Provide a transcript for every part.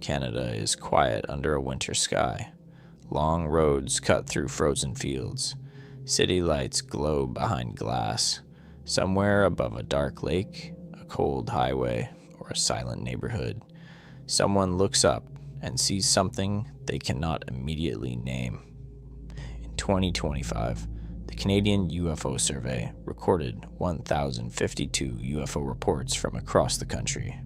Canada is quiet under a winter sky. Long roads cut through frozen fields. City lights glow behind glass. Somewhere above a dark lake, a cold highway, or a silent neighborhood, someone looks up and sees something they cannot immediately name. In 2025, the Canadian UFO Survey recorded 1,052 UFO reports from across the country.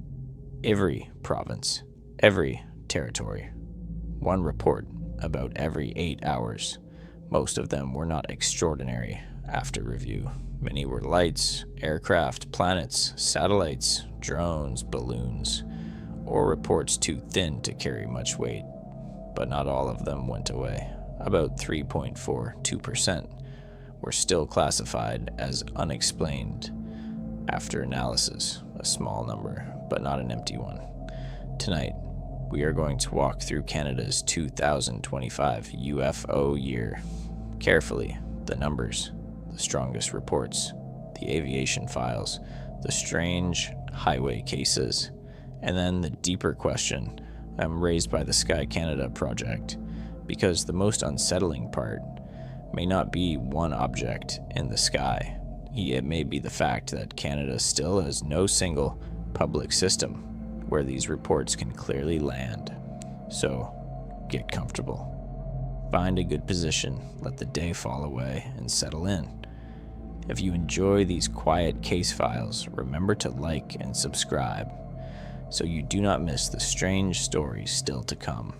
Every province, every territory. One report about every 8 hours. Most of them were not extraordinary after review. Many were lights, aircraft, planets, satellites, drones, balloons, or reports too thin to carry much weight. But not all of them went away. About 3.42% were still classified as unexplained after analysis, a small number, but not an empty one. Tonight, we are going to walk through Canada's 2025 UFO year. Carefully, the numbers, the strongest reports, the aviation files, the strange highway cases, and then the deeper question I'm raised by the Sky Canada project, because the most unsettling part may not be one object in the sky. It may be the fact that Canada still has no single public system where these reports can clearly land. So, get comfortable. Find a good position, let the day fall away, and settle in. If you enjoy these quiet case files, remember to like and subscribe so you do not miss the strange stories still to come.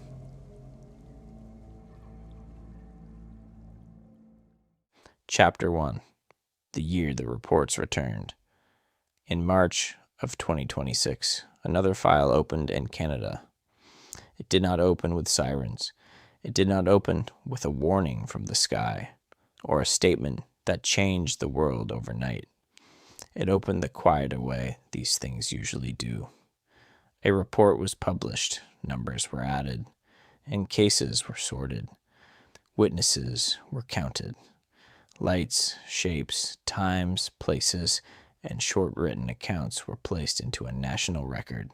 Chapter 1. The year the reports returned. In March of 2026, another file opened in Canada. It did not open with sirens. It did not open with a warning from the sky or a statement that changed the world overnight. It opened the quieter way these things usually do. A report was published, numbers were added, and cases were sorted. Witnesses were counted. Lights, shapes, times, places, and short-written accounts were placed into a national record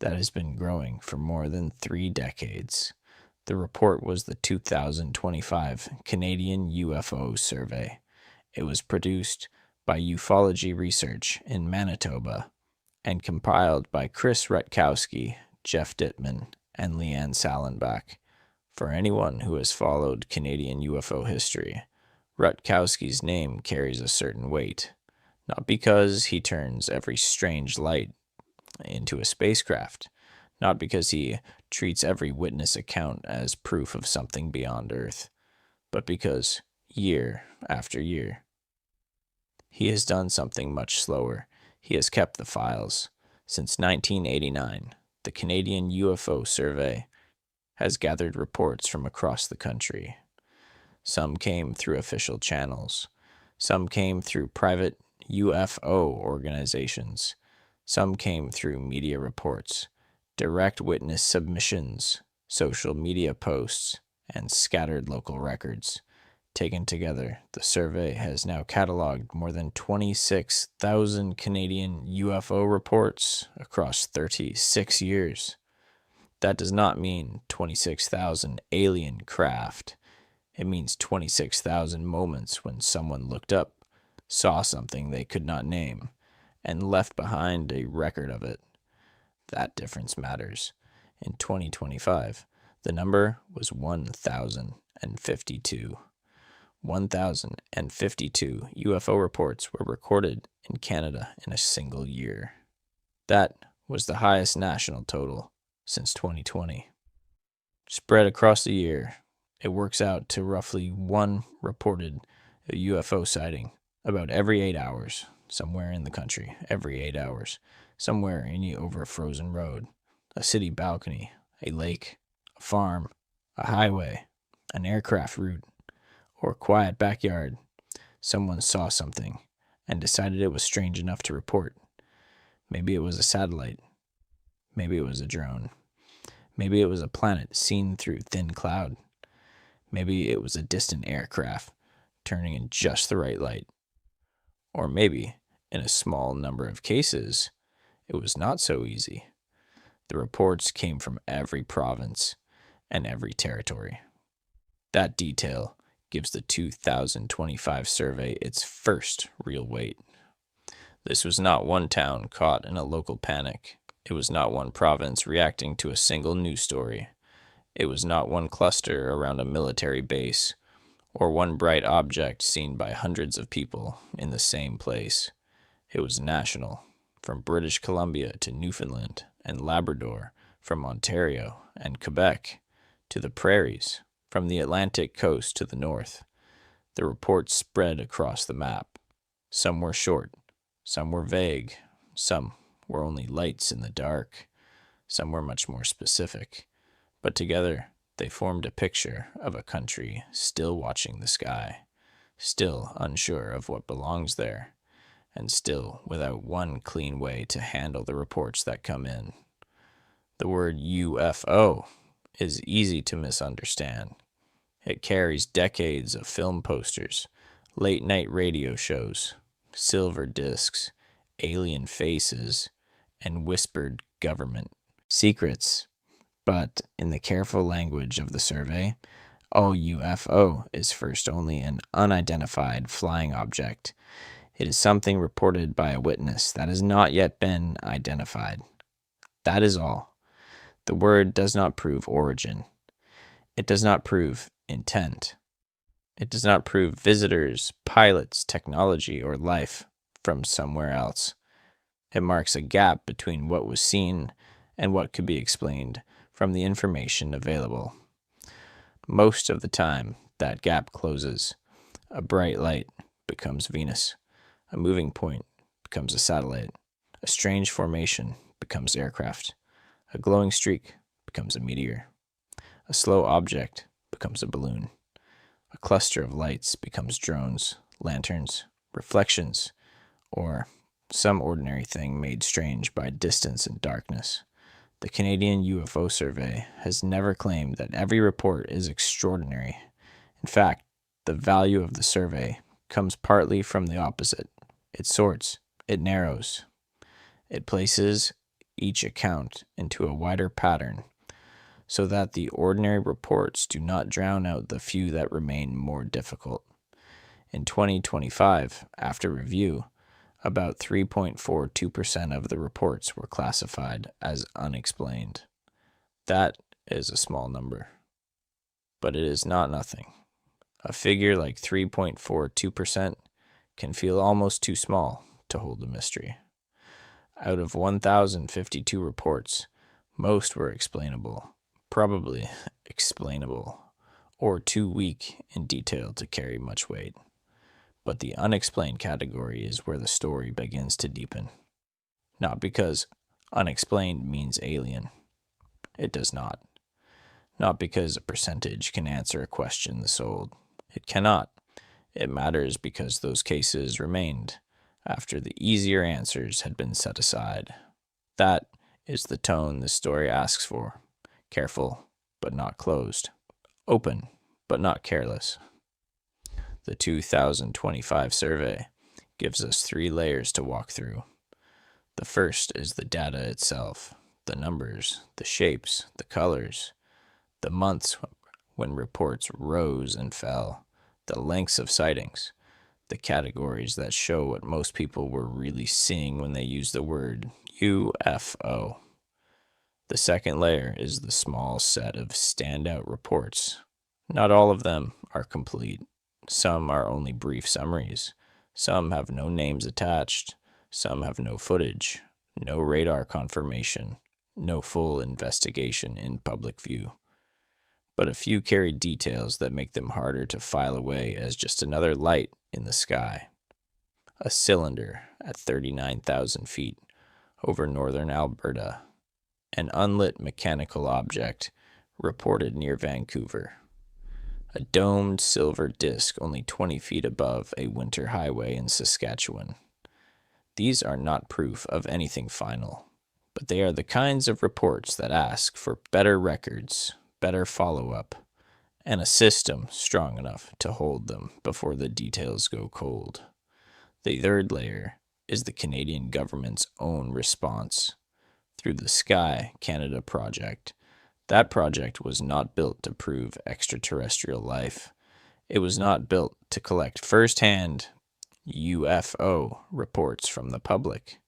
that has been growing for more than 3 decades. The report was the 2025 Canadian UFO Survey. It was produced by Ufology Research in Manitoba and compiled by Chris Rutkowski, Jeff Dittman, and Leanne Sallenbach. For anyone who has followed Canadian UFO history, Rutkowski's name carries a certain weight, not because he turns every strange light into a spacecraft, not because he treats every witness account as proof of something beyond Earth, but because, year after year, he has done something much slower. He has kept the files. Since 1989, the Canadian UFO Survey has gathered reports from across the country. Some came through official channels. Some came through private UFO organizations. Some came through media reports, direct witness submissions, social media posts, and scattered local records. Taken together, the survey has now cataloged more than 26,000 Canadian UFO reports across 36 years. That does not mean 26,000 alien craft. It means 26,000 moments when someone looked up, saw something they could not name, and left behind a record of it. That difference matters. In 2025, the number was 1,052. 1,052 UFO reports were recorded in Canada in a single year. That was the highest national total since 2020. Spread across the year, it works out to roughly one reported UFO sighting about every 8 hours, somewhere in the country, every 8 hours, somewhere over a frozen road, a city balcony, a lake, a farm, a highway, an aircraft route, or a quiet backyard. Someone saw something and decided it was strange enough to report. Maybe it was a satellite. Maybe it was a drone. Maybe it was a planet seen through thin cloud. Maybe it was a distant aircraft turning in just the right light. Or maybe, in a small number of cases, it was not so easy. The reports came from every province and every territory. That detail gives the 2025 survey its first real weight. This was not one town caught in a local panic. It was not one province reacting to a single news story. It was not one cluster around a military base, or one bright object seen by hundreds of people in the same place. It was national, from British Columbia to Newfoundland and Labrador, from Ontario and Quebec to the prairies, from the Atlantic coast to the north. The reports spread across the map. Some were short, some were vague, some were only lights in the dark, some were much more specific. But together, they formed a picture of a country still watching the sky, still unsure of what belongs there, and still without one clean way to handle the reports that come in. The word UFO is easy to misunderstand. It carries decades of film posters, late-night radio shows, silver discs, alien faces, and whispered government secrets. But in the careful language of the survey, UFO is first only an unidentified flying object. It is something reported by a witness that has not yet been identified. That is all. The word does not prove origin. It does not prove intent. It does not prove visitors, pilots, technology, or life from somewhere else. It marks a gap between what was seen and what could be explained from the information available. Most of the time, that gap closes. A bright light becomes Venus. A moving point becomes a satellite. A strange formation becomes aircraft. A glowing streak becomes a meteor. A slow object becomes a balloon. A cluster of lights becomes drones, lanterns, reflections, or some ordinary thing made strange by distance and darkness. The Canadian UFO Survey has never claimed that every report is extraordinary. In fact, the value of the survey comes partly from the opposite. It sorts, it narrows, it places each account into a wider pattern so that the ordinary reports do not drown out the few that remain more difficult. In 2025, after review, about 3.42% of the reports were classified as unexplained. That is a small number, but it is not nothing. A figure like 3.42% can feel almost too small to hold a mystery. Out of 1,052 reports, most were explainable, probably explainable, or too weak in detail to carry much weight. But the unexplained category is where the story begins to deepen. Not because unexplained means alien. It does not. Not because a percentage can answer a question this old. It cannot. It matters because those cases remained after the easier answers had been set aside. That is the tone this story asks for. Careful, but not closed. Open, but not careless. The 2025 survey gives us 3 layers to walk through. The first is the data itself, the numbers, the shapes, the colors, the months when reports rose and fell, the lengths of sightings, the categories that show what most people were really seeing when they used the word UFO. The second layer is the small set of standout reports. Not all of them are complete. Some are only brief summaries. Some have no names attached. Some have no footage, no radar confirmation, no full investigation in public view. But a few carry details that make them harder to file away as just another light in the sky. A cylinder at 39,000 feet over northern Alberta. An unlit mechanical object reported near Vancouver. A domed silver disc only 20 feet above a winter highway in Saskatchewan. These are not proof of anything final, but they are the kinds of reports that ask for better records, better follow-up, and a system strong enough to hold them before the details go cold. The third layer is the Canadian government's own response. through the Sky Canada project. That project was not built to prove extraterrestrial life. It was not built to collect first-hand UFO reports from the public.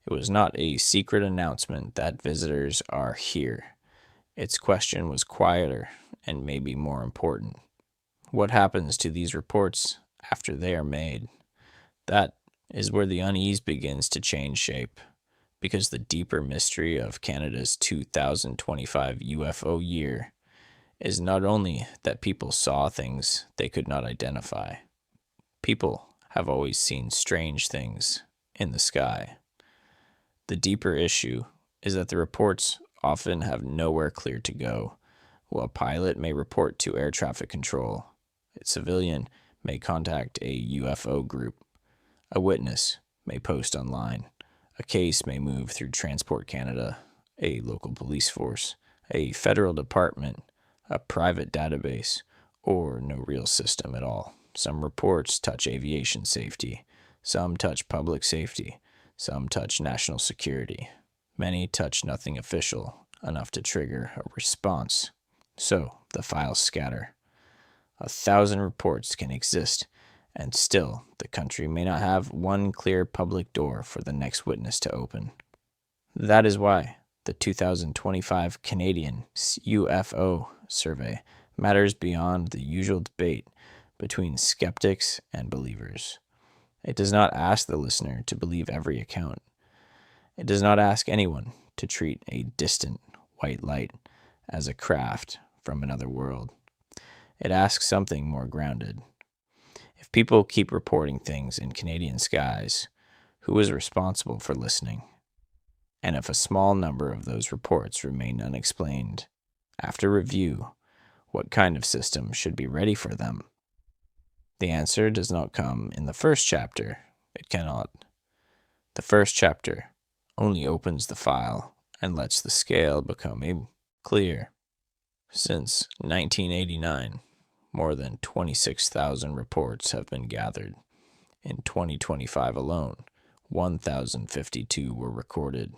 It was not a secret announcement that visitors are here. Its question was quieter and maybe more important. What happens to these reports after they are made? That is where the unease begins to change shape, because the deeper mystery of Canada's 2025 UFO year is not only that people saw things they could not identify. People have always seen strange things in the sky. The deeper issue is that the reports often have nowhere clear to go. While a pilot may report to air traffic control, a civilian may contact a UFO group, a witness may post online, a case may move through Transport Canada, a local police force, a federal department, a private database, or no real system at all. Some reports touch aviation safety, some touch public safety, some touch national security. Many touch nothing official enough to trigger a response. So the files scatter. 1,000 reports can exist, and still the country may not have one clear public door for the next witness to open. That is why the 2025 Canadian UFO Survey matters beyond the usual debate between skeptics and believers. It does not ask the listener to believe every account. It does not ask anyone to treat a distant white light as a craft from another world. It asks something more grounded. If people keep reporting things in Canadian skies, who is responsible for listening? And if a small number of those reports remain unexplained, after review, what kind of system should be ready for them? The answer does not come in the first chapter. It cannot. The first chapter only opens the file and lets the scale become clear. Since 1989, more than 26,000 reports have been gathered. In 2025 alone, 1,052 were recorded.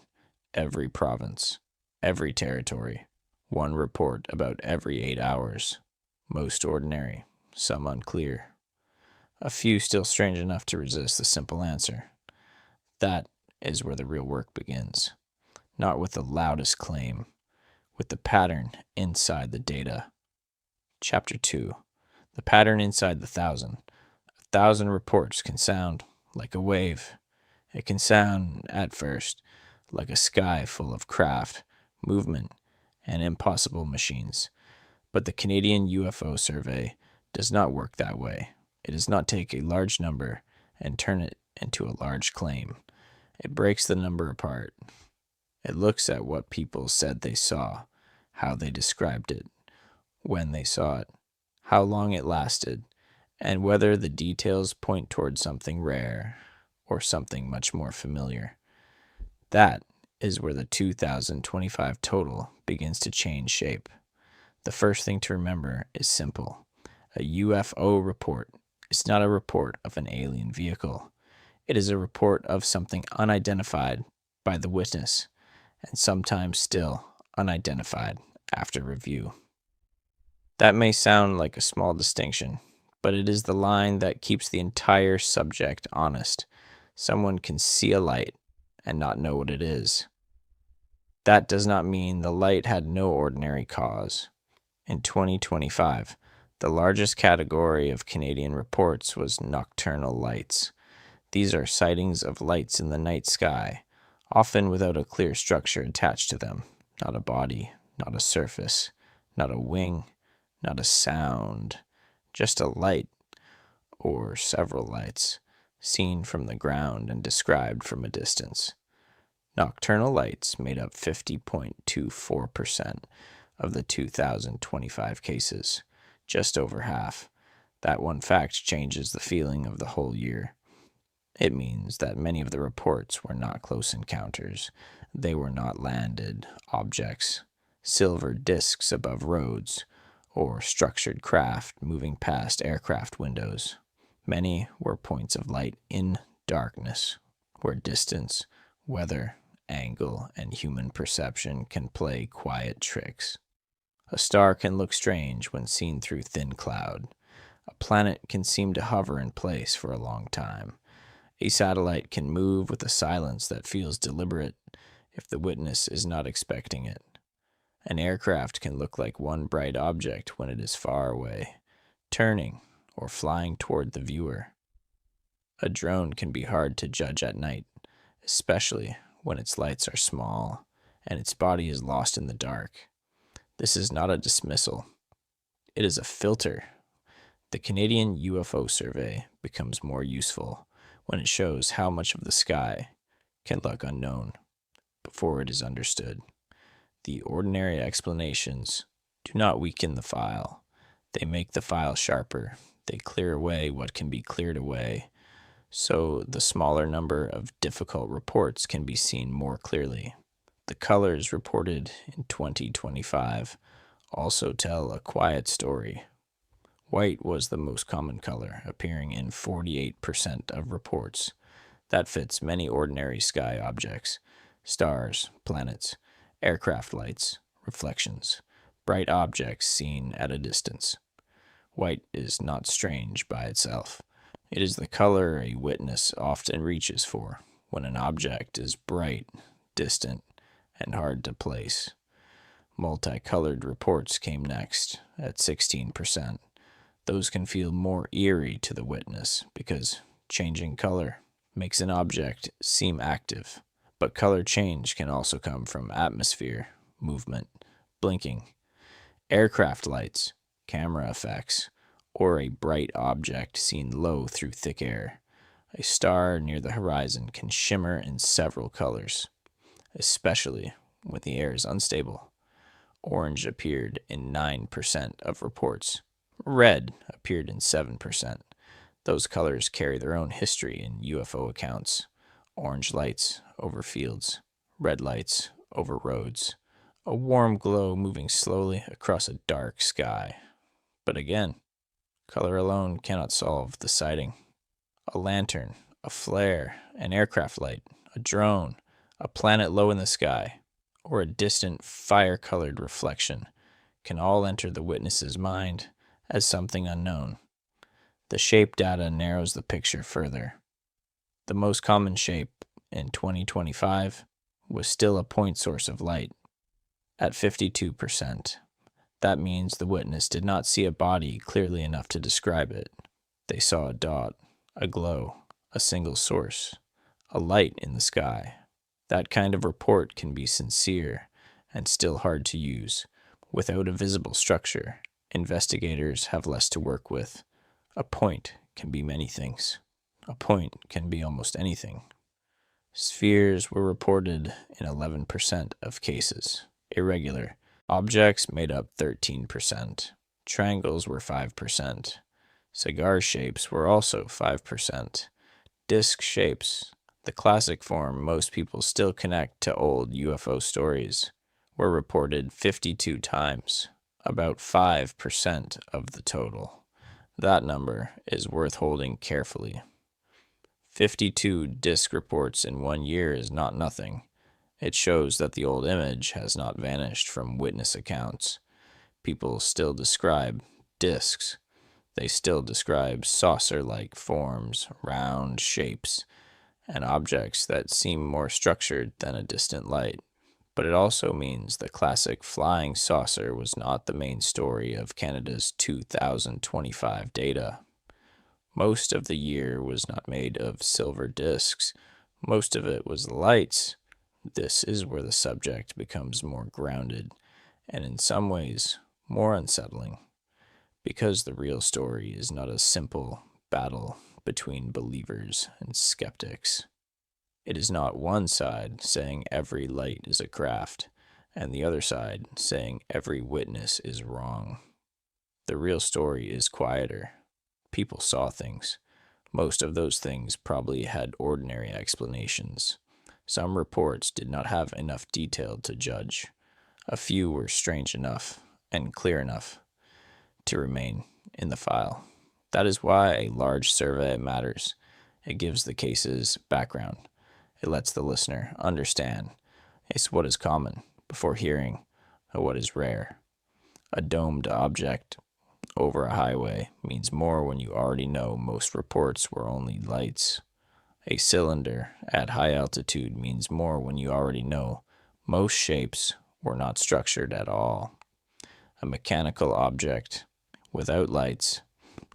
Every province, every territory, one report about every 8 hours. Most ordinary, some unclear. A few still strange enough to resist the simple answer. That is where the real work begins. Not with the loudest claim, with the pattern inside the data. Chapter 2. The pattern inside the 1,000. 1,000 reports can sound like a wave. It can sound, at first, like a sky full of craft, movement, and impossible machines. But the Canadian UFO Survey does not work that way. It does not take a large number and turn it into a large claim. It breaks the number apart. It looks at what people said they saw, how they described it, when they saw it, how long it lasted, and whether the details point toward something rare or something much more familiar. That is where the 2025 total begins to change shape. The first thing to remember is simple. A UFO report is not a report of an alien vehicle. It is a report of something unidentified by the witness, and sometimes still unidentified after review. That may sound like a small distinction, but it is the line that keeps the entire subject honest. Someone can see a light and not know what it is. That does not mean the light had no ordinary cause. In 2025, the largest category of Canadian reports was nocturnal lights. These are sightings of lights in the night sky, often without a clear structure attached to them. Not a body, not a surface, not a wing, not a sound, just a light, or several lights, seen from the ground and described from a distance. Nocturnal lights made up 50.24% of the 2025 cases, just over half. That one fact changes the feeling of the whole year. It means that many of the reports were not close encounters. They were not landed objects, silver discs above roads, or structured craft moving past aircraft windows. Many were points of light in darkness, where distance, weather, angle, and human perception can play quiet tricks. A star can look strange when seen through thin cloud. A planet can seem to hover in place for a long time. A satellite can move with a silence that feels deliberate if the witness is not expecting it. An aircraft can look like one bright object when it is far away, turning or flying toward the viewer. A drone can be hard to judge at night, especially when its lights are small and its body is lost in the dark. This is not a dismissal. It is a filter. The Canadian UFO Survey becomes more useful when it shows how much of the sky can look unknown before it is understood. The ordinary explanations do not weaken the file. They make the file sharper. They clear away what can be cleared away, so the smaller number of difficult reports can be seen more clearly. The colors reported in 2025 also tell a quiet story. White was the most common color, appearing in 48% of reports. That fits many ordinary sky objects: stars, planets, aircraft lights, reflections, bright objects seen at a distance. White is not strange by itself. It is the color a witness often reaches for when an object is bright, distant, and hard to place. Multicolored reports came next, at 16%. Those can feel more eerie to the witness because changing color makes an object seem active. But color change can also come from atmosphere, movement, blinking, aircraft lights, camera effects, or a bright object seen low through thick air. A star near the horizon can shimmer in several colors, especially when the air is unstable. Orange appeared in 9% of reports. Red appeared in 7%. Those colors carry their own history in UFO accounts. Orange lights over fields, red lights over roads, a warm glow moving slowly across a dark sky. But again, color alone cannot solve the sighting. A lantern, a flare, an aircraft light, a drone, a planet low in the sky, or a distant fire-colored reflection can all enter the witness's mind as something unknown. The shape data narrows the picture further. The most common shape in 2025 was still a point source of light at 52%. That means the witness did not see a body clearly enough to describe it. They saw a dot, a glow, a single source, a light in the sky. That kind of report can be sincere and still hard to use. Without a visible structure, investigators have less to work with. A point can be many things. A point can be almost anything. Spheres were reported in 11% of cases. Irregular objects made up 13%. Triangles were 5%. Cigar shapes were also 5%. Disc shapes, the classic form most people still connect to old UFO stories, were reported 52 times, about 5% of the total. That number is worth holding carefully. 52 disc reports in 1 year is not nothing. It shows that the old image has not vanished from witness accounts. People still describe discs. They still describe saucer-like forms, round shapes, and objects that seem more structured than a distant light. But it also means the classic flying saucer was not the main story of Canada's 2025 data. Most of the year was not made of silver discs. Most of it was lights. This is where the subject becomes more grounded, and in some ways, more unsettling, because the real story is not a simple battle between believers and skeptics. It is not one side saying every light is a craft, and the other side saying every witness is wrong. The real story is quieter. People saw things. Most of those things probably had ordinary explanations. Some reports did not have enough detail to judge. A few were strange enough and clear enough to remain in the file. That is why a large survey matters. It gives the cases background. It lets the listener understand what is common before hearing what is rare. A domed object over a highway means more when you already know most reports were only lights. A cylinder at high altitude means more when you already know most shapes were not structured at all. A mechanical object without lights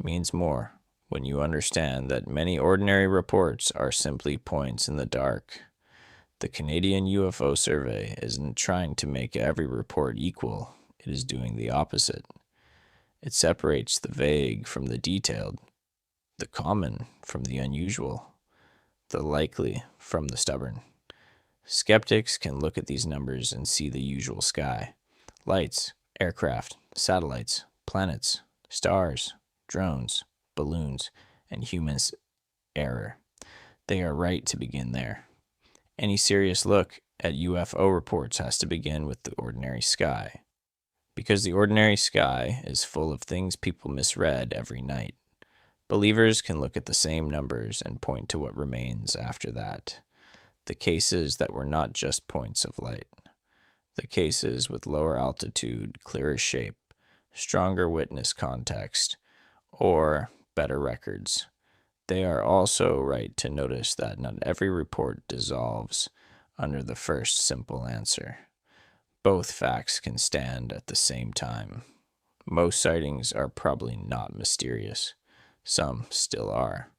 means more when you understand that many ordinary reports are simply points in the dark. The Canadian UFO Survey isn't trying to make every report equal, it is doing the opposite. It separates the vague from the detailed, the common from the unusual, the likely from the stubborn. Skeptics can look at these numbers and see the usual sky: lights, aircraft, satellites, planets, stars, drones, balloons, and humans' error. They are right to begin there. Any serious look at UFO reports has to begin with the ordinary sky, because the ordinary sky is full of things people misread every night. Believers can look at the same numbers and point to what remains after that. The cases that were not just points of light. The cases with lower altitude, clearer shape, stronger witness context, or better records. They are also right to notice that not every report dissolves under the first simple answer. Both facts can stand at the same time. Most sightings are probably not mysterious. Some still are.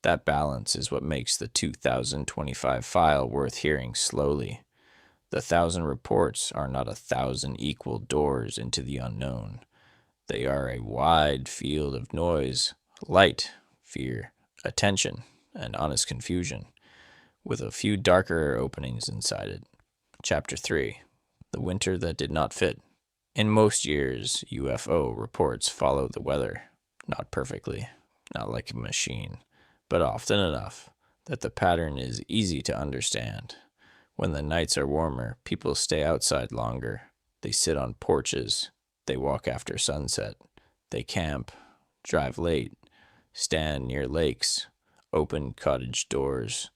That balance is what makes the 2025 file worth hearing slowly. The 1,000 reports are not 1,000 equal doors into the unknown. They are a wide field of noise, light, fear, attention, and honest confusion, with a few darker openings inside it. Chapter 3. The Winter That Did Not Fit. In most years, UFO reports follow the weather, not perfectly, not like a machine, but often enough that the pattern is easy to understand. When the nights are warmer, people stay outside longer. They sit on porches. They walk after sunset. They camp, drive late, stand near lakes, open cottage doors,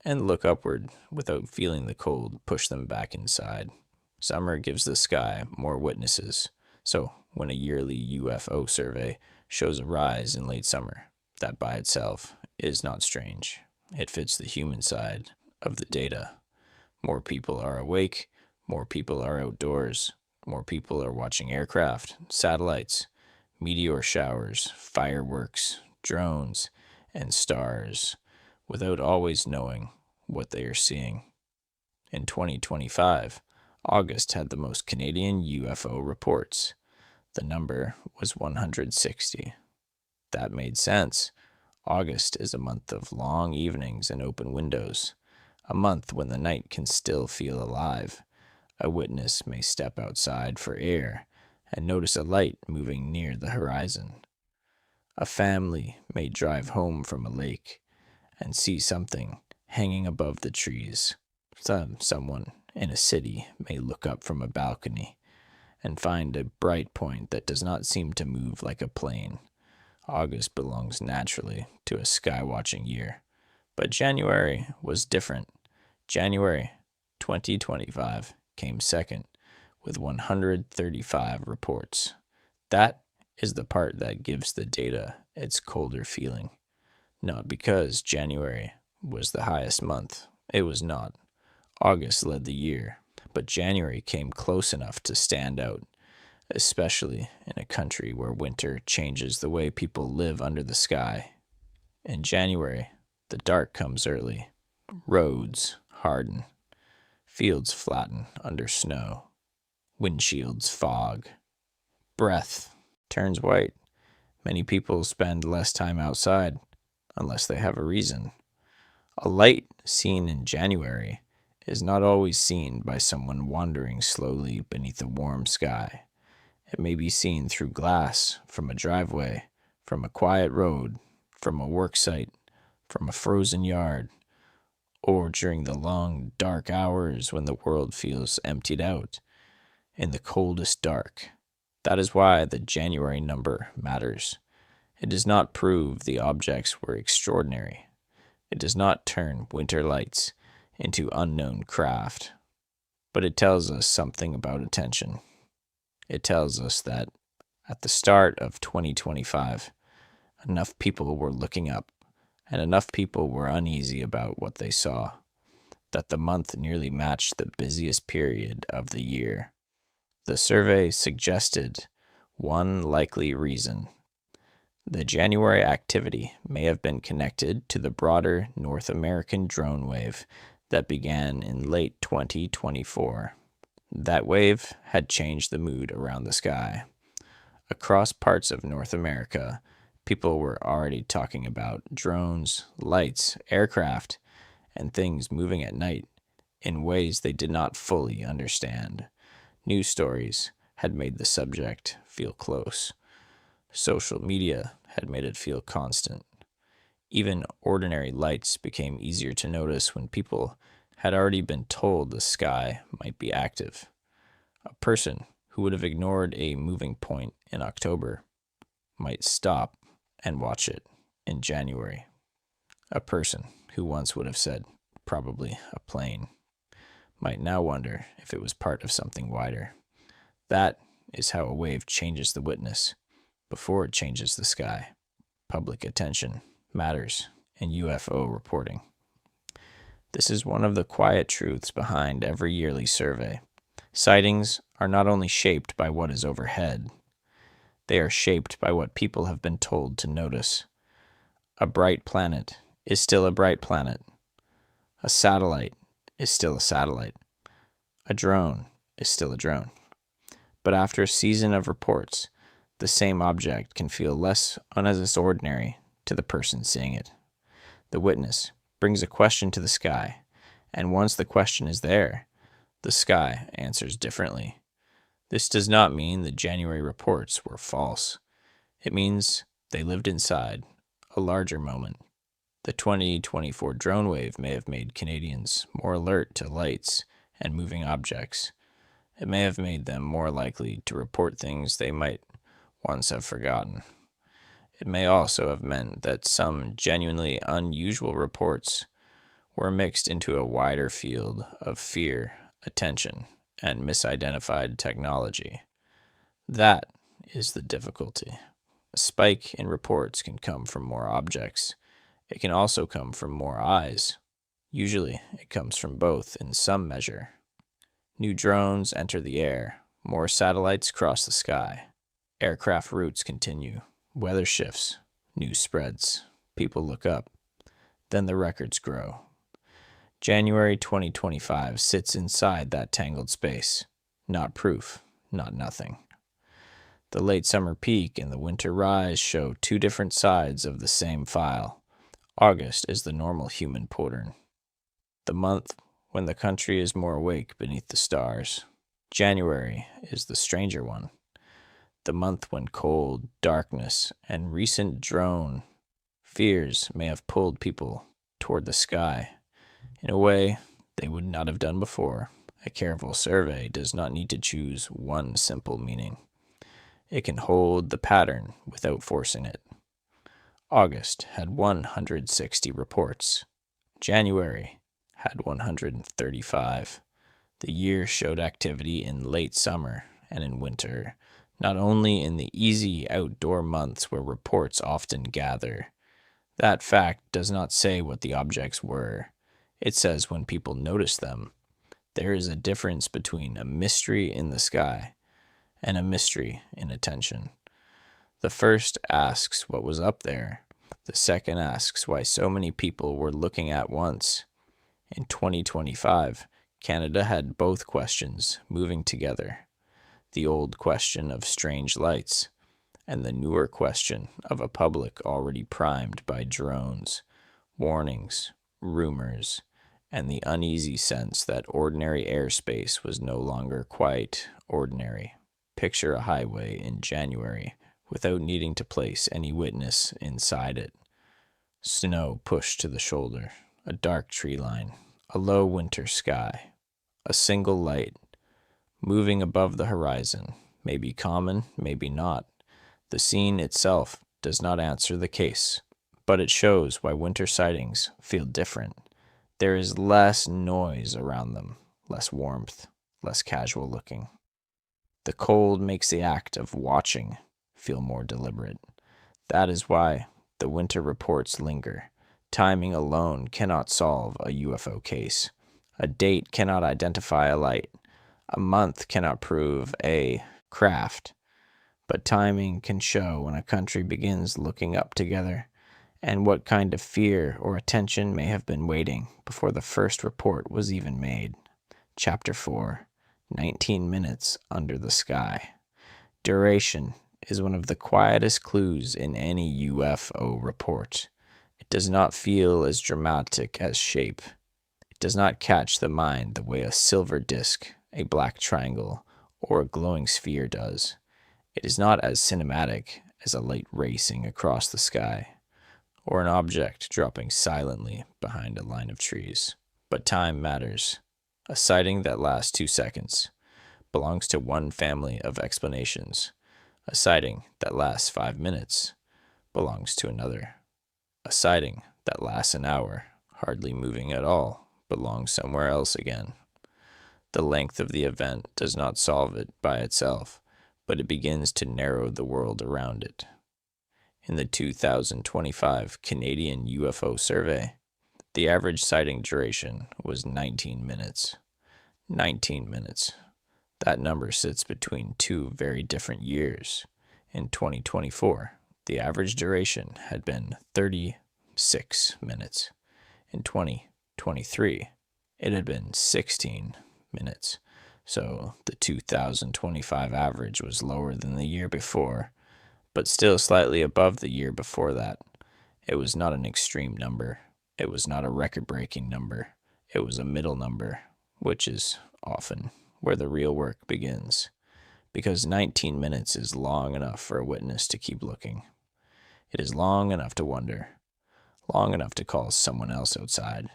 and look upward without feeling the cold push them back inside. Summer gives the sky more witnesses, so when a yearly UFO survey shows a rise in late summer, that by itself is not strange. It fits the human side of the data. More people are awake, more people are outdoors, more people are watching aircraft, satellites, meteor showers, fireworks, drones, and stars, without always knowing what they are seeing. In 2025, August had the most Canadian UFO reports. The number was 160. That made sense. August is a month of long evenings and open windows, a month when the night can still feel alive. A witness may step outside for air and notice a light moving near the horizon. A family may drive home from a lake and see something hanging above the trees. Someone in a city may look up from a balcony and find a bright point that does not seem to move like a plane. August belongs naturally to a sky-watching year, but January was different. January 2025 came second with 135 reports. That is the part that gives the data its colder feeling. Not because January was the highest month. It was not. August led the year, but January came close enough to stand out, especially in a country where winter changes the way people live under the sky. In January, the dark comes early. Roads harden. Fields flatten under snow. Windshields fog. Breath turns white. Many people spend less time outside, unless they have a reason. A light seen in January is not always seen by someone wandering slowly beneath a warm sky. It may be seen through glass, from a driveway, from a quiet road, from a work site, from a frozen yard, or during the long, dark hours when the world feels emptied out, in the coldest dark. That is why the January number matters. It does not prove the objects were extraordinary. It does not turn winter lights into unknown craft. But it tells us something about attention. It tells us that at the start of 2025, enough people were looking up and enough people were uneasy about what they saw, that the month nearly matched the busiest period of the year. The survey suggested one likely reason. The January activity may have been connected to the broader North American drone wave that began in late 2024. That wave had changed the mood around the sky. Across parts of North America, people were already talking about drones, lights, aircraft, and things moving at night in ways they did not fully understand. News stories had made the subject feel close. Social media had made it feel constant. Even ordinary lights became easier to notice when people had already been told the sky might be active. A person who would have ignored a moving point in October might stop and watch it in January. A person who once would have said, probably a plane, might now wonder if it was part of something wider. That is how a wave changes the witness before it changes the sky. Public attention matters in UFO reporting. This is one of the quiet truths behind every yearly survey. Sightings are not only shaped by what is overhead, they are shaped by what people have been told to notice. A bright planet is still a bright planet. A satellite is still a satellite. A drone is still a drone. But after a season of reports, the same object can feel less unextraordinary to the person seeing it. The witness brings a question to the sky, and once the question is there, the sky answers differently. This does not mean the January reports were false. It means they lived inside a larger moment. The 2024 drone wave may have made Canadians more alert to lights and moving objects. It may have made them more likely to report things they might once have forgotten. It may also have meant that some genuinely unusual reports were mixed into a wider field of fear, attention, and misidentified technology. That is the difficulty. A spike in reports can come from more objects. It can also come from more eyes. Usually, it comes from both in some measure. New drones enter the air. More satellites cross the sky. Aircraft routes continue. Weather shifts. News spreads. People look up. Then the records grow. January 2025 sits inside that tangled space. Not proof, not nothing. The late summer peak and the winter rise show two different sides of the same file. August is the normal human pattern. The month when the country is more awake beneath the stars. January is the stranger one. The month when cold, darkness, and recent drone fears may have pulled people toward the sky in a way they would not have done before. A careful survey does not need to choose one simple meaning. It can hold the pattern without forcing it. August had 160 reports. January had 135. The year showed activity in late summer and in winter, not only in the easy outdoor months where reports often gather. That fact does not say what the objects were. It says when people notice them. There is a difference between a mystery in the sky and a mystery in attention. The first asks what was up there. The second asks why so many people were looking at once. In 2025, Canada had both questions moving together. The old question of strange lights and the newer question of a public already primed by drones, warnings, rumors, and the uneasy sense that ordinary airspace was no longer quite ordinary. Picture a highway in January without needing to place any witness inside it. Snow pushed to the shoulder, a dark tree line, a low winter sky, a single light moving above the horizon. May be common, maybe not. The scene itself does not answer the case, but it shows why winter sightings feel different. There is less noise around them, less warmth, less casual looking. The cold makes the act of watching feel more deliberate. That is why the winter reports linger. Timing alone cannot solve a UFO case. A date cannot identify a light. A month cannot prove a craft. But timing can show when a country begins looking up together, and what kind of fear or attention may have been waiting before the first report was even made. Chapter 4, 19 Minutes Under the Sky. Duration is one of the quietest clues in any UFO report. It does not feel as dramatic as shape. It does not catch the mind the way a silver disk, a black triangle, or a glowing sphere does. It is not as cinematic as a light racing across the sky, or an object dropping silently behind a line of trees. But time matters. A sighting that lasts 2 seconds belongs to one family of explanations. A sighting that lasts 5 minutes belongs to another. A sighting that lasts an hour, hardly moving at all, belongs somewhere else again. The length of the event does not solve it by itself, but it begins to narrow the world around it. In the 2025 Canadian UFO Survey, the average sighting duration was 19 minutes. 19 minutes. That number sits between two very different years. In 2024, the average duration had been 36 minutes. In 2023, it had been 16 minutes. So the 2025 average was lower than the year before, but still slightly above the year before that. It was not an extreme number. It was not a record-breaking number. It was a middle number, which is often where the real work begins, because 19 minutes is long enough for a witness to keep looking. It is long enough to wonder, long enough to call someone else outside,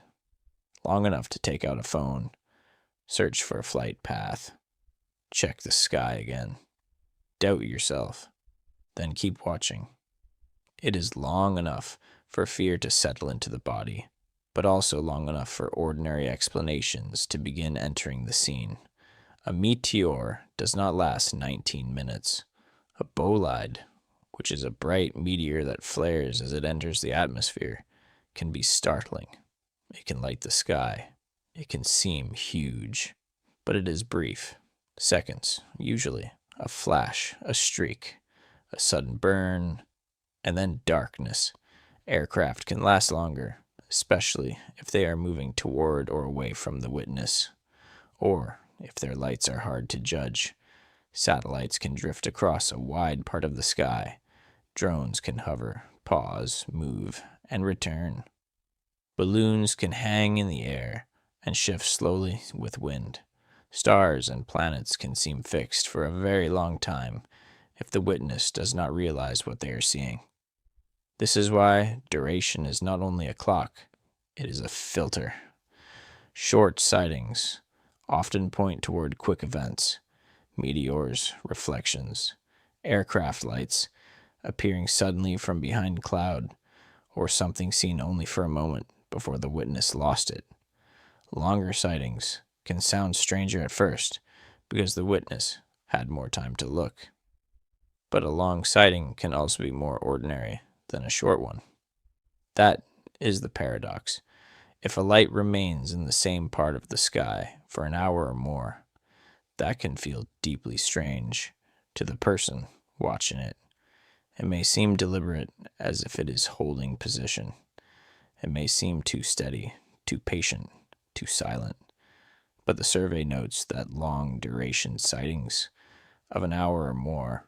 long enough to take out a phone, search for a flight path, check the sky again, doubt yourself, then keep watching. It is long enough for fear to settle into the body, but also long enough for ordinary explanations to begin entering the scene. A meteor does not last 19 minutes. A bolide, which is a bright meteor that flares as it enters the atmosphere, can be startling. It can light the sky. It can seem huge, but it is brief. Seconds, usually. A flash, a streak, a sudden burn, and then darkness. Aircraft can last longer, especially if they are moving toward or away from the witness, or if their lights are hard to judge. Satellites can drift across a wide part of the sky. Drones can hover, pause, move, and return. Balloons can hang in the air and shift slowly with wind. Stars and planets can seem fixed for a very long time if the witness does not realize what they are seeing. This is why duration is not only a clock, it is a filter. Short sightings often point toward quick events, meteors, reflections, aircraft lights appearing suddenly from behind cloud, or something seen only for a moment before the witness lost it. Longer sightings can sound stranger at first because the witness had more time to look. But a long sighting can also be more ordinary than a short one. That is the paradox. If a light remains in the same part of the sky for an hour or more, that can feel deeply strange to the person watching it. It may seem deliberate, as if it is holding position. It may seem too steady, too patient, too silent. But the survey notes that long-duration sightings of an hour or more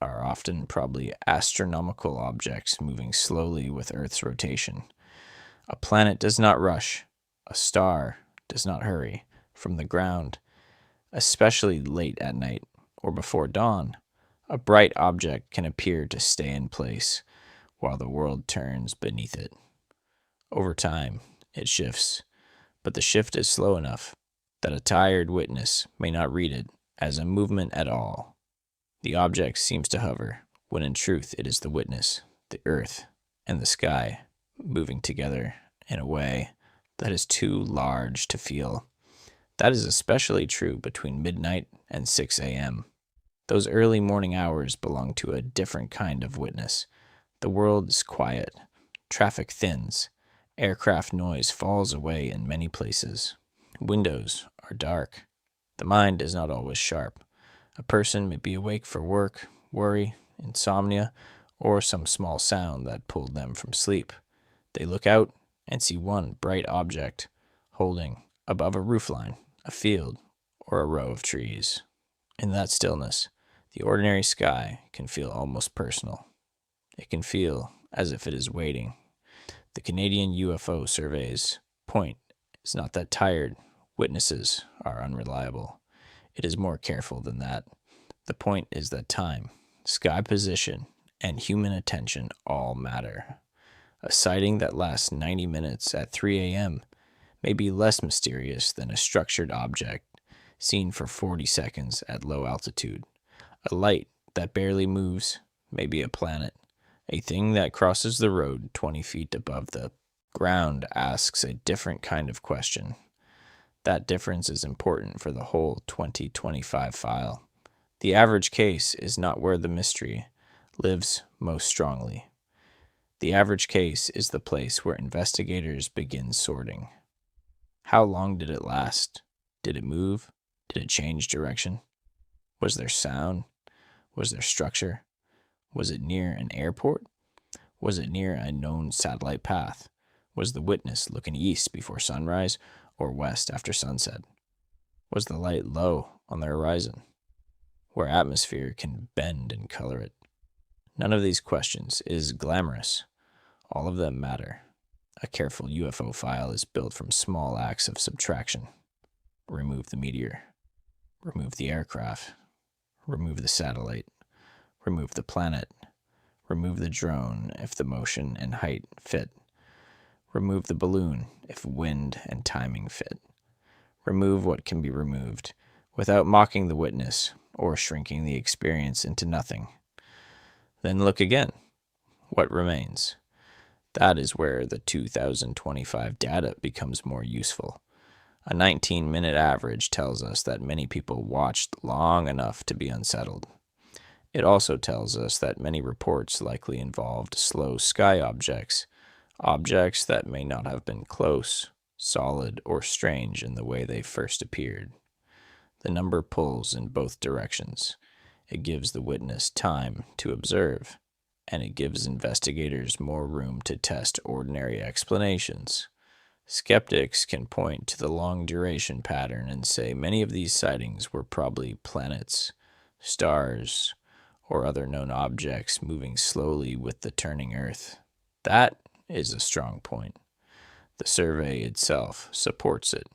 are often probably astronomical objects moving slowly with Earth's rotation. A planet does not rush. A star does not hurry from the ground, especially late at night or before dawn. A bright object can appear to stay in place while the world turns beneath it. Over time, it shifts, but the shift is slow enough that a tired witness may not read it as a movement at all. The object seems to hover, when in truth it is the witness, the earth, and the sky moving together in a way that is too large to feel. That is especially true between midnight and 6 a.m. Those early morning hours belong to a different kind of witness. The world is quiet. Traffic thins. Aircraft noise falls away in many places. Windows are dark. The mind is not always sharp. A person may be awake for work, worry, insomnia, or some small sound that pulled them from sleep. They look out and see one bright object holding above a roofline, a field, or a row of trees. In that stillness, the ordinary sky can feel almost personal. It can feel as if it is waiting. The Canadian UFO Survey's point is not that tired witnesses are unreliable. It is more careful than that. The point is that time, sky position, and human attention all matter. A sighting that lasts 90 minutes at 3 a.m. may be less mysterious than a structured object seen for 40 seconds at low altitude. A light that barely moves may be a planet. A thing that crosses the road 20 feet above the ground asks a different kind of question. That difference is important for the whole 2025 file. The average case is not where the mystery lives most strongly. The average case is the place where investigators begin sorting. How long did it last? Did it move? Did it change direction? Was there sound? Was there structure? Was it near an airport? Was it near a known satellite path? Was the witness looking east before sunrise or west after sunset? Was the light low on the horizon, where atmosphere can bend and color it? None of these questions is glamorous. All of them matter. A careful UFO file is built from small acts of subtraction. Remove the meteor. Remove the aircraft. Remove the satellite. Remove the planet. Remove the drone if the motion and height fit. Remove the balloon if wind and timing fit. Remove what can be removed without mocking the witness or shrinking the experience into nothing. Then look again. What remains? That is where the 2025 data becomes more useful. A 19-minute average tells us that many people watched long enough to be unsettled. It also tells us that many reports likely involved slow sky objects, objects that may not have been close, solid, or strange in the way they first appeared. The number pulls in both directions. It gives the witness time to observe, and it gives investigators more room to test ordinary explanations. Skeptics can point to the long duration pattern and say many of these sightings were probably planets, stars, or other known objects moving slowly with the turning Earth. That is a strong point. The survey itself supports it,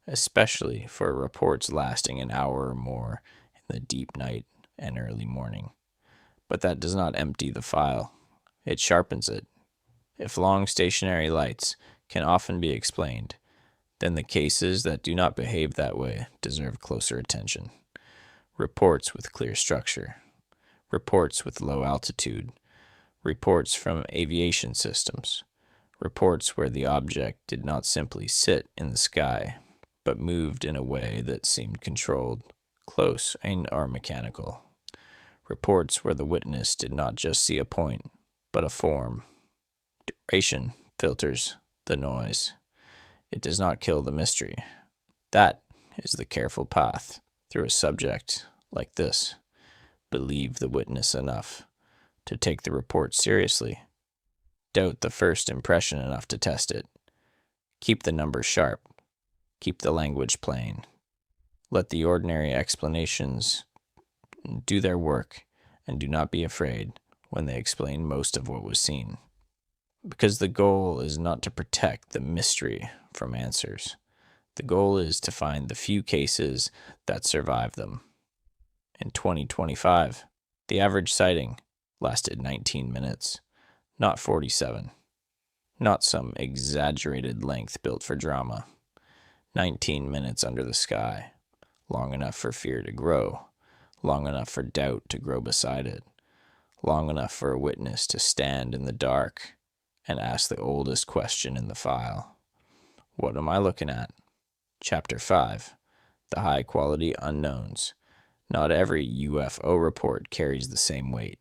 especially for reports lasting an hour or more in the deep night and early morning. But that does not empty the file. It sharpens it. If long stationary lights can often be explained, then the cases that do not behave that way deserve closer attention. Reports with clear structure. Reports with low altitude. Reports from aviation systems. Reports where the object did not simply sit in the sky, but moved in a way that seemed controlled, close, and/or mechanical. Reports where the witness did not just see a point, but a form. Duration filters the noise. It does not kill the mystery. That is the careful path through a subject like this. Believe the witness enough to take the report seriously. Doubt the first impression enough to test it. Keep the numbers sharp. Keep the language plain. Let the ordinary explanations do their work, and do not be afraid when they explain most of what was seen. Because the goal is not to protect the mystery from answers. The goal is to find the few cases that survive them. In 2025, the average sighting lasted 19 minutes, not 47. Not some exaggerated length built for drama. 19 minutes under the sky, long enough for fear to grow, long enough for doubt to grow beside it, long enough for a witness to stand in the dark and ask the oldest question in the file. What am I looking at? Chapter 5. The high-quality unknowns. Not every UFO report carries the same weight.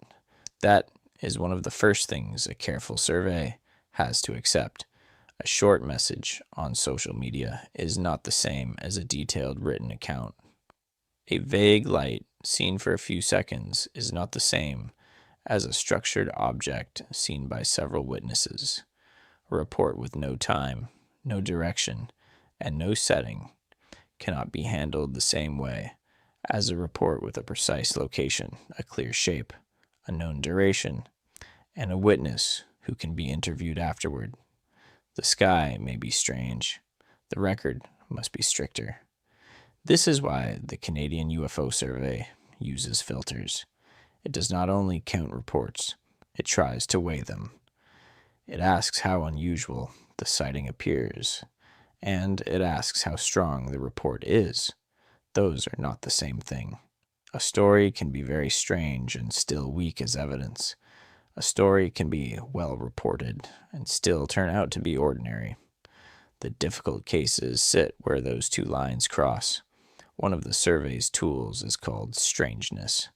That is one of the first things a careful survey has to accept. A short message on social media is not the same as a detailed written account. A vague light seen for a few seconds is not the same as a structured object seen by several witnesses. A report with no time, no direction, and no setting cannot be handled the same way as a report with a precise location, a clear shape, a known duration, and a witness who can be interviewed afterward. The sky may be strange. The record must be stricter. This is why the Canadian UFO Survey uses filters. It does not only count reports, it tries to weigh them. It asks how unusual the sighting appears, and it asks how strong the report is. Those are not the same thing. A story can be very strange and still weak as evidence. A story can be well reported and still turn out to be ordinary. The difficult cases sit where those two lines cross. One of the survey's tools is called strangeness.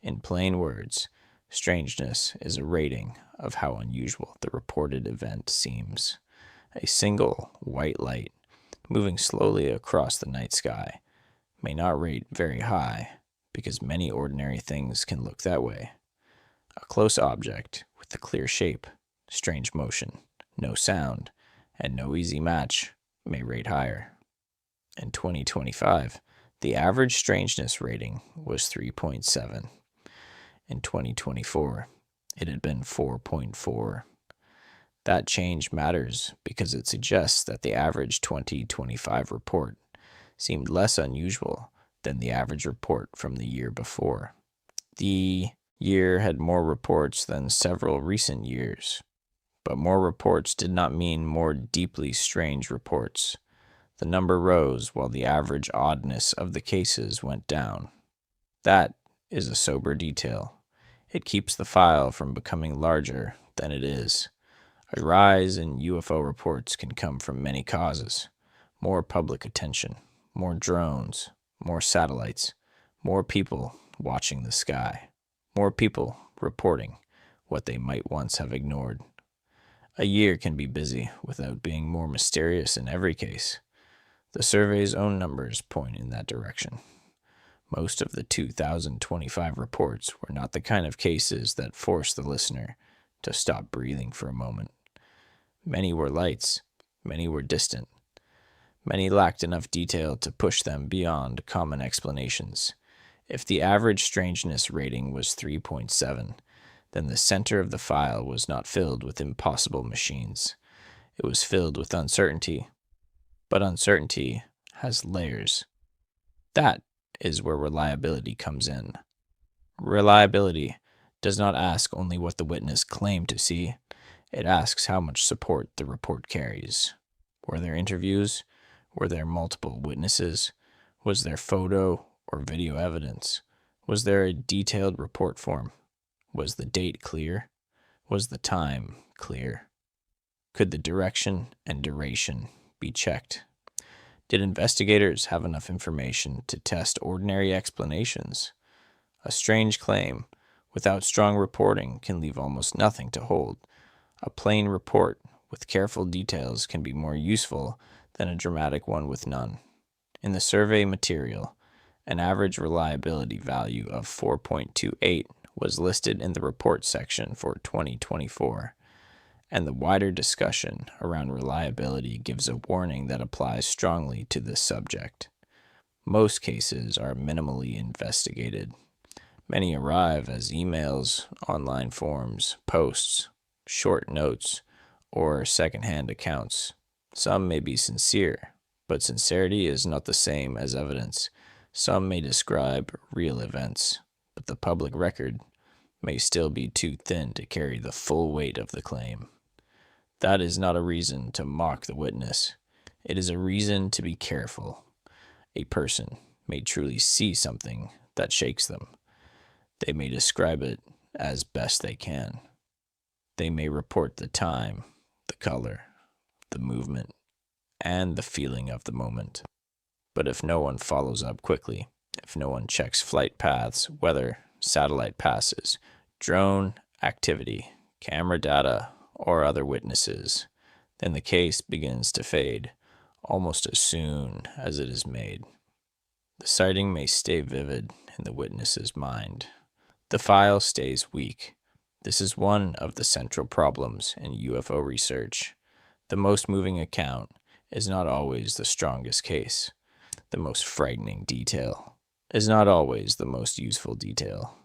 In plain words, strangeness is a rating of how unusual the reported event seems. A single white light moving slowly across the night sky may not rate very high because many ordinary things can look that way. A close object with a clear shape, strange motion, no sound, and no easy match may rate higher. In 2025, the average strangeness rating was 3.7. In 2024, it had been 4.4. That change matters because it suggests that the average 2025 report seemed less unusual than the average report from the year before. The year had more reports than several recent years, but more reports did not mean more deeply strange reports. The number rose while the average oddness of the cases went down. That is a sober detail. It keeps the file from becoming larger than it is. A rise in UFO reports can come from many causes. More public attention, more drones, more satellites, more people watching the sky, more people reporting what they might once have ignored. A year can be busy without being more mysterious in every case. The survey's own numbers point in that direction. Most of the 2025 reports were not the kind of cases that force the listener to stop breathing for a moment. Many were lights, many were distant. Many lacked enough detail to push them beyond common explanations. If the average strangeness rating was 3.7, then the center of the file was not filled with impossible machines. It was filled with uncertainty. But uncertainty has layers. That is where reliability comes in. Reliability does not ask only what the witness claimed to see. It asks how much support the report carries. Were there interviews? Were there multiple witnesses? Was there photo or video evidence? Was there a detailed report form? Was the date clear? Was the time clear? Could the direction and duration be checked? Did investigators have enough information to test ordinary explanations? A strange claim without strong reporting can leave almost nothing to hold. A plain report with careful details can be more useful than a dramatic one with none. In the survey material, an average reliability value of 4.28 was listed in the report section for 2024, and the wider discussion around reliability gives a warning that applies strongly to this subject. Most cases are minimally investigated. Many arrive as emails, online forms, posts, short notes, or secondhand accounts. Some may be sincere, but sincerity is not the same as evidence. Some may describe real events, but the public record may still be too thin to carry the full weight of the claim. That is not a reason to mock the witness. It is a reason to be careful. A person may truly see something that shakes them. They may describe it as best they can. They may report the time, the color, the movement, and the feeling of the moment. But if no one follows up quickly, if no one checks flight paths, weather, satellite passes, drone activity, camera data, or other witnesses, then the case begins to fade almost as soon as it is made. The sighting may stay vivid in the witness's mind. The file stays weak. This is one of the central problems in UFO research. The most moving account is not always the strongest case. The most frightening detail is not always the most useful detail.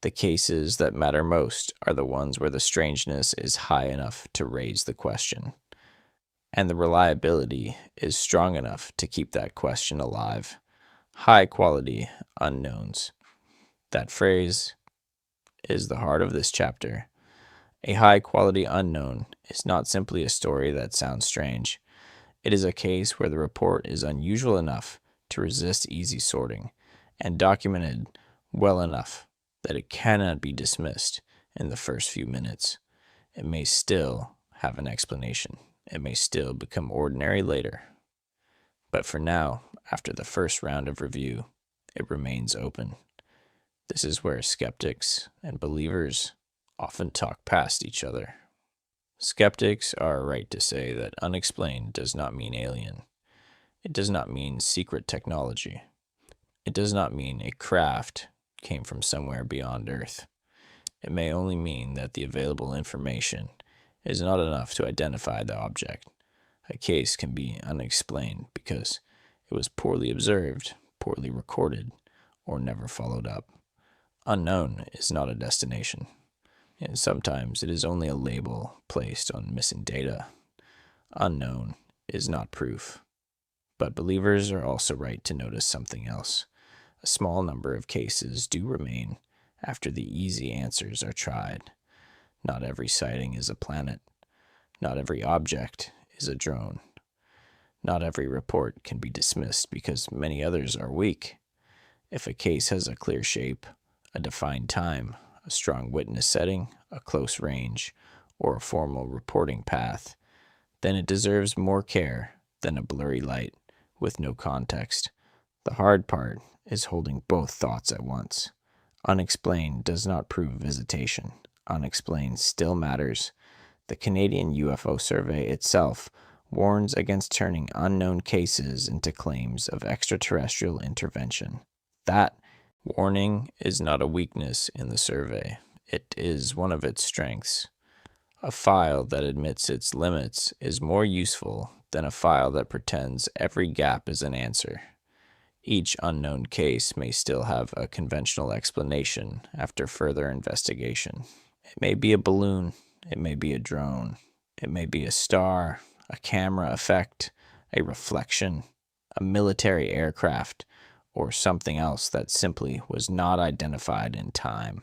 The cases that matter most are the ones where the strangeness is high enough to raise the question, and the reliability is strong enough to keep that question alive. High-quality unknowns. That phrase is the heart of this chapter. A high-quality unknown is not simply a story that sounds strange. It is a case where the report is unusual enough to resist easy sorting and documented well enough that it cannot be dismissed in the first few minutes. It may still have an explanation. It may still become ordinary later. But for now, after the first round of review, it remains open. This is where skeptics and believers often talk past each other. Skeptics are right to say that unexplained does not mean alien. It does not mean secret technology. It does not mean a craft came from somewhere beyond Earth. It may only mean that the available information is not enough to identify the object. A case can be unexplained because it was poorly observed, poorly recorded, or never followed up. Unknown is not a destination, and sometimes it is only a label placed on missing data. Unknown is not proof. But believers are also right to notice something else. A small number of cases do remain after the easy answers are tried. Not every sighting is a planet. Not every object is a drone. Not every report can be dismissed because many others are weak. If a case has a clear shape, a defined time, a strong witness setting, a close range, or a formal reporting path, then it deserves more care than a blurry light with no context. The hard part is holding both thoughts at once. Unexplained does not prove visitation. Unexplained still matters. The Canadian UFO Survey itself warns against turning unknown cases into claims of extraterrestrial intervention. That warning is not a weakness in the survey. It is one of its strengths. A file that admits its limits is more useful than a file that pretends every gap is an answer. Each unknown case may still have a conventional explanation after further investigation. It may be a balloon, it may be a drone, it may be a star, a camera effect, a reflection, a military aircraft, or something else that simply was not identified in time.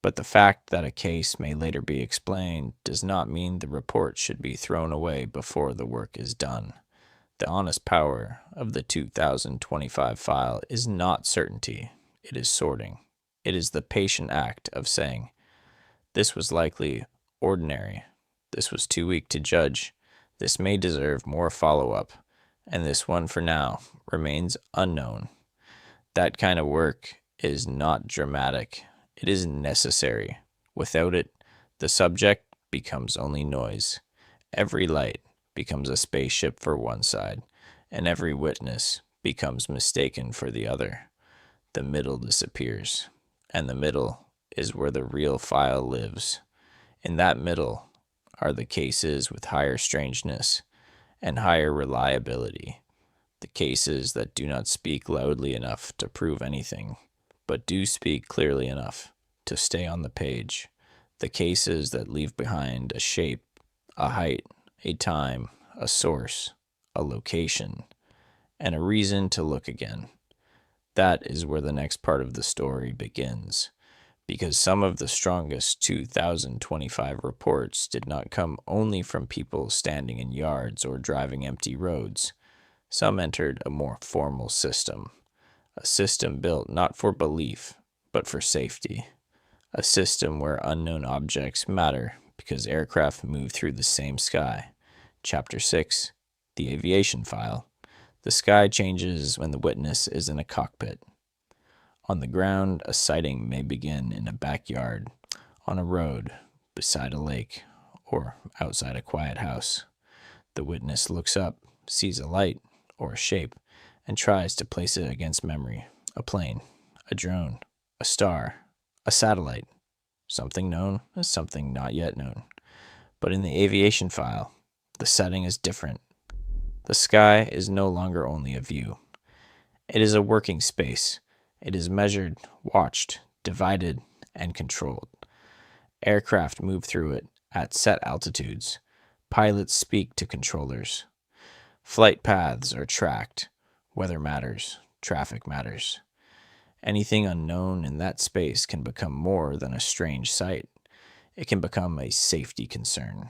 But the fact that a case may later be explained does not mean the report should be thrown away before the work is done. The honest power of the 2025 file is not certainty, it is sorting. It is the patient act of saying, this was likely ordinary, this was too weak to judge, this may deserve more follow-up, and this one for now remains unknown. That kind of work is not dramatic, it is necessary. Without it, the subject becomes only noise. Every light becomes a spaceship for one side, and every witness becomes mistaken for the other. The middle disappears, and the middle is where the real file lives. In that middle are the cases with higher strangeness and higher reliability, the cases that do not speak loudly enough to prove anything, but do speak clearly enough to stay on the page, the cases that leave behind a shape, a height, a time, a source, a location, and a reason to look again. That is where the next part of the story begins, because some of the strongest 2025 reports did not come only from people standing in yards or driving empty roads. Some entered a more formal system, a system built not for belief, but for safety, a system where unknown objects matter because aircraft move through the same sky. Chapter 6, The aviation file. The sky changes when the witness is in a cockpit. On the ground, a sighting may begin in a backyard, on a road, beside a lake, or outside a quiet house. The witness looks up, sees a light or a shape, and tries to place it against memory. A plane, a drone, a star, a satellite, something known as something not yet known. But in the aviation file, the setting is different. The sky is no longer only a view. It is a working space. It is measured, watched, divided, and controlled. Aircraft move through it at set altitudes. Pilots speak to controllers. Flight paths are tracked. Weather matters. Traffic matters. Anything unknown in that space can become more than a strange sight. It can become a safety concern.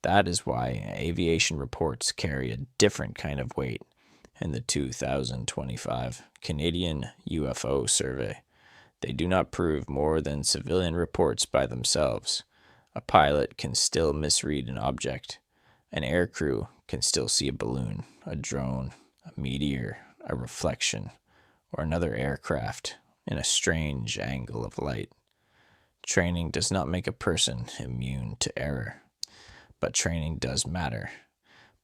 That is why aviation reports carry a different kind of weight in the 2025 Canadian UFO Survey. They do not prove more than civilian reports by themselves. A pilot can still misread an object. An aircrew can still see a balloon, a drone, a meteor, a reflection, or another aircraft in a strange angle of light. Training does not make a person immune to error, but training does matter.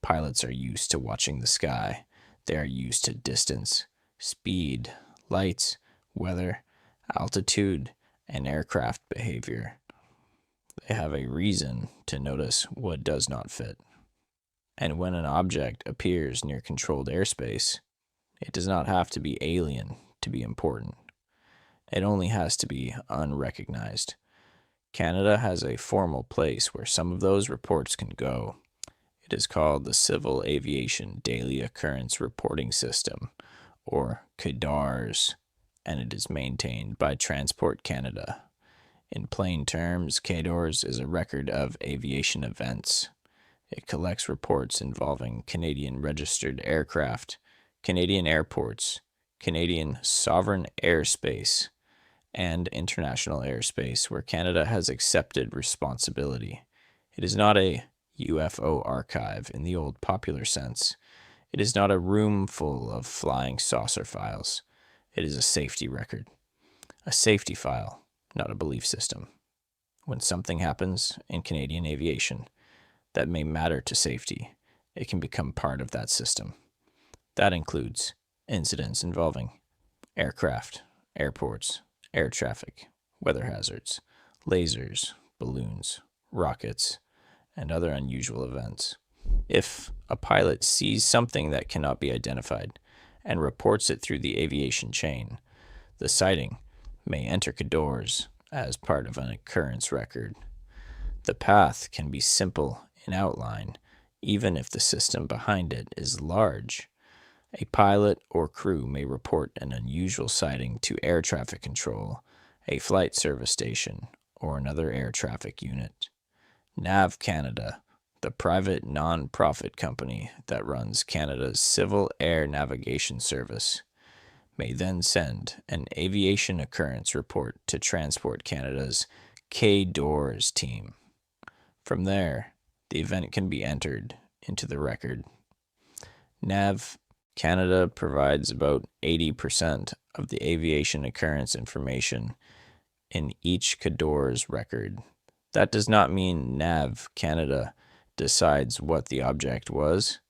Pilots are used to watching the sky. They are used to distance, speed, lights, weather, altitude, and aircraft behavior. They have a reason to notice what does not fit. And when an object appears near controlled airspace, it does not have to be alien to be important. It only has to be unrecognized. Canada has a formal place where some of those reports can go. It is called the Civil Aviation Daily Occurrence Reporting System, or CADARS, and it is maintained by Transport Canada. In plain terms, CADARS is a record of aviation events. It collects reports involving Canadian registered aircraft, Canadian airports, Canadian sovereign airspace, and international airspace where Canada has accepted responsibility. It is not a UFO archive in the old popular sense. It is not a room full of flying saucer files. It is a safety record. A safety file, not a belief system. When something happens in Canadian aviation that may matter to safety, it can become part of that system. That includes incidents involving aircraft, airports, air traffic, weather hazards, lasers, balloons, rockets, and other unusual events. If a pilot sees something that cannot be identified and reports it through the aviation chain, the sighting may enter CADARS as part of an occurrence record. The path can be simple in outline, even if the system behind it is large. A pilot or crew may report an unusual sighting to air traffic control, a flight service station, or another air traffic unit. NAV Canada, the private non-profit company that runs Canada's Civil Air Navigation Service, may then send an aviation occurrence report to Transport Canada's CADARS team. From there, the event can be entered into the record. NAV Canada provides about 80% of the aviation occurrence information in each CADARS record. That does not mean NAV Canada decides what the object was.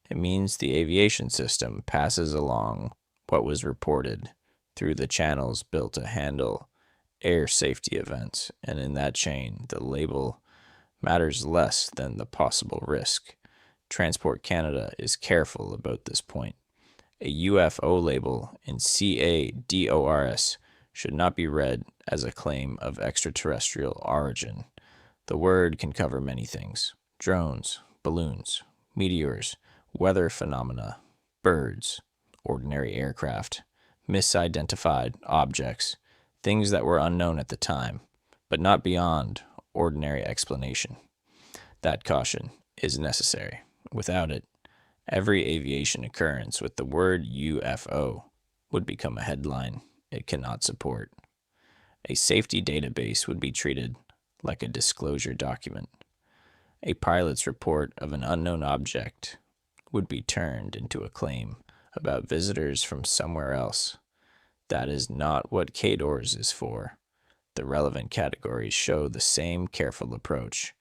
It means the aviation system passes along what was reported through the channels built to handle air safety events, and in that chain, the label matters less than the possible risk. Transport Canada is careful about this point. A UFO label in CADORS should not be read as a claim of extraterrestrial origin. The word can cover many things: drones, balloons, meteors, weather phenomena, birds, ordinary aircraft, misidentified objects, things that were unknown at the time, but not beyond ordinary explanation. That caution is necessary. Without it, every aviation occurrence with the word UFO would become a headline it cannot support. A safety database would be treated like a disclosure document. A pilot's report of an unknown object would be turned into a claim about visitors from somewhere else. That is not what KDORS is for. The relevant categories show the same careful approach.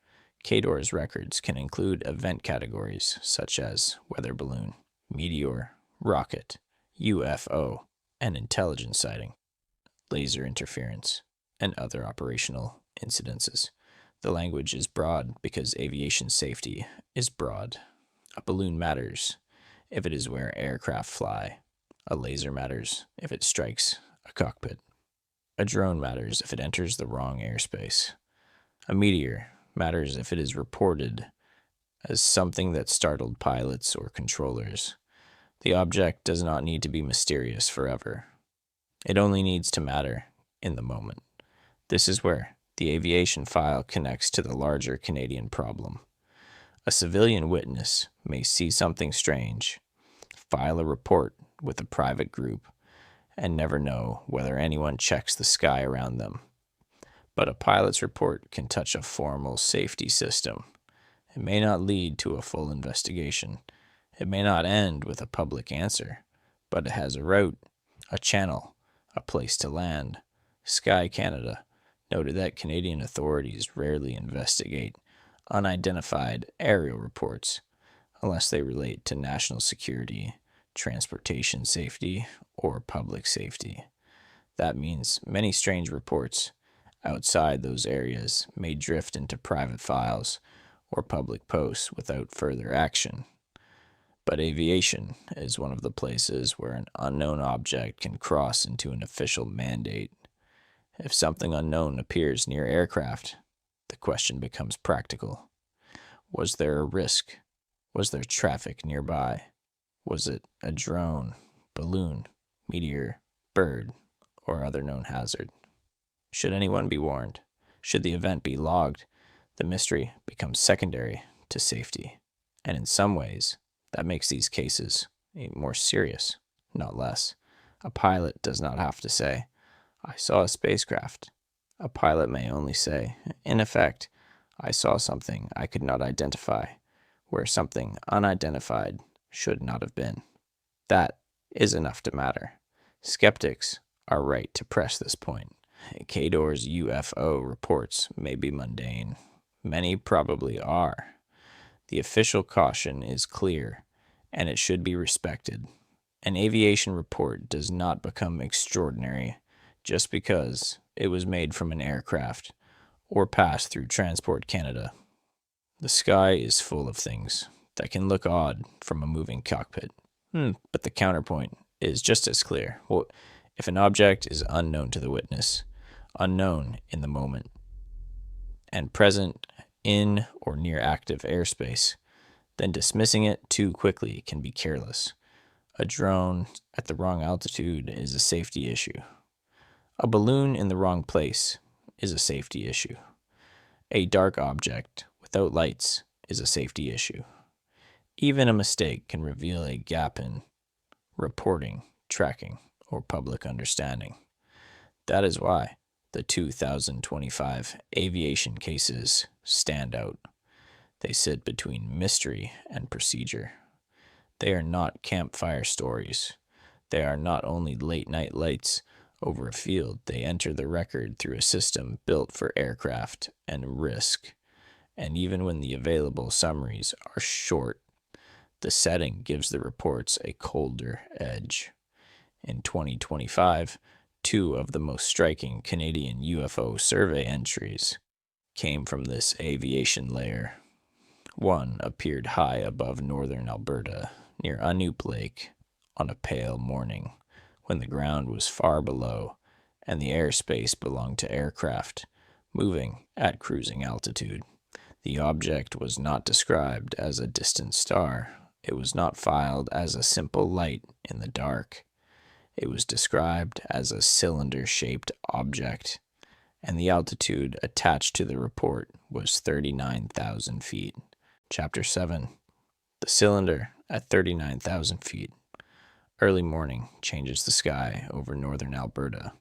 KDORS records can include event categories such as weather balloon, meteor, rocket, UFO, and intelligence sighting, laser interference, and other operational incidences. The language is broad because aviation safety is broad. A balloon matters if it is where aircraft fly. A laser matters if it strikes a cockpit. A drone matters if it enters the wrong airspace. A meteor matters if it is reported as something that startled pilots or controllers. The object does not need to be mysterious forever. It only needs to matter in the moment. This is where the aviation file connects to the larger Canadian problem. A civilian witness may see something strange, file a report with a private group, and never know whether anyone checks the sky around them. But a pilot's report can touch a formal safety system. It may not lead to a full investigation. It may not end with a public answer, but it has a route, a channel, a place to land. Sky Canada noted that Canadian authorities rarely investigate unidentified aerial reports unless they relate to national security, transportation safety, or public safety. That means many strange reports outside those areas may drift into private files or public posts without further action. But aviation is one of the places where an unknown object can cross into an official mandate. If something unknown appears near aircraft, the question becomes practical. Was there a risk? Was there traffic nearby? Was it a drone, balloon, meteor, bird, or other known hazard? Should anyone be warned? Should the event be logged? The mystery becomes secondary to safety. And in some ways, that makes these cases more serious, not less. A pilot does not have to say, "I saw a spacecraft." A pilot may only say, "In effect, I saw something I could not identify, where something unidentified should not have been." That is enough to matter. Skeptics are right to press this point. KDOR's UFO reports may be mundane. Many probably are. The official caution is clear, and it should be respected. An aviation report does not become extraordinary just because it was made from an aircraft or passed through Transport Canada. The sky is full of things that can look odd from a moving cockpit, but the counterpoint is just as clear. Well, if an object is unknown to the witness, unknown in the moment, and present in or near active airspace, then dismissing it too quickly can be careless. A drone at the wrong altitude is a safety issue. A balloon in the wrong place is a safety issue. A dark object without lights is a safety issue. Even a mistake can reveal a gap in reporting, tracking, or public understanding. That is why the 2025 aviation cases stand out. They sit between mystery and procedure. They are not campfire stories. They are not only late-night lights over a field. They enter the record through a system built for aircraft and risk. And even when the available summaries are short, the setting gives the reports a colder edge. In 2025, two of the most striking Canadian UFO Survey entries came from this aviation layer. One appeared high above northern Alberta, near Anup Lake, on a pale morning, when the ground was far below and the airspace belonged to aircraft, moving at cruising altitude. The object was not described as a distant star. It was not filed as a simple light in the dark. It was described as a cylinder-shaped object, and the altitude attached to the report was 39,000 feet. Chapter 7. The cylinder at 39,000 feet. Early morning changes the sky over northern Alberta.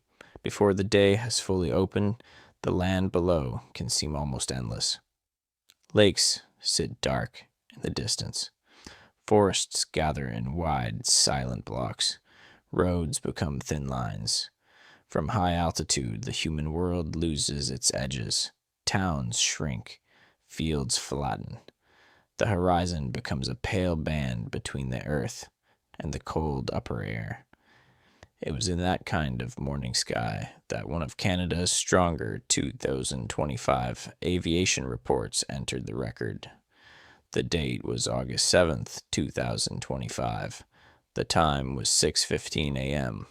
Before the day has fully opened, the land below can seem almost endless. Lakes sit dark in the distance. Forests gather in wide, silent blocks. Roads become thin lines. From high altitude, the human world loses its edges. Towns shrink. Fields flatten. The horizon becomes a pale band between the earth and the cold upper air. It was in that kind of morning sky that one of Canada's stronger 2025 aviation reports entered the record. The date was August 7th, 2025. The time was 6:15 a.m.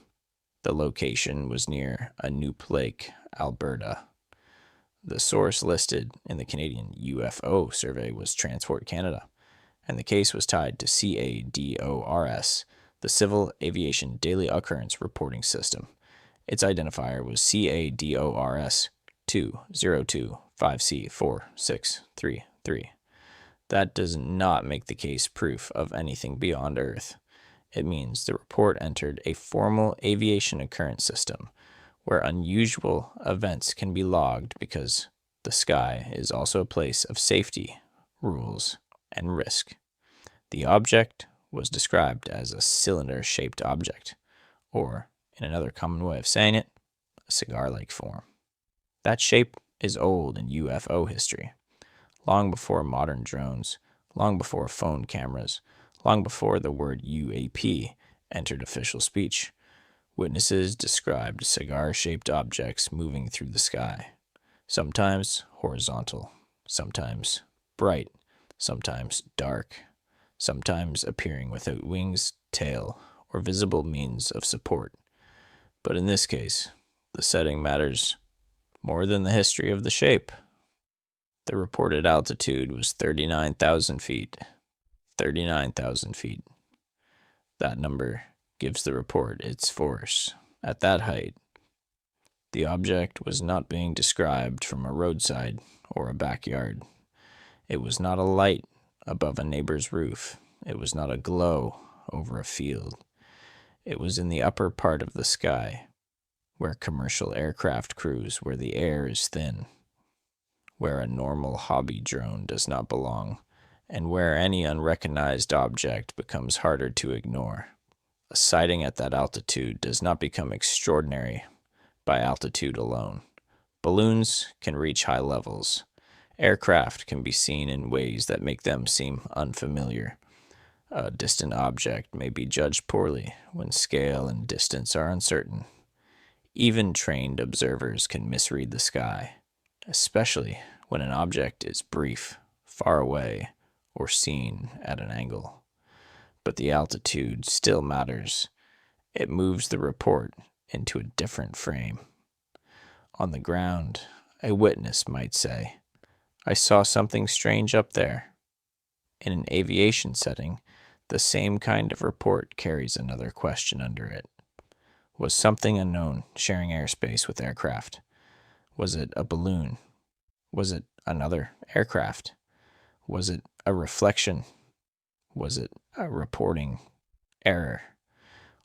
The location was near Unlit Lake, Alberta. The source listed in the Canadian UFO Survey was Transport Canada, and the case was tied to CADORS, the Civil Aviation Daily Occurrence Reporting System. Its identifier was CADORS 2025C4633. That does not make the case proof of anything beyond Earth. It means the report entered a formal aviation occurrence system where unusual events can be logged because the sky is also a place of safety, rules, and risk. The object was described as a cylinder-shaped object, or, in another common way of saying it, a cigar-like form. That shape is old in UFO history, long before modern drones, long before phone cameras, long before the word UAP entered official speech. Witnesses described cigar-shaped objects moving through the sky, sometimes horizontal, sometimes bright, sometimes dark, sometimes appearing without wings, tail, or visible means of support. But in this case, the setting matters more than the history of the shape. The reported altitude was 39,000 feet. 39,000 feet. That number gives the report its force. At that height, the object was not being described from a roadside or a backyard. It was not a light above a neighbor's roof. It was not a glow over a field. It was in the upper part of the sky, where commercial aircraft cruise, where the air is thin, where a normal hobby drone does not belong, and where any unrecognized object becomes harder to ignore. A sighting at that altitude does not become extraordinary by altitude alone. Balloons can reach high levels. Aircraft can be seen in ways that make them seem unfamiliar. A distant object may be judged poorly when scale and distance are uncertain. Even trained observers can misread the sky, especially when an object is brief, far away, or seen at an angle. But the altitude still matters. It moves the report into a different frame. On the ground, a witness might say, "I saw something strange up there." In an aviation setting, the same kind of report carries another question under it. Was something unknown sharing airspace with aircraft? Was it a balloon? Was it another aircraft? Was it a reflection? Was it a reporting error?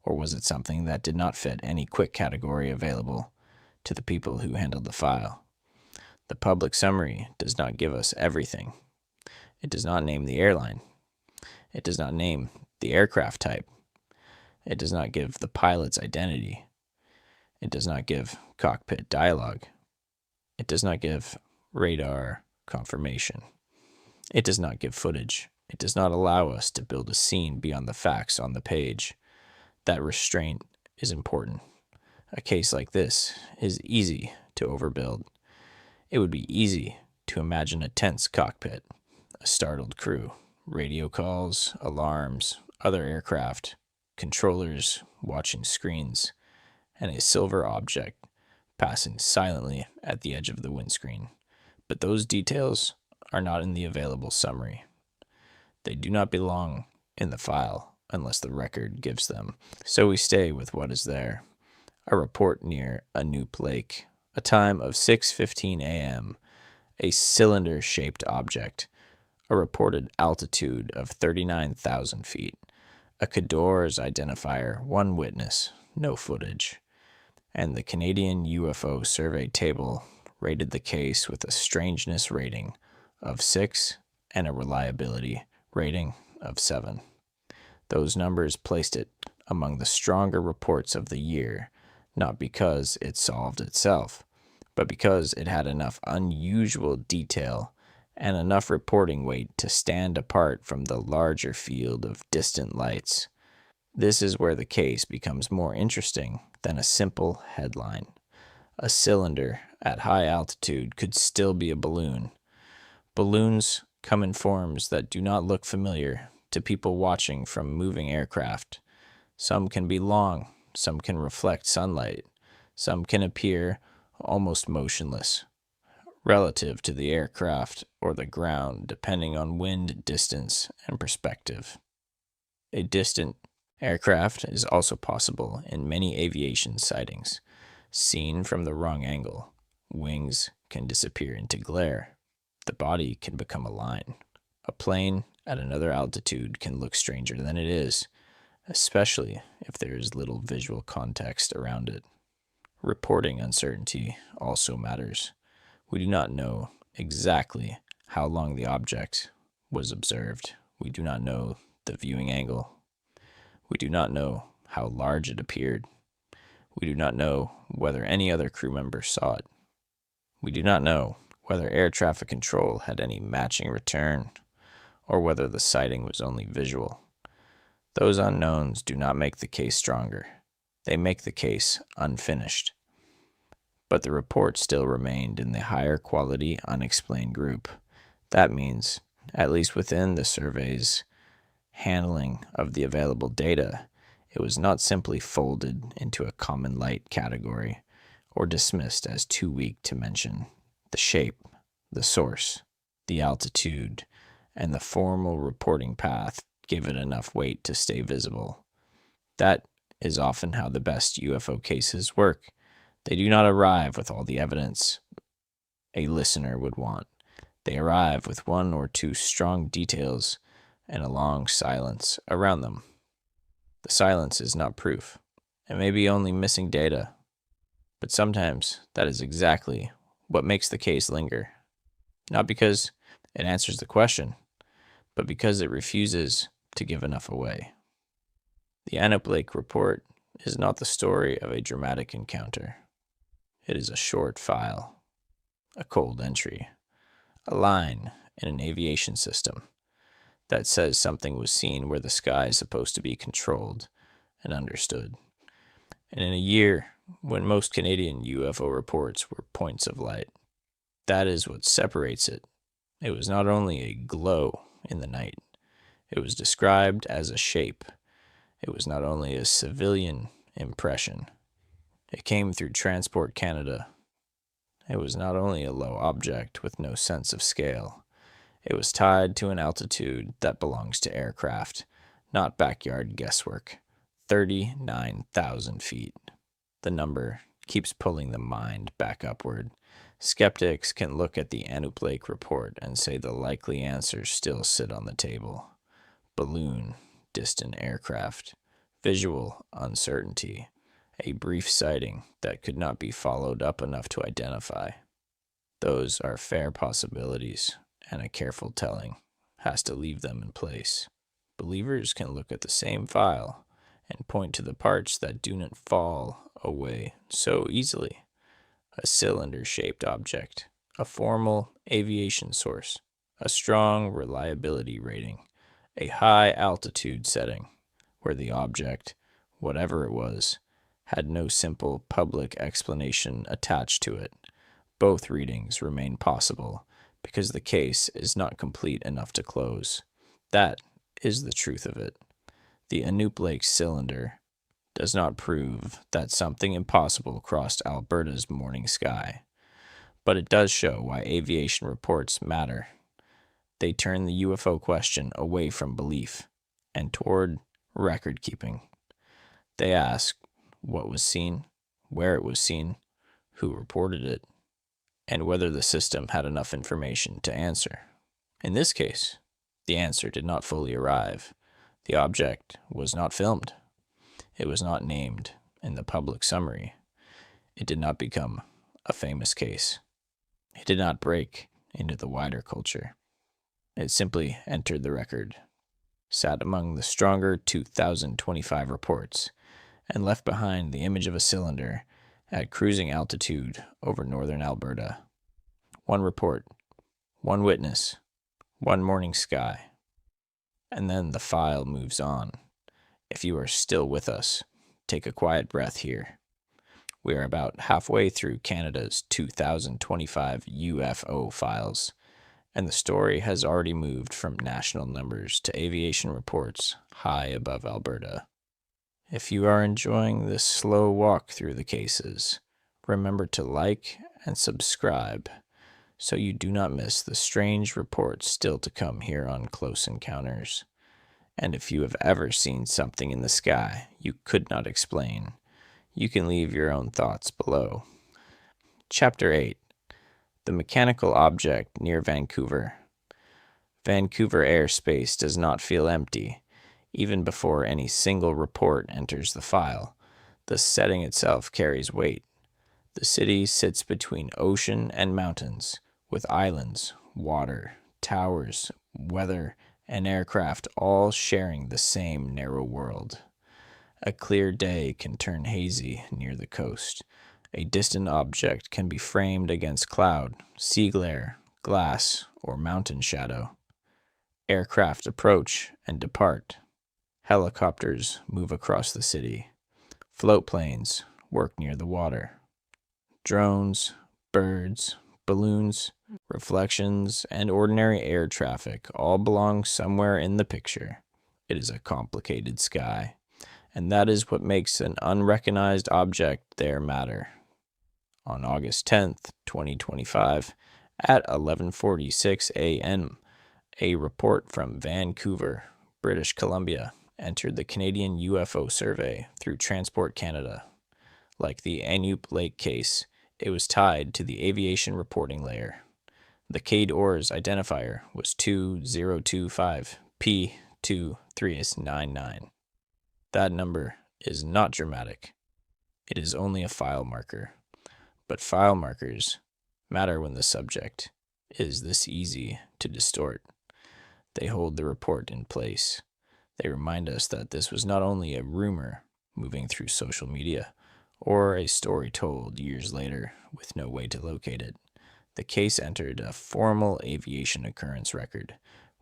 Or was it something that did not fit any quick category available to the people who handled the file? The public summary does not give us everything. It does not name the airline. It does not name the aircraft type. It does not give the pilot's identity. It does not give cockpit dialogue. It does not give radar confirmation. It does not give footage. It does not allow us to build a scene beyond the facts on the page. That restraint is important. A case like this is easy to overbuild. It would be easy to imagine a tense cockpit, a startled crew, radio calls, alarms, other aircraft, controllers watching screens, and a silver object passing silently at the edge of the windscreen. But those details are not in the available summary. They do not belong in the file unless the record gives them. So we stay with what is there. A report near Unlit Lake, a time of 6:15 a.m., a cylinder-shaped object, a reported altitude of 39,000 feet, a CADORS identifier, one witness, no footage, and the Canadian UFO Survey table rated the case with a strangeness rating of 6 and a reliability rating of 7. Those numbers placed it among the stronger reports of the year, not because it solved itself, but because it had enough unusual detail and enough reporting weight to stand apart from the larger field of distant lights. This is where the case becomes more interesting than a simple headline. A cylinder at high altitude could still be a balloon. Balloons come in forms that do not look familiar to people watching from moving aircraft. Some can be long, some can reflect sunlight, some can appear almost motionless, relative to the aircraft or the ground, depending on wind, distance, and perspective. A distant aircraft is also possible in many aviation sightings. Seen from the wrong angle, wings can disappear into glare. The body can become a line. A plane at another altitude can look stranger than it is, especially if there is little visual context around it. Reporting uncertainty also matters. We do not know exactly how long the object was observed. We do not know the viewing angle. We do not know how large it appeared. We do not know whether any other crew member saw it. We do not know whether air traffic control had any matching return, or whether the sighting was only visual. Those unknowns do not make the case stronger. They make the case unfinished. But the report still remained in the higher quality unexplained group. That means, at least within the survey's handling of the available data, it was not simply folded into a common light category or dismissed as too weak to mention. The shape, the source, the altitude, and the formal reporting path gave it enough weight to stay visible. That is often how the best UFO cases work. They do not arrive with all the evidence a listener would want. They arrive with one or two strong details and a long silence around them. The silence is not proof. It may be only missing data, but sometimes that is exactly what makes the case linger. Not because it answers the question, but because it refuses to give enough away. The Unlit report is not the story of a dramatic encounter. It is a short file, a cold entry, a line in an aviation system that says something was seen where the sky is supposed to be controlled and understood. And in a year when most Canadian UFO reports were points of light, that is what separates it. It was not only a glow in the night, it was described as a shape. It was not only a civilian impression. It came through Transport Canada. It was not only a low object with no sense of scale. It was tied to an altitude that belongs to aircraft, not backyard guesswork. 39,000 feet. The number keeps pulling the mind back upward. Skeptics can look at the Unlit report and say the likely answers still sit on the table. Balloon, distant aircraft, visual uncertainty, a brief sighting that could not be followed up enough to identify. Those are fair possibilities, and a careful telling has to leave them in place. Believers can look at the same file and point to the parts that do not fall away so easily. A cylinder-shaped object, a formal aviation source, a strong reliability rating, a high altitude setting, where the object, whatever it was, had no simple public explanation attached to it. Both readings remain possible because the case is not complete enough to close. That is the truth of it. The Unlit cylinder does not prove that something impossible crossed Alberta's morning sky, but it does show why aviation reports matter. They turn the UFO question away from belief and toward record keeping. They ask what was seen, where it was seen, who reported it, and whether the system had enough information to answer. In this case, the answer did not fully arrive. The object was not filmed. It was not named in the public summary. It did not become a famous case. It did not break into the wider culture. It simply entered the record. sat among the stronger 2025 reports, and left behind the image of a cylinder at cruising altitude over northern Alberta. One report, one witness, one morning sky. And then the file moves on. If you are still with us, take a quiet breath here. We are about halfway through Canada's 2025 UFO files, and the story has already moved from national numbers to aviation reports high above Alberta. If you are enjoying this slow walk through the cases, remember to like and subscribe so you do not miss the strange reports still to come here on Close Encounters. And if you have ever seen something in the sky you could not explain, you can leave your own thoughts below. Chapter 8. The Mechanical Object Near Vancouver. Vancouver airspace does not feel empty, even before any single report enters the file. The setting itself carries weight. The city sits between ocean and mountains, with islands, water, towers, weather, and aircraft all sharing the same narrow world. A clear day can turn hazy near the coast. A distant object can be framed against cloud, sea glare, glass, or mountain shadow. Aircraft approach and depart. Helicopters move across the city. Float planes work near the water. Drones, birds, balloons, reflections, and ordinary air traffic all belong somewhere in the picture. It is a complicated sky, and that is what makes an unrecognized object there matter. On August 10th, 2025, at 11:46 a.m., a report from Vancouver, British Columbia, entered the Canadian UFO Survey through Transport Canada. Like the Anup Lake case, it was tied to the aviation reporting layer. The CADE ORS identifier was 2025P2399. That number is not dramatic. It is only a file marker. But file markers matter when the subject is this easy to distort. They hold the report in place. They remind us that this was not only a rumor moving through social media, or a story told years later with no way to locate it. The case entered a formal aviation occurrence record,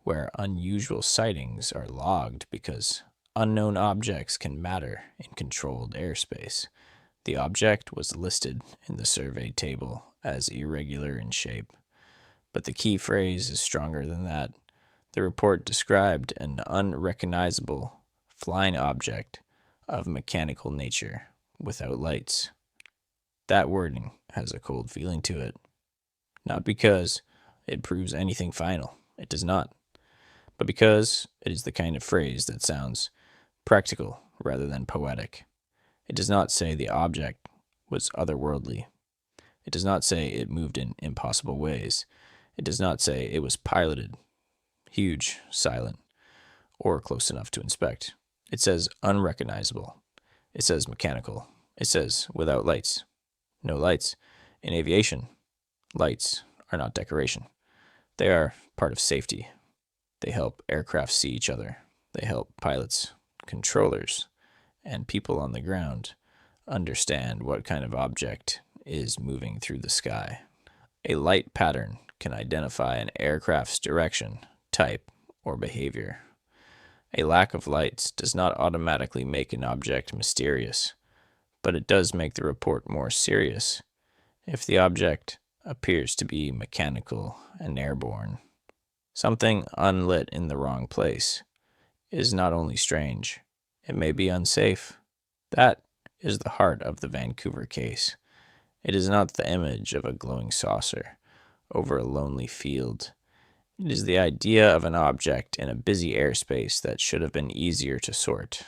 where unusual sightings are logged because unknown objects can matter in controlled airspace. The object was listed in the survey table as irregular in shape. But the key phrase is stronger than that. The report described an unrecognizable flying object of mechanical nature without lights. That wording has a cold feeling to it. Not because it proves anything final. It does not. But because it is the kind of phrase that sounds practical rather than poetic. It does not say the object was otherworldly. It does not say it moved in impossible ways. It does not say it was piloted, huge, silent, or close enough to inspect. It says unrecognizable. It says mechanical. It says without lights. No lights. In aviation, lights are not decoration. They are part of safety. They help aircraft see each other. They help pilots, controllers, and people on the ground understand what kind of object is moving through the sky. A light pattern can identify an aircraft's direction, type, or behavior. A lack of lights does not automatically make an object mysterious, but it does make the report more serious if the object appears to be mechanical and airborne. Something unlit in the wrong place is not only strange, it may be unsafe. That is the heart of the Vancouver case. It is not the image of a glowing saucer over a lonely field. It is the idea of an object in a busy airspace that should have been easier to sort.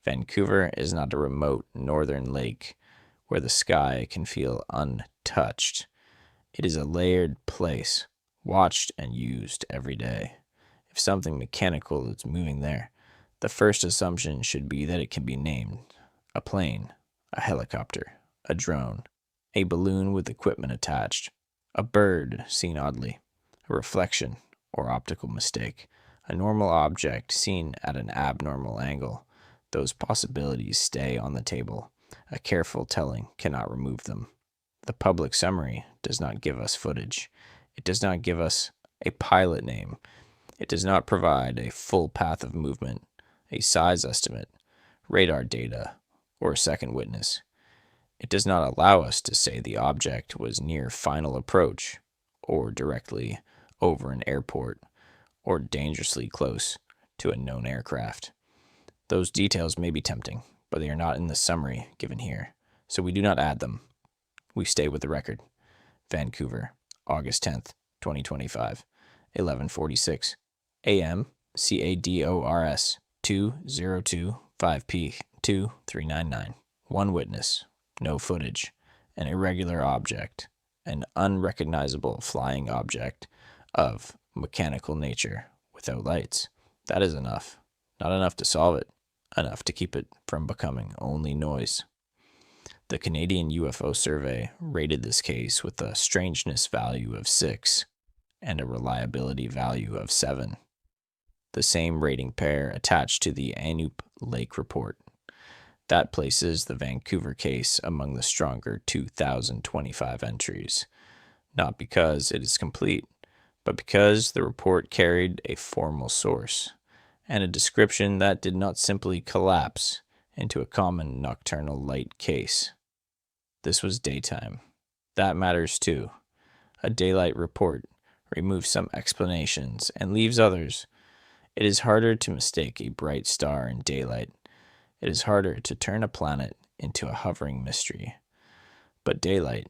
Vancouver is not a remote northern lake where the sky can feel untouched. It is a layered place, watched and used every day. If something mechanical is moving there, the first assumption should be that it can be named: a plane, a helicopter, a drone, a balloon with equipment attached, a bird seen oddly, a reflection or optical mistake, A normal object seen at an abnormal angle, those possibilities stay on the table. A careful telling cannot remove them. The public summary does not give us footage. It does not give us a pilot name. It does not provide a full path of movement, a size estimate, radar data, or a second witness. It does not allow us to say the object was near final approach, or directly over an airport, or dangerously close to a known aircraft. Those details may be tempting, but they are not in the summary given here, so we do not add them. We stay with the record. Vancouver, August 10th, 2025, 11:46 a.m. CADORS 2025P 2399. One witness, no footage, an irregular object, an unrecognizable flying object of mechanical nature without lights. That is enough. Not enough to solve it, enough to keep it from becoming only noise. The Canadian UFO Survey rated this case with a strangeness value of 6 and a reliability value of 7. The same rating pair attached to the Anup Lake report. That places the Vancouver case among the stronger 2025 entries, not because it is complete, but because the report carried a formal source and a description that did not simply collapse into a common nocturnal light case. This was daytime. That matters too. A daylight report removes some explanations and leaves others. It is harder to mistake a bright star in daylight. It is harder to turn a planet into a hovering mystery. But daylight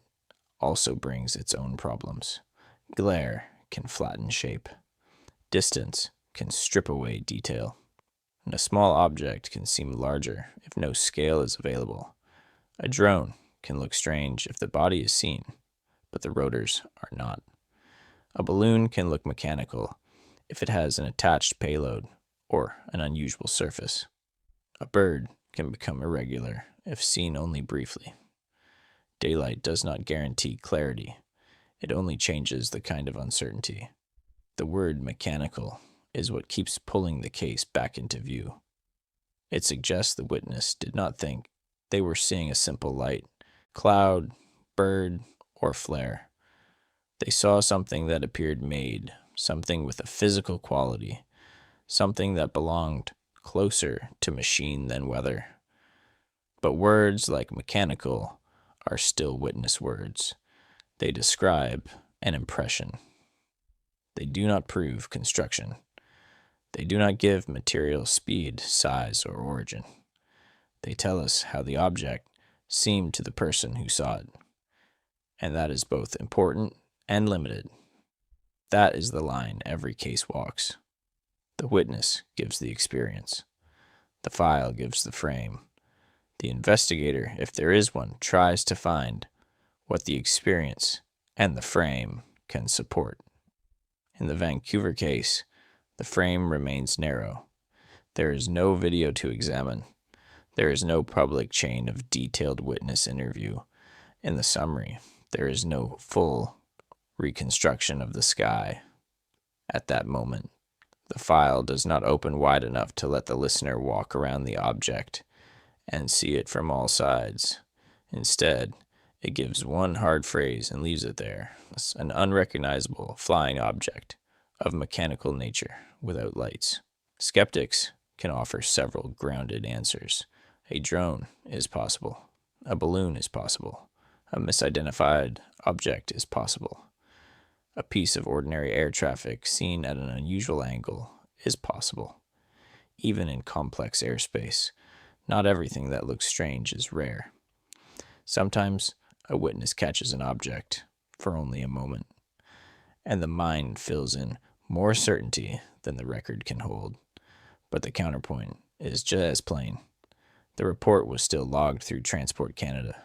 also brings its own problems. Glare can flatten shape. Distance can strip away detail. And a small object can seem larger if no scale is available. A drone can look strange if the body is seen, but the rotors are not. A balloon can look mechanical if it has an attached payload or an unusual surface. A bird can become irregular if seen only briefly. Daylight does not guarantee clarity. It only changes the kind of uncertainty. The word mechanical is what keeps pulling the case back into view. It suggests the witness did not think they were seeing a simple light, cloud, bird, or flare. They saw something that appeared made, something with a physical quality, something that belonged closer to machine than weather. But words like mechanical are still witness words. They describe an impression. They do not prove construction. They do not give material speed, size, or origin. They tell us how the object seemed to the person who saw it. And that is both important and limited. That is the line every case walks. The witness gives the experience. The file gives the frame. The investigator, if there is one, tries to find what the experience and the frame can support. In the Vancouver case, the frame remains narrow. There is no video to examine. There is no public chain of detailed witness interview. In the summary, there is no full reconstruction of the sky. At that moment, the file does not open wide enough to let the listener walk around the object and see it from all sides. Instead, it gives one hard phrase and leaves it there. It's an unrecognizable flying object of mechanical nature without lights. Skeptics can offer several grounded answers. A drone is possible. A balloon is possible. A misidentified object is possible. A piece of ordinary air traffic seen at an unusual angle is possible. Even in complex airspace, not everything that looks strange is rare. Sometimes a witness catches an object for only a moment, and the mind fills in more certainty than the record can hold. But the counterpoint is just as plain. The report was still logged through Transport Canada.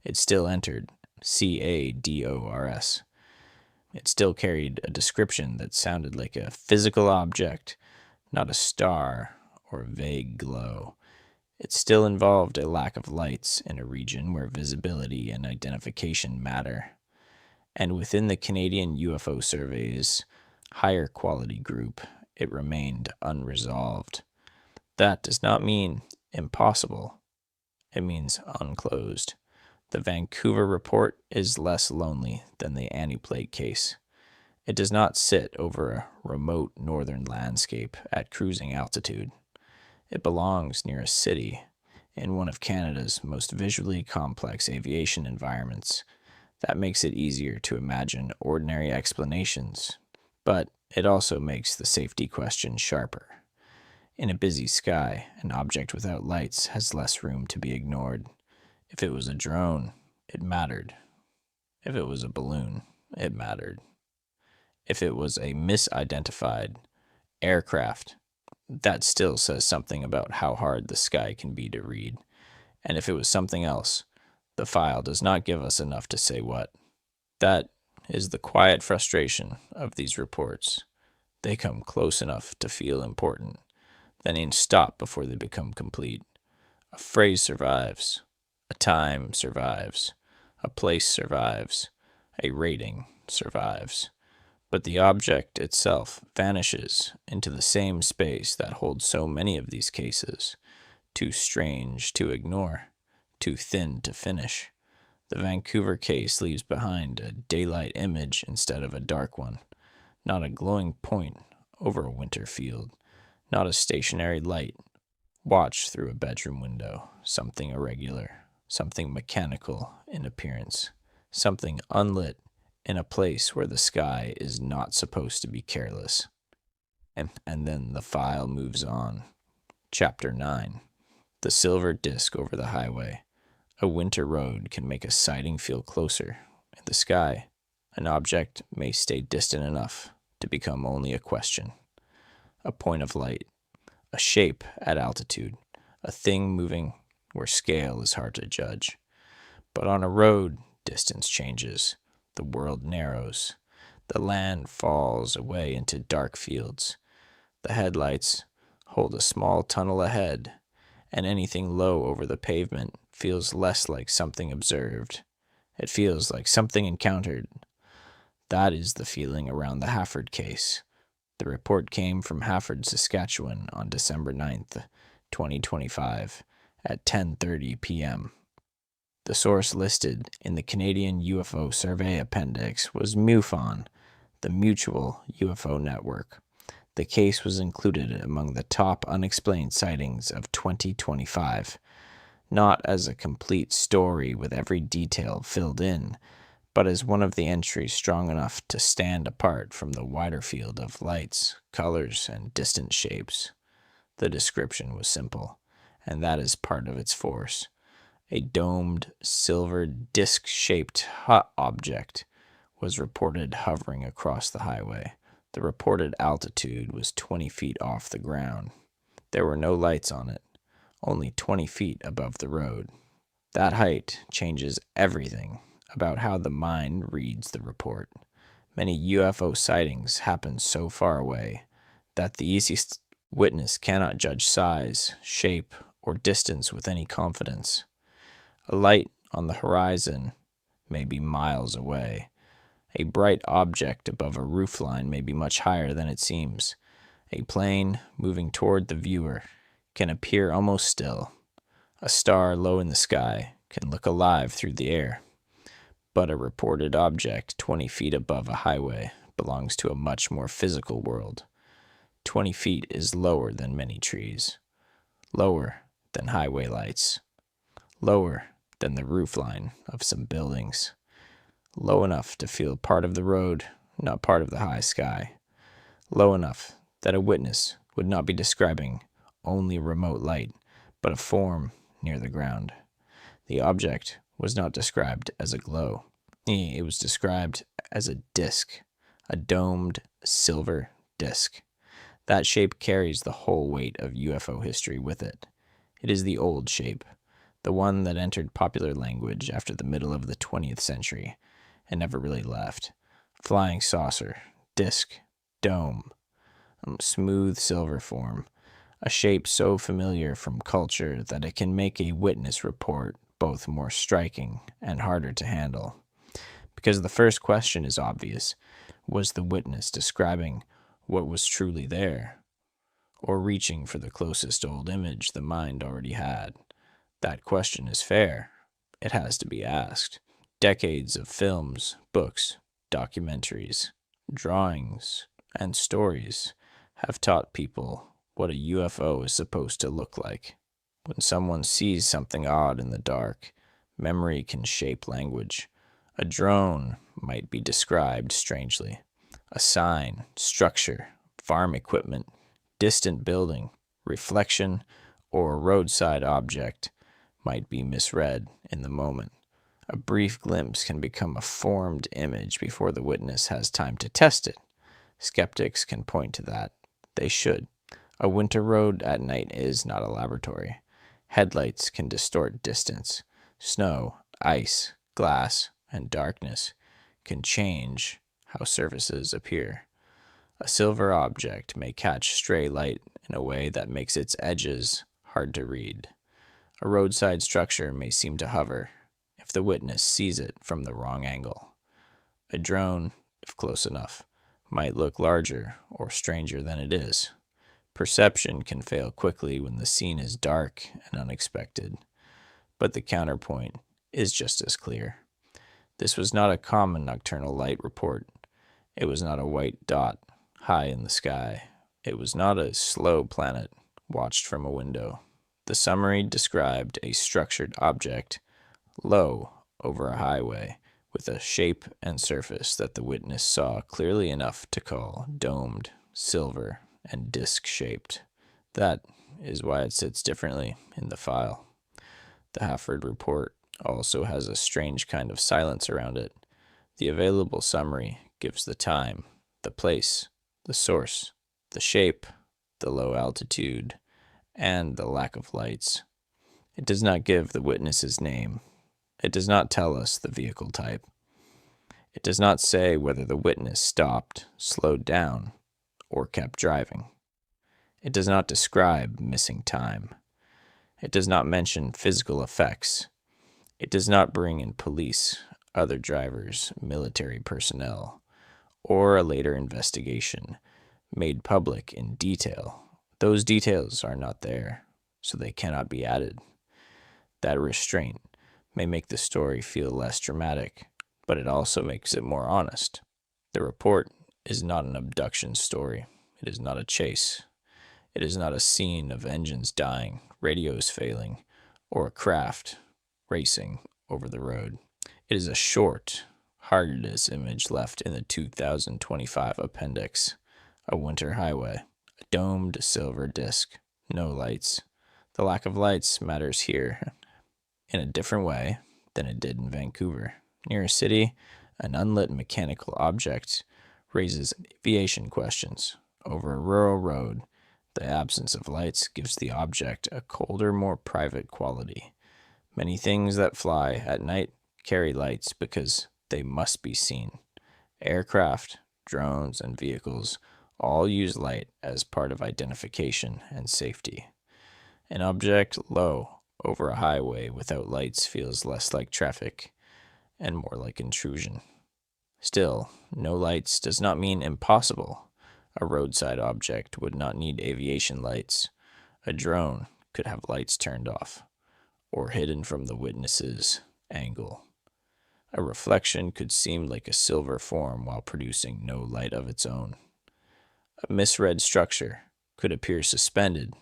It still entered CADORS. It still carried a description that sounded like a physical object, not a star or a vague glow. It still involved a lack of lights in a region where visibility and identification matter. And within the Canadian UFO Survey's higher quality group, it remained unresolved. That does not mean impossible. It means unclosed. The Vancouver report is less lonely than the Antiplate case. It does not sit over a remote northern landscape at cruising altitude. It belongs near a city in one of Canada's most visually complex aviation environments. That makes it easier to imagine ordinary explanations, but it also makes the safety question sharper. In a busy sky, an object without lights has less room to be ignored. If it was a drone, it mattered. If it was a balloon, it mattered. If it was a misidentified aircraft, that still says something about how hard the sky can be to read. And if it was something else, the file does not give us enough to say what. That is the quiet frustration of these reports. They come close enough to feel important, then stop before they become complete. A phrase survives, a time survives, a place survives, a rating survives. But the object itself vanishes into the same space that holds so many of these cases, too strange to ignore, too thin to finish. The Vancouver case leaves behind a daylight image instead of a dark one, not a glowing point over a winter field, not a stationary light watched through a bedroom window, something irregular, something mechanical in appearance, something unlit in a place where the sky is not supposed to be careless. And then the file moves on. Chapter 9. The silver disc over the highway. A winter road can make a sighting feel closer. In the sky, an object may stay distant enough to become only a question. A point of light, a shape at altitude, a thing moving where scale is hard to judge. But on a road, distance changes. The world narrows. The land falls away into dark fields. The headlights hold a small tunnel ahead, and anything low over the pavement feels less like something observed. It feels like something encountered. That is the feeling around the Hafford case. The report came from Hafford, Saskatchewan on December 9th, 2025 at 10:30 p.m. The source listed in the Canadian UFO Survey appendix was MUFON, the Mutual UFO Network. The case was included among the top unexplained sightings of 2025, not as a complete story with every detail filled in, but as one of the entries strong enough to stand apart from the wider field of lights, colors, and distant shapes. The description was simple, and that is part of its force. A domed, silver, disc-shaped object was reported hovering across the highway. The reported altitude was 20 feet off the ground. There were no lights on it, only 20 feet above the road. That height changes everything about how the mind reads the report. Many UFO sightings happen so far away that the easiest witness cannot judge size, shape, or distance with any confidence. A light on the horizon may be miles away. A bright object above a roofline may be much higher than it seems. A plane moving toward the viewer can appear almost still. A star low in the sky can look alive through the air. But a reported object 20 feet above a highway belongs to a much more physical world. 20 feet is lower than many trees, lower than highway lights, lower than the roofline of some buildings, low enough to feel part of the road, not part of the high sky, low enough that a witness would not be describing only remote light, but a form near the ground. The object was not described as a glow. It was described as a disc, a domed silver disc. That shape carries the whole weight of UFO history with it. It is the old shape, the one that entered popular language after the middle of the 20th century and never really left. Flying saucer, disc, dome, smooth silver form, a shape so familiar from culture that it can make a witness report both more striking and harder to handle. Because the first question is obvious. Was the witness describing what was truly there, or reaching for the closest old image the mind already had? That question is fair. It has to be asked. Decades of films, books, documentaries, drawings, and stories have taught people what a UFO is supposed to look like. When someone sees something odd in the dark, memory can shape language. A drone might be described strangely. A sign, structure, farm equipment, distant building, reflection, or a roadside object might be misread in the moment. A brief glimpse can become a formed image before the witness has time to test it. Skeptics can point to that. They should. A winter road at night is not a laboratory. Headlights can distort distance. Snow, ice, glass, and darkness can change how surfaces appear. A silver object may catch stray light in a way that makes its edges hard to read. A roadside structure may seem to hover if the witness sees it from the wrong angle. A drone, if close enough, might look larger or stranger than it is. Perception can fail quickly when the scene is dark and unexpected, but the counterpoint is just as clear. This was not a common nocturnal light report. It was not a white dot high in the sky. It was not a slow planet watched from a window. The summary described a structured object low over a highway with a shape and surface that the witness saw clearly enough to call domed, silver, and disc-shaped. That is why it sits differently in the file. The Hafford report also has a strange kind of silence around it. The available summary gives the time, the place, the source, the shape, the low altitude, and the lack of lights. It does not give the witness's name. It does not tell us the vehicle type. It does not say whether the witness stopped, slowed down, or kept driving. It does not describe missing time. It does not mention physical effects. It does not bring in police, other drivers, military personnel, or a later investigation made public in detail. Those details are not there, so they cannot be added. That restraint may make the story feel less dramatic, but it also makes it more honest. The report is not an abduction story. It is not a chase. It is not a scene of engines dying, radios failing, or a craft racing over the road. It is a short, hard-to-miss image left in the 2025 appendix. A winter highway, a domed silver disc, no lights. The lack of lights matters here in a different way than it did in Vancouver. Near a city, an unlit mechanical object raises aviation questions. Over a rural road, the absence of lights gives the object a colder, more private quality. Many things that fly at night carry lights because they must be seen. Aircraft, drones, and vehicles all use light as part of identification and safety. An object low over a highway without lights feels less like traffic and more like intrusion. Still, no lights does not mean impossible. A roadside object would not need aviation lights. A drone could have lights turned off or hidden from the witness's angle. A reflection could seem like a silver form while producing no light of its own. A misread structure could appear suspended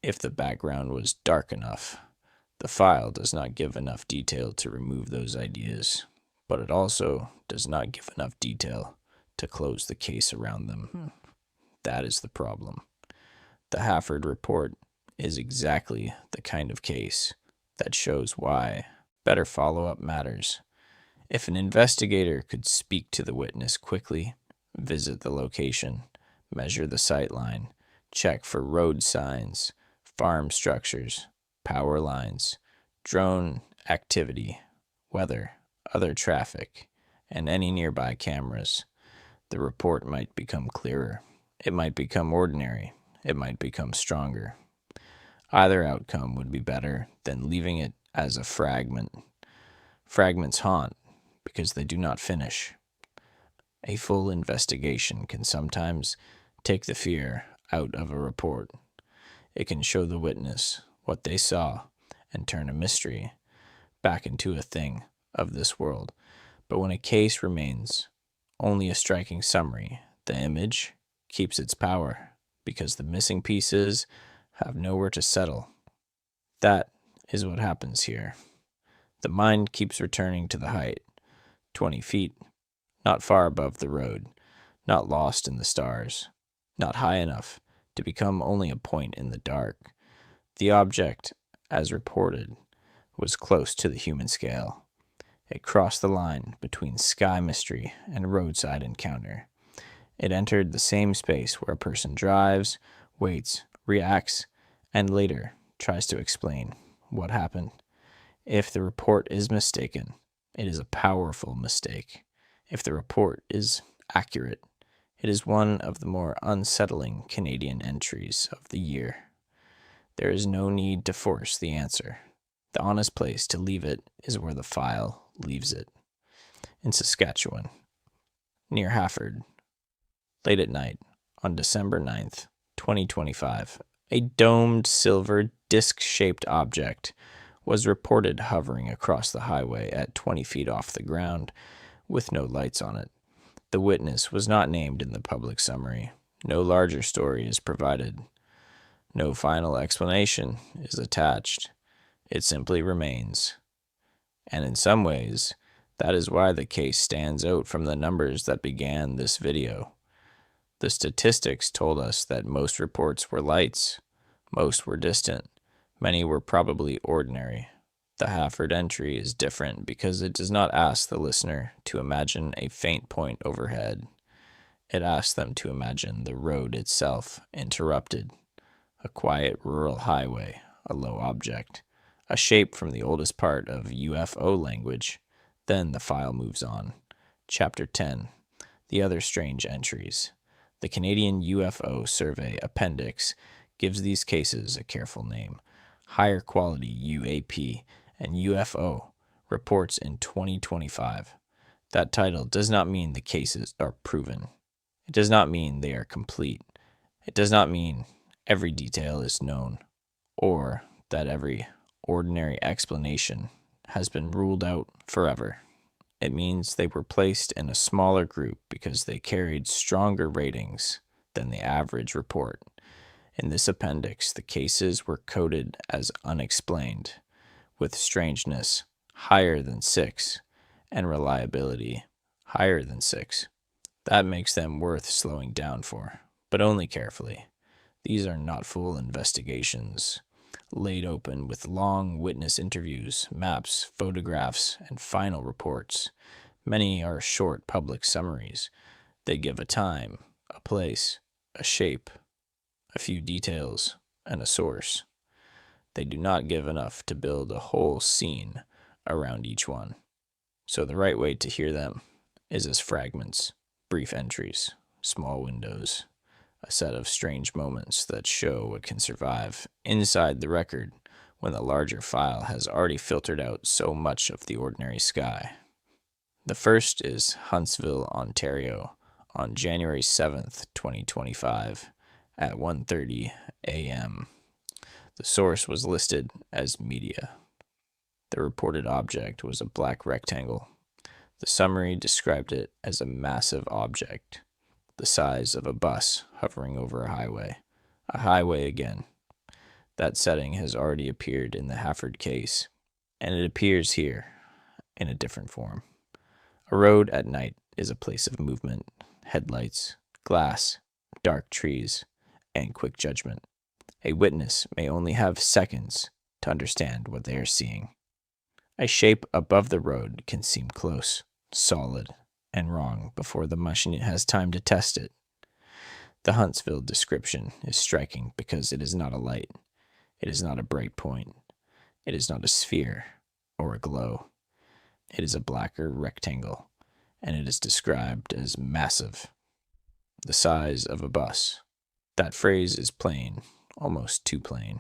if the background was dark enough. The file does not give enough detail to remove those ideas, but it also does not give enough detail to close the case around them. That is the problem. The Hafford report is exactly the kind of case that shows why better follow-up matters. If an investigator could speak to the witness quickly, visit the location, measure the sightline, check for road signs, farm structures, power lines, drone activity, weather, other traffic, and any nearby cameras, the report might become clearer. It might become ordinary. It might become stronger. Either outcome would be better than leaving it as a fragment. Fragments haunt because they do not finish. A full investigation can sometimes take the fear out of a report. It can show the witness what they saw and turn a mystery back into a thing of this world. But when a case remains only a striking summary, the image keeps its power because the missing pieces have nowhere to settle. That is what happens here. The mind keeps returning to the height, 20 feet, not far above the road, not lost in the stars, not high enough to become only a point in the dark. The object, as reported, was close to the human scale. It crossed the line between sky mystery and roadside encounter. It entered the same space where a person drives, waits, reacts, and later tries to explain what happened. If the report is mistaken, it is a powerful mistake. If the report is accurate, it is one of the more unsettling Canadian entries of the year. There is no need to force the answer. The honest place to leave it is where the file leaves it. In Saskatchewan, near Hafford, late at night, on December 9th, 2025, a domed silver disc-shaped object was reported hovering across the highway at 20 feet off the ground with no lights on it. The witness was not named in the public summary. No larger story is provided. No final explanation is attached. It simply remains. And in some ways, that is why the case stands out from the numbers that began this video. The statistics told us that most reports were lights, most were distant, many were probably ordinary. The Hafford entry is different because it does not ask the listener to imagine a faint point overhead. It asks them to imagine the road itself interrupted, a quiet rural highway, a low object, a shape from the oldest part of UFO language. Then the file moves on. Chapter 10, The Other Strange Entries. The Canadian UFO Survey Appendix gives these cases a careful name. Higher Quality UAP and UFO Reports in 2025. That title does not mean the cases are proven. It does not mean they are complete. It does not mean every detail is known, or that every ordinary explanation has been ruled out forever. It means they were placed in a smaller group because they carried stronger ratings than the average report. In this appendix, the cases were coded as unexplained, with strangeness higher than 6 and reliability higher than 6. That makes them worth slowing down for, but only carefully. These are not full investigations, laid open with long witness interviews, maps, photographs, and final reports. Many are short public summaries. They give a time, a place, a shape, a few details, and a source. They do not give enough to build a whole scene around each one. So the right way to hear them is as fragments, brief entries, small windows, a set of strange moments that show what can survive inside the record when the larger file has already filtered out so much of the ordinary sky. The first is Huntsville, Ontario, on January 7th, 2025, at 1:30 a.m. The source was listed as media. The reported object was a black rectangle. The summary described it as a massive object, the size of a bus hovering over a highway. A highway again. That setting has already appeared in the Hafford case, and it appears here in a different form. A road at night is a place of movement, headlights, glass, dark trees, and quick judgment. A witness may only have seconds to understand what they are seeing. A shape above the road can seem close, solid, and wrong before the machine has time to test it. The Huntsville description is striking because it is not a light. It is not a bright point. It is not a sphere or a glow. It is a blacker rectangle, and it is described as massive, the size of a bus. That phrase is plain, almost too plain.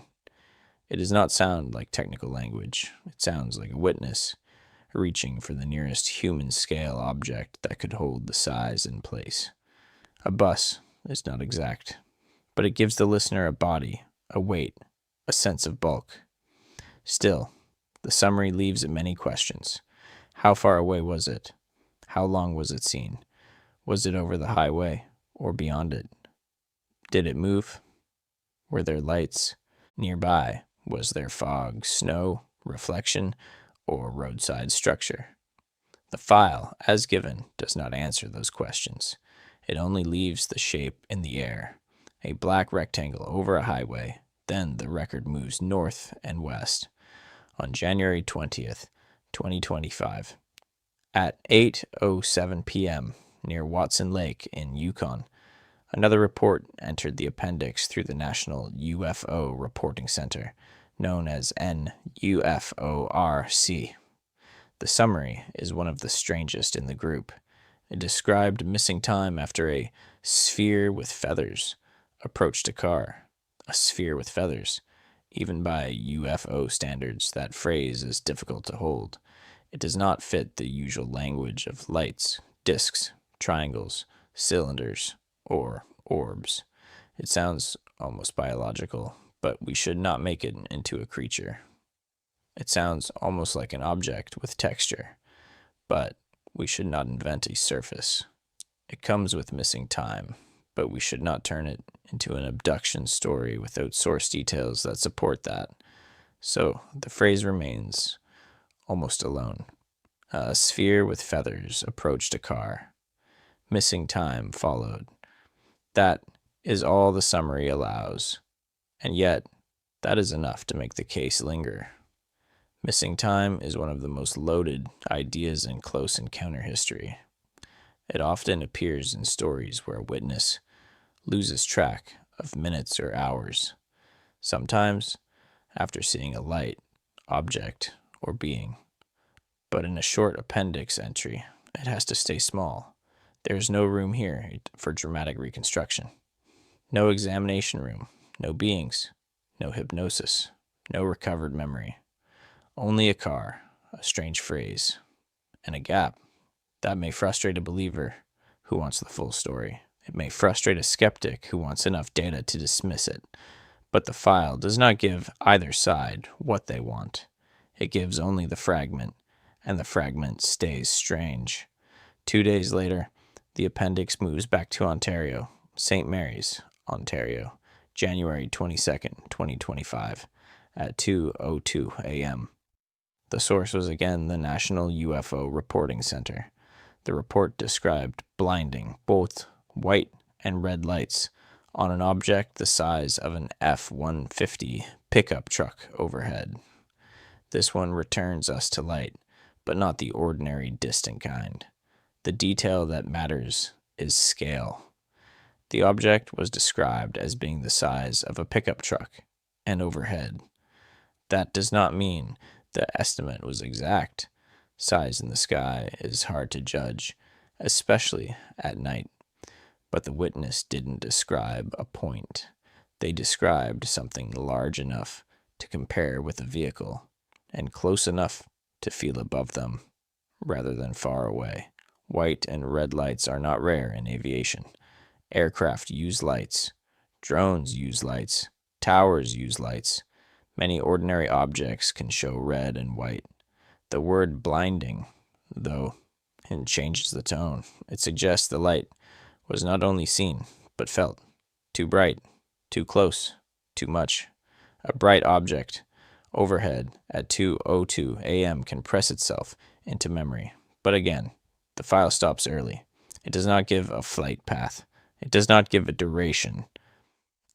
It does not sound like technical language. It sounds like a witness reaching for the nearest human-scale object that could hold the size and place. A bus is not exact, but it gives the listener a body, a weight, a sense of bulk. Still, the summary leaves many questions. How far away was it? How long was it seen? Was it over the highway or beyond it? Did it move? Were there lights nearby? Was there fog, snow, reflection, or roadside structure? The file, as given, does not answer those questions. It only leaves the shape in the air, a black rectangle over a highway. Then the record moves north and west. On January 20th, 2025, at 8:07 p.m. near Watson Lake in Yukon, another report entered the appendix through the National UFO Reporting Center, known as NUFORC. The summary is one of the strangest in the group. It described missing time after a sphere with feathers approached a car. A sphere with feathers. Even by UFO standards, that phrase is difficult to hold. It does not fit the usual language of lights, discs, triangles, cylinders, or orbs. It sounds almost biological, but we should not make it into a creature. It sounds almost like an object with texture, but we should not invent a surface. It comes with missing time, but we should not turn it into an abduction story without source details that support that. So the phrase remains almost alone. A sphere with feathers approached a car. Missing time followed. That is all the summary allows, and yet that is enough to make the case linger. Missing time is one of the most loaded ideas in close encounter history. It often appears in stories where a witness loses track of minutes or hours, sometimes after seeing a light, object, or being. But in a short appendix entry, it has to stay small. There is no room here for dramatic reconstruction. No examination room, no beings, no hypnosis, no recovered memory. Only a car, a strange phrase, and a gap. That may frustrate a believer who wants the full story. It may frustrate a skeptic who wants enough data to dismiss it. But the file does not give either side what they want. It gives only the fragment, and the fragment stays strange. 2 days later, the appendix moves back to Ontario, St. Mary's, Ontario, January 22nd, 2025, at 2:02 a.m. The source was again the National UFO Reporting Center. The report described blinding, both white and red lights on an object the size of an F-150 pickup truck overhead. This one returns us to light, but not the ordinary distant kind. The detail that matters is scale. The object was described as being the size of a pickup truck and overhead. That does not mean the estimate was exact. Size in the sky is hard to judge, especially at night. But the witness didn't describe a point. They described something large enough to compare with a vehicle, and close enough to feel above them, rather than far away. White and red lights are not rare in aviation. Aircraft use lights. Drones use lights. Towers use lights. Many ordinary objects can show red and white. The word blinding, though, it changes the tone. It suggests the light was not only seen, but felt. Too bright, too close, too much. A bright object overhead at 2:02 a.m. can press itself into memory. But again, the file stops early. It does not give a flight path. It does not give a duration.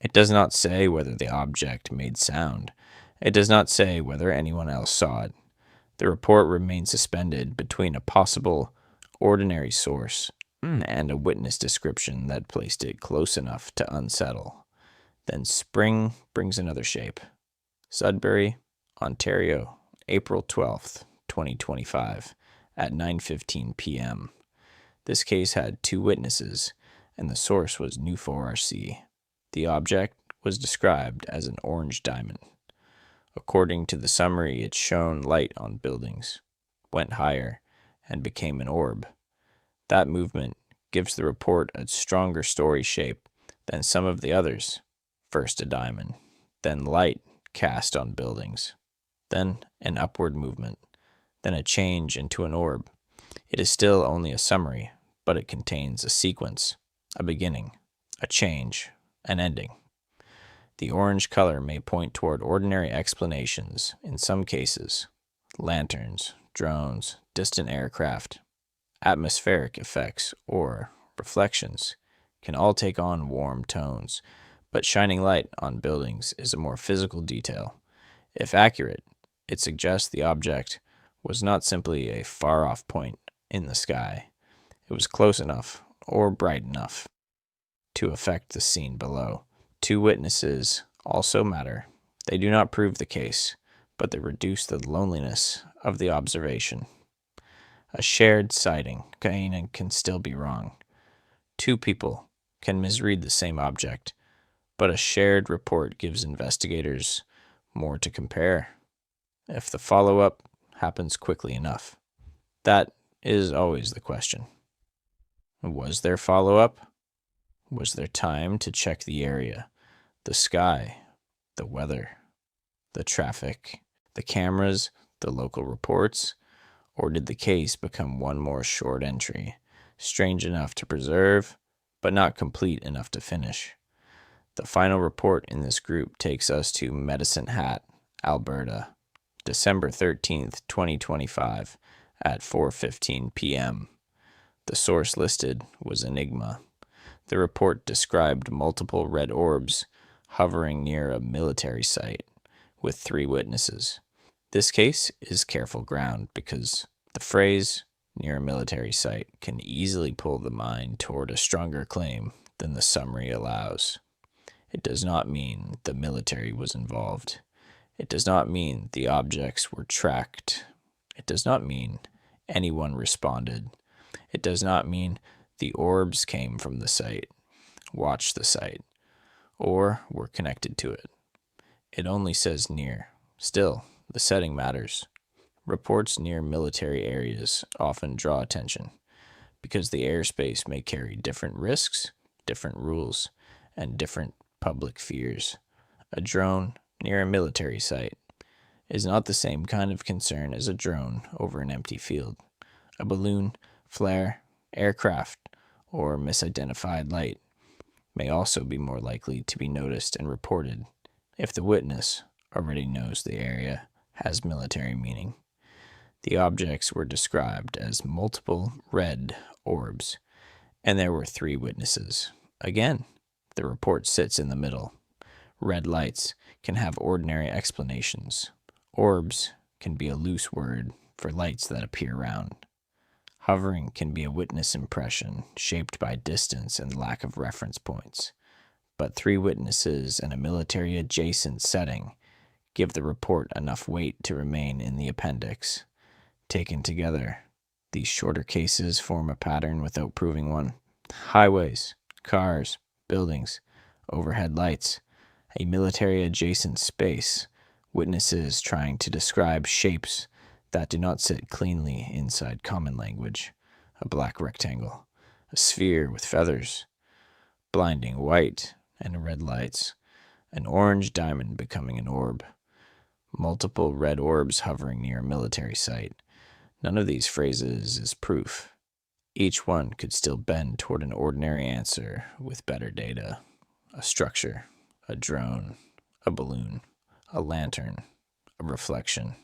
It does not say whether the object made sound. It does not say whether anyone else saw it. The report remains suspended between a possible ordinary source and a witness description that placed it close enough to unsettle. Then spring brings another shape. Sudbury, Ontario, April 12th, 2025, at 9:15 p.m. This case had 2 witnesses, and the source was NUFORC. The object was described as an orange diamond. According to the summary, it shone light on buildings, went higher, and became an orb. That movement gives the report a stronger story shape than some of the others. First a diamond, then light cast on buildings, then an upward movement, then a change into an orb. It is still only a summary, but it contains a sequence, a beginning, a change, an ending. The orange color may point toward ordinary explanations in some cases: lanterns, drones, distant aircraft, atmospheric effects, or reflections can all take on warm tones, but shining light on buildings is a more physical detail. If accurate, it suggests the object was not simply a far-off point in the sky. It was close enough, or bright enough, to affect the scene below. Two witnesses also matter. They do not prove the case, but they reduce the loneliness of the observation. A shared sighting can still be wrong. Two people can misread the same object, but a shared report gives investigators more to compare, if the follow-up happens quickly enough. That is always the question. Was there follow-up? Was there time to check the area, the sky, the weather, the traffic, the cameras, the local reports? Or did the case become one more short entry, strange enough to preserve, but not complete enough to finish? The final report in this group takes us to Medicine Hat, Alberta, December 13th, 2025, at 4:15 p.m. The source listed was Enigma. The report described multiple red orbs hovering near a military site, with 3 witnesses. This case is careful ground because the phrase "near a military site" can easily pull the mind toward a stronger claim than the summary allows. It does not mean the military was involved. It does not mean the objects were tracked. It does not mean anyone responded. It does not mean the orbs came from the site, watched the site, or were connected to it. It only says near. Still, the setting matters. Reports near military areas often draw attention because the airspace may carry different risks, different rules, and different public fears. A drone near a military site is not the same kind of concern as a drone over an empty field. A balloon, flare, aircraft, or misidentified light may also be more likely to be noticed and reported if the witness already knows the area has military meaning. The objects were described as multiple red orbs, and there were 3 witnesses. Again, the report sits in the middle. Red lights can have ordinary explanations. Orbs can be a loose word for lights that appear round. Hovering can be a witness impression shaped by distance and lack of reference points. But 3 witnesses and a military-adjacent setting give the report enough weight to remain in the appendix. Taken together, these shorter cases form a pattern without proving one. Highways, cars, buildings, overhead lights, a military-adjacent space, witnesses trying to describe shapes that do not sit cleanly inside common language. A black rectangle, a sphere with feathers, blinding white and red lights, an orange diamond becoming an orb, multiple red orbs hovering near a military site. None of these phrases is proof. Each one could still bend toward an ordinary answer with better data. A structure, a drone, a balloon, a lantern, a reflection,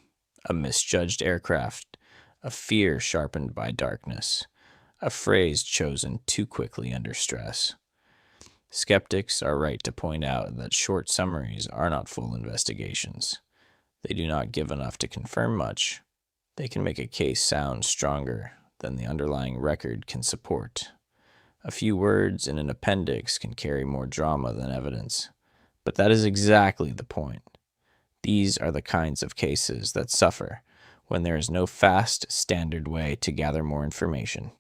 a misjudged aircraft, a fear sharpened by darkness, a phrase chosen too quickly under stress. Skeptics are right to point out that short summaries are not full investigations. They do not give enough to confirm much. They can make a case sound stronger than the underlying record can support. A few words in an appendix can carry more drama than evidence, but that is exactly the point. These are the kinds of cases that suffer when there is no fast, standard way to gather more information.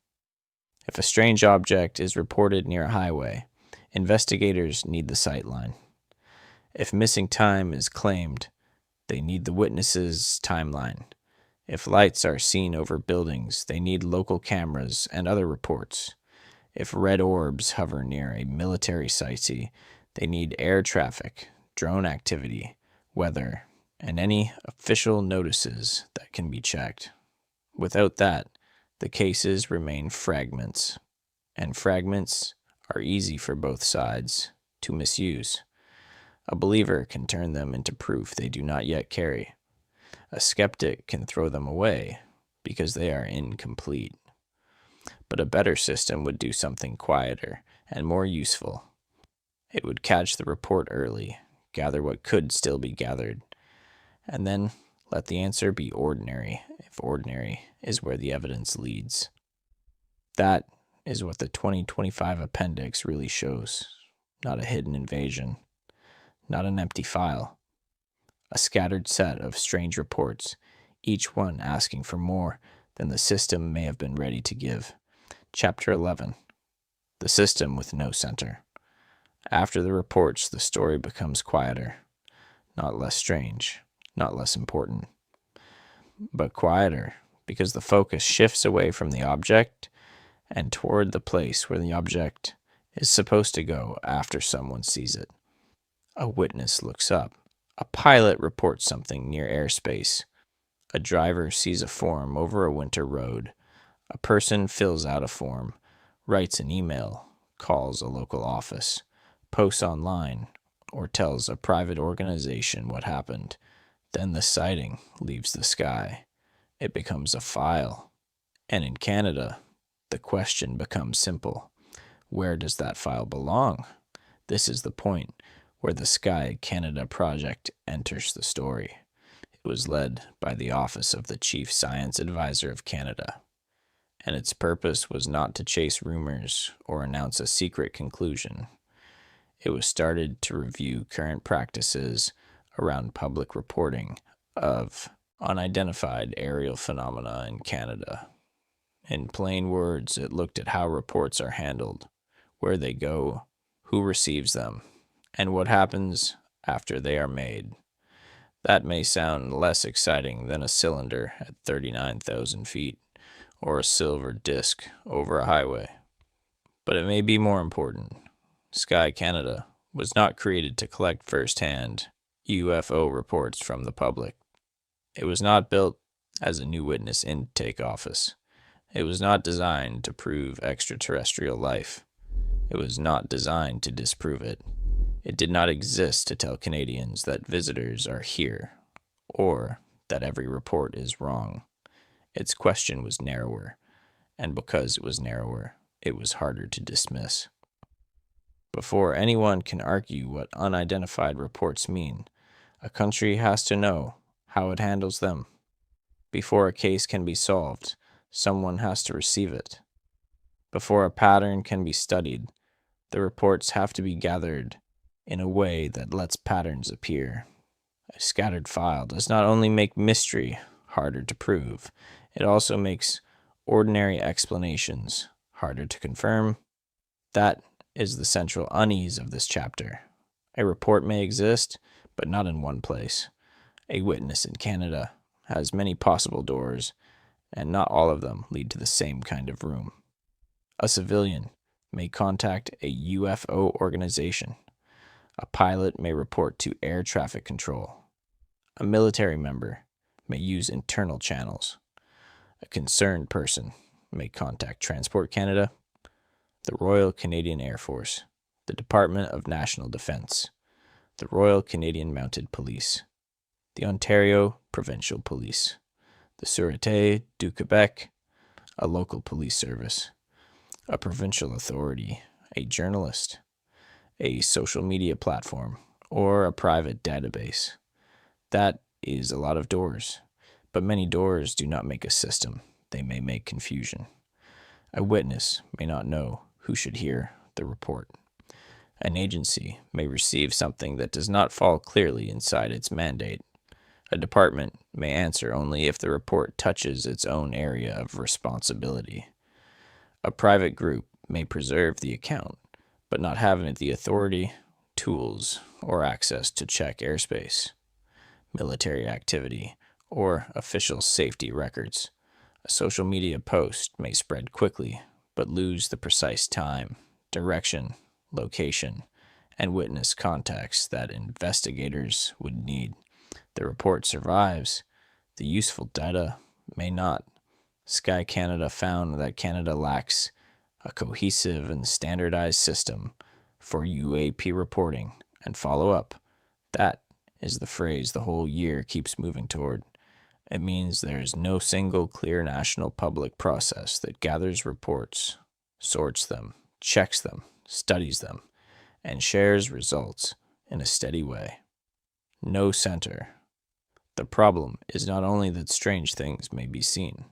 If a strange object is reported near a highway, investigators need the sightline. If missing time is claimed, they need the witness's timeline. If lights are seen over buildings, they need local cameras and other reports. If red orbs hover near a military site, they need air traffic, drone activity, weather, and any official notices that can be checked. Without that, the cases remain fragments, and fragments are easy for both sides to misuse. A believer can turn them into proof they do not yet carry. A skeptic can throw them away because they are incomplete. But a better system would do something quieter and more useful. It would catch the report early, gather what could still be gathered, and then let the answer be ordinary, if ordinary is where the evidence leads. That is what the 2025 appendix really shows. Not a hidden invasion, not an empty file. A scattered set of strange reports, each one asking for more than the system may have been ready to give. Chapter 11. The system with no center. After the reports, the story becomes quieter. Not less strange, not less important, but quieter because the focus shifts away from the object and toward the place where the object is supposed to go after someone sees it. A witness looks up. A pilot reports something near airspace. A driver sees a form over a winter road. A person fills out a form, writes an email, calls a local office, posts online, or tells a private organization what happened. Then the sighting leaves the sky. It becomes a file. And in Canada, the question becomes simple. Where does that file belong? This is the point where the Sky Canada project enters the story. It was led by the Office of the Chief Science Advisor of Canada, and its purpose was not to chase rumors or announce a secret conclusion. It was started to review current practices around public reporting of unidentified aerial phenomena in Canada. In plain words, it looked at how reports are handled, where they go, who receives them, and what happens after they are made. That may sound less exciting than a cylinder at 39,000 feet or a silver disc over a highway, but it may be more important. Sky Canada was not created to collect first-hand UFO reports from the public. It was not built as a new witness intake office. It was not designed to prove extraterrestrial life. It was not designed to disprove it. It did not exist to tell Canadians that visitors are here, or that every report is wrong. Its question was narrower, and because it was narrower, it was harder to dismiss. Before anyone can argue what unidentified reports mean, a country has to know how it handles them. Before a case can be solved, someone has to receive it. Before a pattern can be studied, the reports have to be gathered in a way that lets patterns appear. A scattered file does not only make mystery harder to prove, it also makes ordinary explanations harder to confirm. That is the central unease of this chapter. A report may exist, but not in one place. A witness in Canada has many possible doors, and not all of them lead to the same kind of room. A civilian may contact a UFO organization. A pilot may report to air traffic control. A military member may use internal channels. A concerned person may contact Transport Canada, the Royal Canadian Air Force, the Department of National Defence, the Royal Canadian Mounted Police, the Ontario Provincial Police, the Sûreté du Québec, a local police service, a provincial authority, a journalist, a social media platform, or a private database. That is a lot of doors, but many doors do not make a system. They may make confusion. A witness may not know who should hear the report. An agency may receive something that does not fall clearly inside its mandate. A department may answer only if the report touches its own area of responsibility. A private group may preserve the account, but not have the authority, tools, or access to check airspace, military activity, or official safety records. A social media post may spread quickly, but lose the precise time, direction, location, and witness context that investigators would need. The report survives. The useful data may not. Sky Canada found that Canada lacks a cohesive and standardized system for UAP reporting and follow-up. That is the phrase the whole year keeps moving toward. It means there is no single clear national public process that gathers reports, sorts them, checks them, studies them, and shares results in a steady way. No center. The problem is not only that strange things may be seen.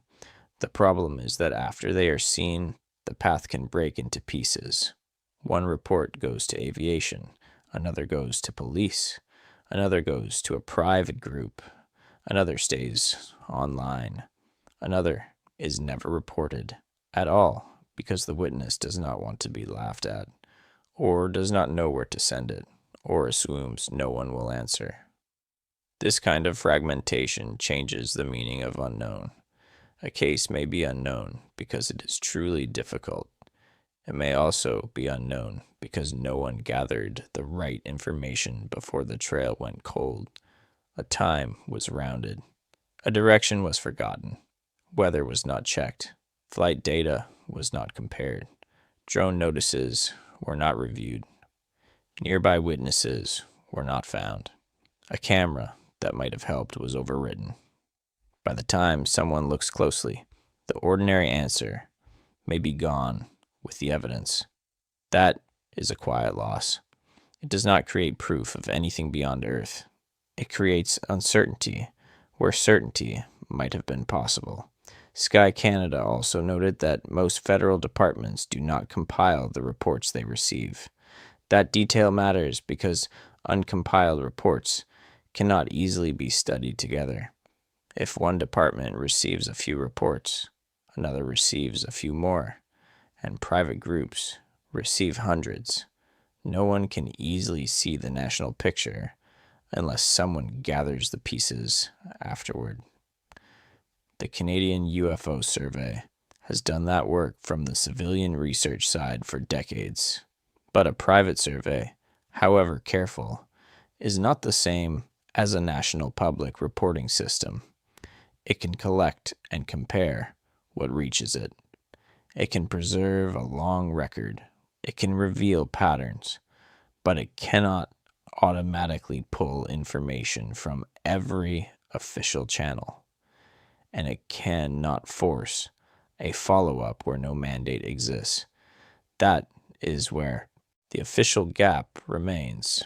The problem is that after they are seen, the path can break into pieces. One report goes to aviation, another goes to police, another goes to a private group, another stays online, another is never reported at all because the witness does not want to be laughed at, or does not know where to send it, or assumes no one will answer. This kind of fragmentation changes the meaning of unknown. A case may be unknown because it is truly difficult. It may also be unknown because no one gathered the right information before the trail went cold. A time was rounded. A direction was forgotten. Weather was not checked. Flight data was not compared. Drone notices were not reviewed. Nearby witnesses were not found. A camera that might have helped was overwritten. By the time someone looks closely, the ordinary answer may be gone with the evidence. That is a quiet loss. It does not create proof of anything beyond Earth. It creates uncertainty where certainty might have been possible. Sky Canada also noted that most federal departments do not compile the reports they receive. That detail matters because uncompiled reports cannot easily be studied together. If one department receives a few reports, another receives a few more, and private groups receive hundreds, no one can easily see the national picture unless someone gathers the pieces afterward. The Canadian UFO Survey has done that work from the civilian research side for decades. But a private survey, however careful, is not the same as a national public reporting system. It can collect and compare what reaches it. It can preserve a long record. It can reveal patterns, but it cannot automatically pull information from every official channel. And it cannot force a follow-up where no mandate exists. That is where the official gap remains.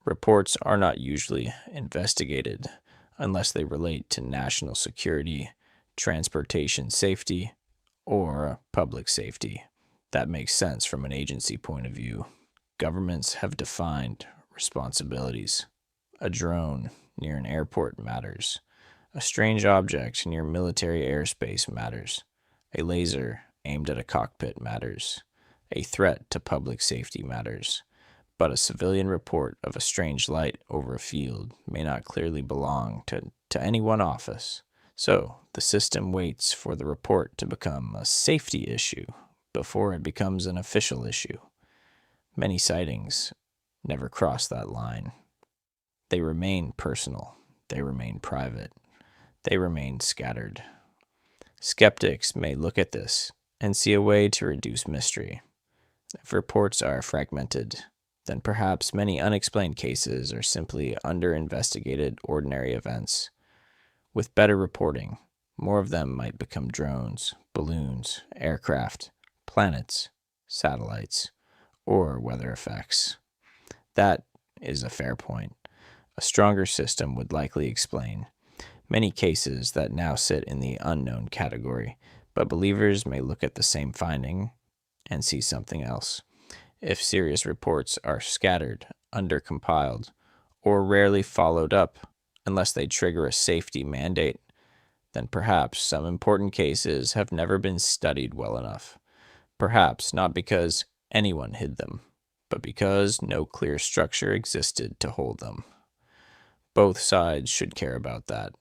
Reports are not usually investigated unless they relate to national security, transportation safety, or public safety. That makes sense from an agency point of view. Governments have defined responsibilities. A drone near an airport matters. A strange object near military airspace matters. A laser aimed at a cockpit matters. A threat to public safety matters. But a civilian report of a strange light over a field may not clearly belong to any one office. So the system waits for the report to become a safety issue before it becomes an official issue. Many sightings never cross that line. They remain personal. They remain private. They remain scattered. Skeptics may look at this and see a way to reduce mystery. If reports are fragmented, then perhaps many unexplained cases are simply under-investigated ordinary events. With better reporting, more of them might become drones, balloons, aircraft, planets, satellites, or weather effects. That is a fair point. A stronger system would likely explain many cases that now sit in the unknown category, but believers may look at the same finding and see something else. If serious reports are scattered, undercompiled, or rarely followed up unless they trigger a safety mandate, then perhaps some important cases have never been studied well enough. Perhaps not because anyone hid them, but because no clear structure existed to hold them. Both sides should care about that.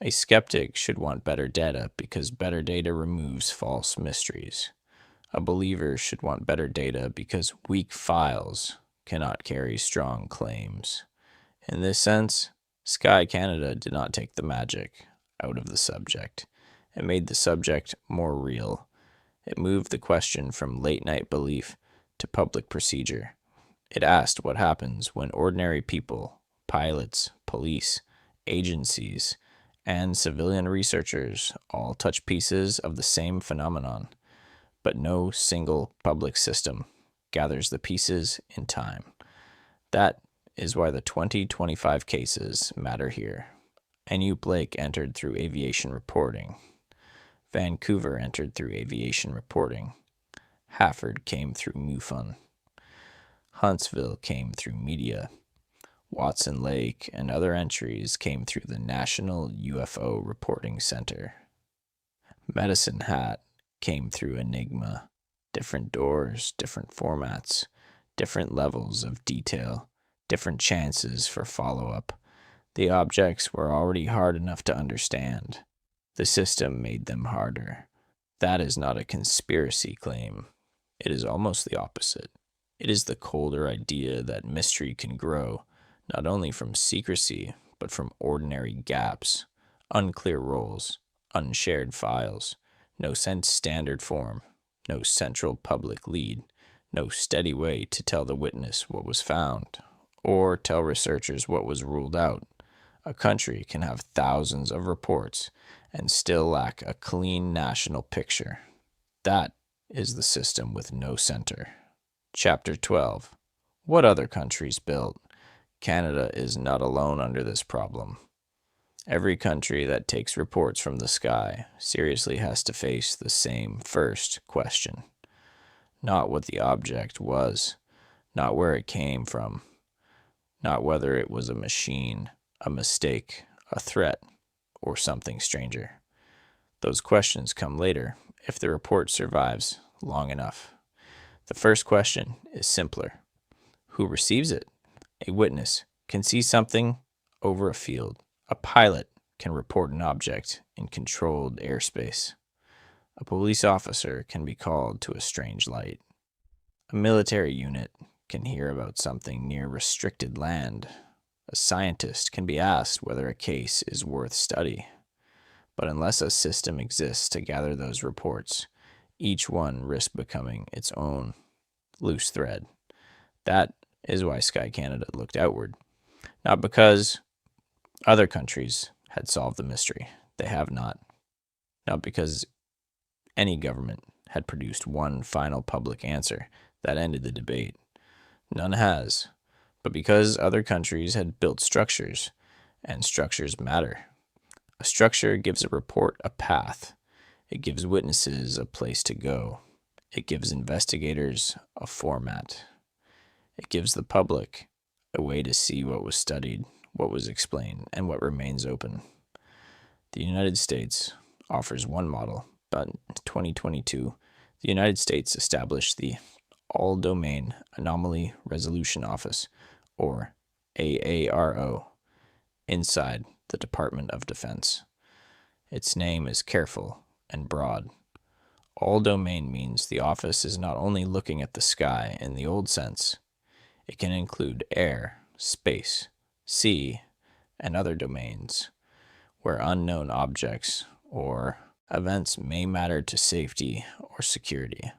A skeptic should want better data because better data removes false mysteries. A believer should want better data because weak files cannot carry strong claims. In this sense, Sky Canada did not take the magic out of the subject. It made the subject more real. It moved the question from late-night belief to public procedure. It asked what happens when ordinary people, pilots, police, agencies, and civilian researchers all touch pieces of the same phenomenon, but no single public system gathers the pieces in time. That is why the 2025 cases matter here. N.U. Blake entered through aviation reporting. Vancouver entered through aviation reporting. Hafford came through MUFON. Huntsville came through media. Watson Lake and other entries came through the National UFO Reporting Center. Medicine Hat came through Enigma. Different doors, different formats, different levels of detail, different chances for follow-up. The objects were already hard enough to understand. The system made them harder. That is not a conspiracy claim. It is almost the opposite. It is the colder idea that mystery can grow, not only from secrecy, but from ordinary gaps, unclear roles, unshared files, no sense standard form, no central public lead, no steady way to tell the witness what was found, or tell researchers what was ruled out. A country can have thousands of reports and still lack a clean national picture. That is the system with no center. Chapter 12. What other countries built? Canada is not alone under this problem. Every country that takes reports from the sky seriously has to face the same first question. Not what the object was, not where it came from, not whether it was a machine, a mistake, a threat, or something stranger. Those questions come later if the report survives long enough. The first question is simpler. Who receives it? A witness can see something over a field. A pilot can report an object in controlled airspace. A police officer can be called to a strange light. A military unit can hear about something near restricted land. A scientist can be asked whether a case is worth study. But unless a system exists to gather those reports, each one risks becoming its own loose thread. That is why Sky Canada looked outward. Not because other countries had solved the mystery. They have not. Not because any government had produced one final public answer that ended the debate. None has. But because other countries had built structures, and structures matter. A structure gives a report a path. It gives witnesses a place to go. It gives investigators a format. It gives the public a way to see what was studied, what was explained, and what remains open. The United States offers one model, but in 2022, the United States established the All-Domain Anomaly Resolution Office, or AARO, inside the Department of Defense. Its name is careful and broad. All domain means the office is not only looking at the sky in the old sense. It can include air, space, sea, and other domains where unknown objects or events may matter to safety or security.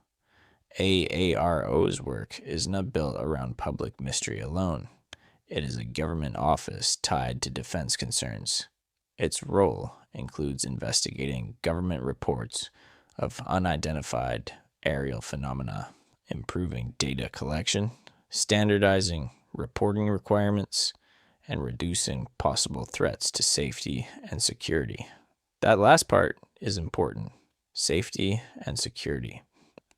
AARO's work is not built around public mystery alone. It is a government office tied to defense concerns. Its role includes investigating government reports of unidentified aerial phenomena, improving data collection, standardizing reporting requirements, and reducing possible threats to safety and security. That last part is important. Safety and security.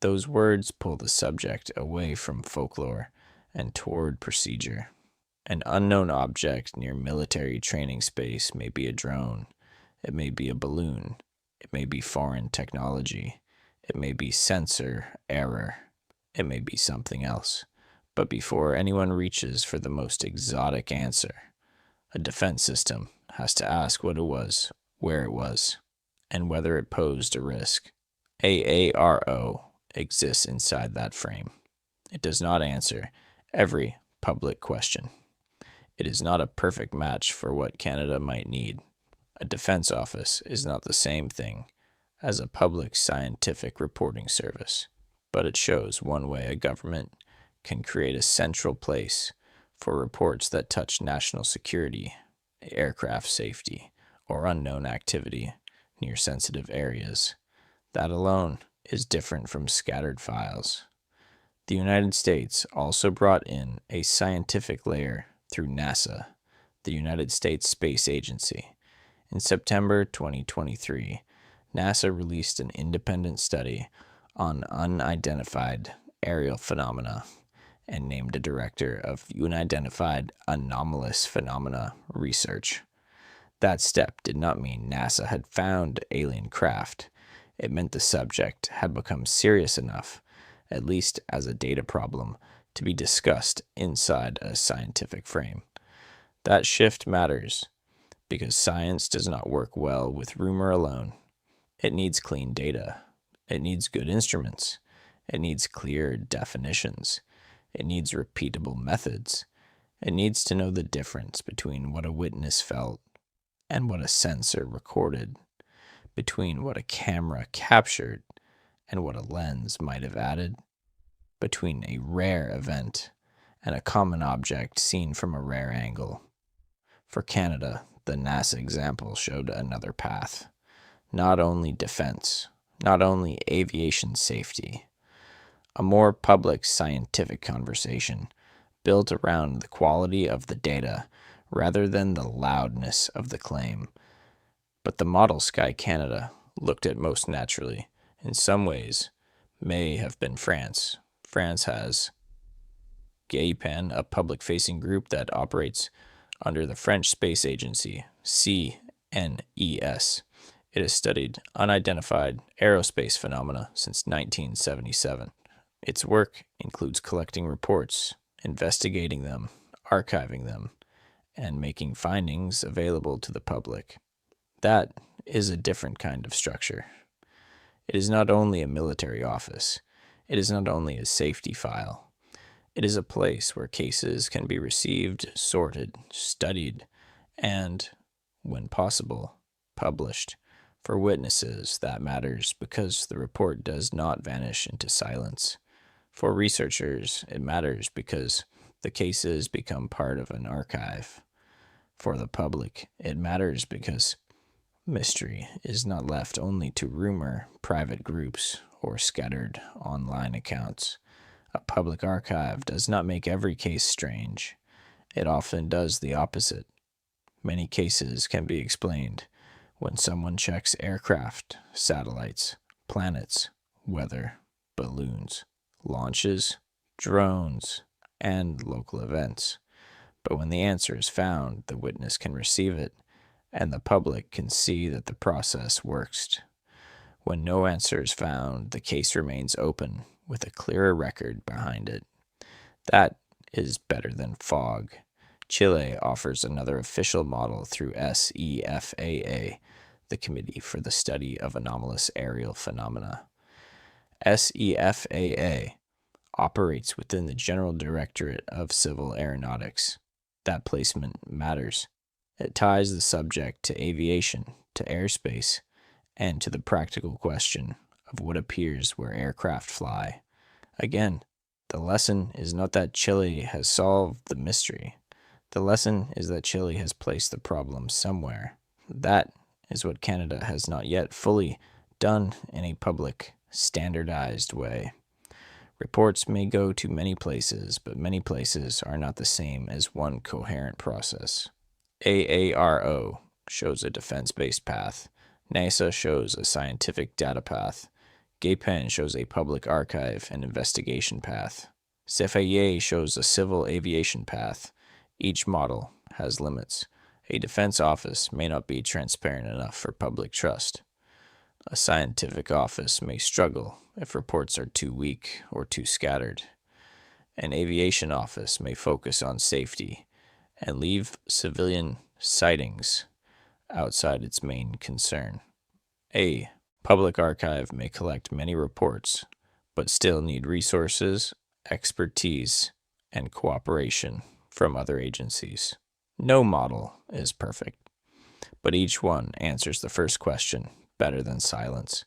Those words pull the subject away from folklore and toward procedure. An unknown object near military training space may be a drone. It may be a balloon. It may be foreign technology. It may be sensor error. It may be something else. But before anyone reaches for the most exotic answer, a defense system has to ask what it was, where it was, and whether it posed a risk. AARO exists inside that frame. It does not answer every public question. It is not a perfect match for what Canada might need. A defense office is not the same thing as a public scientific reporting service, but it shows one way a government can create a central place for reports that touch national security, aircraft safety, or unknown activity near sensitive areas. That alone is different from scattered files. The United States also brought in a scientific layer through NASA, the United States Space Agency. In September 2023, NASA released an independent study on unidentified aerial phenomena and named a director of unidentified anomalous phenomena research. That step did not mean NASA had found alien craft. It meant the subject had become serious enough, at least as a data problem, to be discussed inside a scientific frame. That shift matters because science does not work well with rumor alone. It needs clean data. It needs good instruments. It needs clear definitions. It needs repeatable methods. It needs to know the difference between what a witness felt and what a sensor recorded, between what a camera captured and what a lens might have added, between a rare event and a common object seen from a rare angle. For Canada, the NASA example showed another path. Not only defense, not only aviation safety. A more public scientific conversation built around the quality of the data rather than the loudness of the claim. But the model Sky Canada looked at most naturally, in some ways, may have been France. France has GAIPEN, a public-facing group that operates under the French Space Agency, CNES. It has studied unidentified aerospace phenomena since 1977. Its work includes collecting reports, investigating them, archiving them, and making findings available to the public. That is a different kind of structure. It is not only a military office. It is not only a safety file. It is a place where cases can be received, sorted, studied, and, when possible, published. For witnesses, that matters because the report does not vanish into silence. For researchers, it matters because the cases become part of an archive. For the public, it matters because mystery is not left only to rumor, private groups, or scattered online accounts. A public archive does not make every case strange. It often does the opposite. Many cases can be explained when someone checks aircraft, satellites, planets, weather, balloons, launches, drones, and local events. But when the answer is found, the witness can receive it, and the public can see that the process works. When no answer is found, the case remains open, with a clearer record behind it. That is better than fog. Chile offers another official model through SEFAA, the Committee for the Study of Anomalous Aerial Phenomena. SEFAA operates within the General Directorate of Civil Aeronautics. That placement matters. It ties the subject to aviation, to airspace, and to the practical question of what appears where aircraft fly. Again, the lesson is not that Chile has solved the mystery. The lesson is that Chile has placed the problem somewhere. That is what Canada has not yet fully done in a public, standardized way. Reports may go to many places, but many places are not the same as one coherent process. AARO shows a defense-based path. NASA shows a scientific data path. GAIPEN shows a public archive and investigation path. CFAA shows a civil aviation path. Each model has limits. A defense office may not be transparent enough for public trust. A scientific office may struggle if reports are too weak or too scattered. An aviation office may focus on safety and leave civilian sightings outside its main concern. A public archive may collect many reports, but still need resources, expertise, and cooperation from other agencies. No model is perfect, but each one answers the first question better than silence.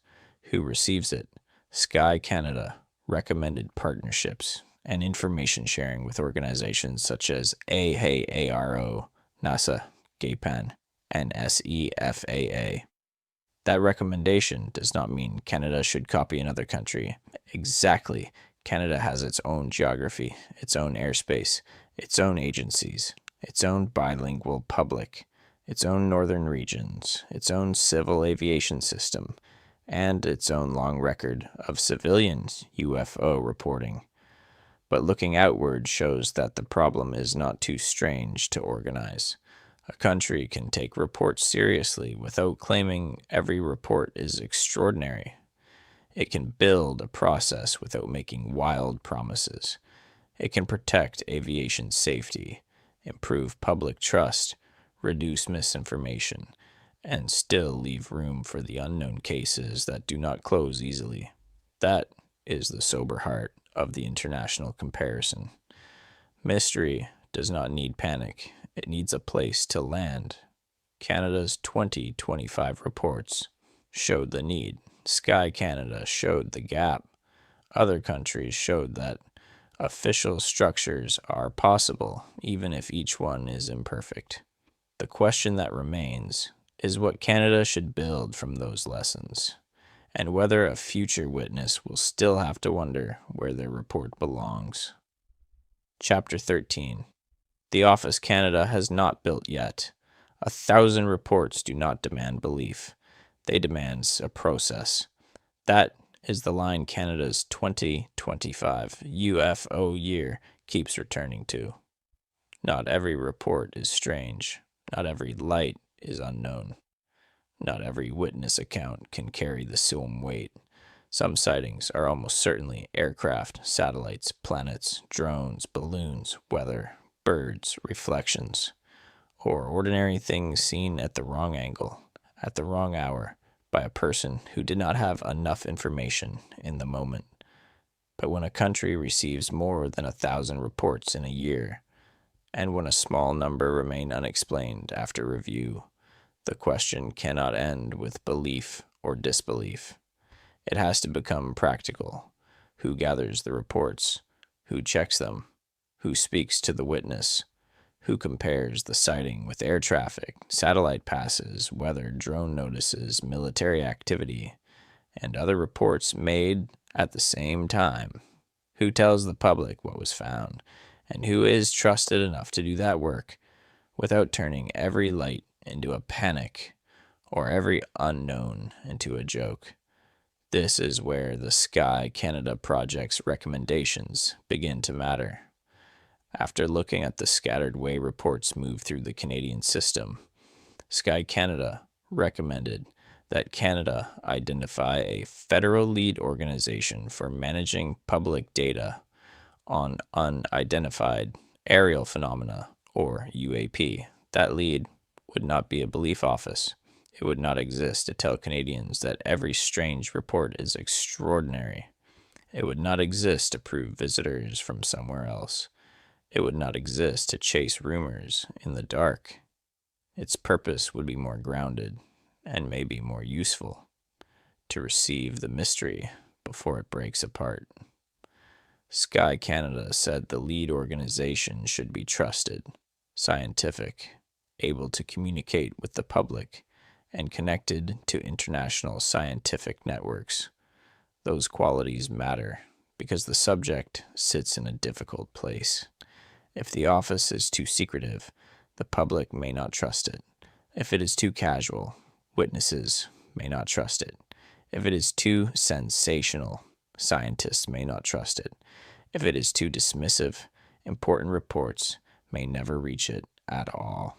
Who receives it? Sky Canada recommended partnerships and information sharing with organizations such as AHAARO, NASA, GAPAN, and SEFAA. That recommendation does not mean Canada should copy another country. Exactly. Canada has its own geography, its own airspace, its own agencies, its own bilingual public, its own northern regions, its own civil aviation system, and its own long record of civilian UFO reporting. But looking outward shows that the problem is not too strange to organize. A country can take reports seriously without claiming every report is extraordinary. It can build a process without making wild promises. It can protect aviation safety, improve public trust, reduce misinformation, and still leave room for the unknown cases that do not close easily. That is the sober heart of the international comparison. Mystery does not need panic. It needs a place to land. Canada's 2025 reports showed the need. Sky Canada showed the gap. Other countries showed that official structures are possible, even if each one is imperfect. The question that remains is what Canada should build from those lessons, and whether a future witness will still have to wonder where their report belongs. Chapter 13. The Office Canada has not built yet. 1,000 reports do not demand belief. They demand a process. That is the line Canada's 2025 UFO year keeps returning to. Not every report is strange. Not every light is unknown. Not every witness account can carry the same weight. Some sightings are almost certainly aircraft, satellites, planets, drones, balloons, weather, birds, reflections, or ordinary things seen at the wrong angle, at the wrong hour, by a person who did not have enough information in the moment. But when a country receives more than 1,000 reports in a year, and when a small number remain unexplained after review, the question cannot end with belief or disbelief. It has to become practical. Who gathers the reports? Who checks them? Who speaks to the witness? Who compares the sighting with air traffic, satellite passes, weather, drone notices, military activity, and other reports made at the same time? Who tells the public what was found? And who is trusted enough to do that work without turning every light into a panic or every unknown into a joke? This is where the Sky Canada Project's recommendations begin to matter. After looking at the scattered way reports move through the Canadian system, Sky Canada recommended that Canada identify a federal lead organization for managing public data on unidentified aerial phenomena, or UAP. That lead would not be a belief office. It would not exist to tell Canadians that every strange report is extraordinary. It would not exist to prove visitors from somewhere else. It would not exist to chase rumors in the dark. Its purpose would be more grounded and maybe more useful, to receive the mystery before it breaks apart. Sky Canada said the lead organization should be trusted, scientific, able to communicate with the public, and connected to international scientific networks. Those qualities matter because the subject sits in a difficult place. If the office is too secretive, the public may not trust it. If it is too casual, witnesses may not trust it. If it is too sensational, scientists may not trust it. If it is too dismissive, important reports may never reach it at all.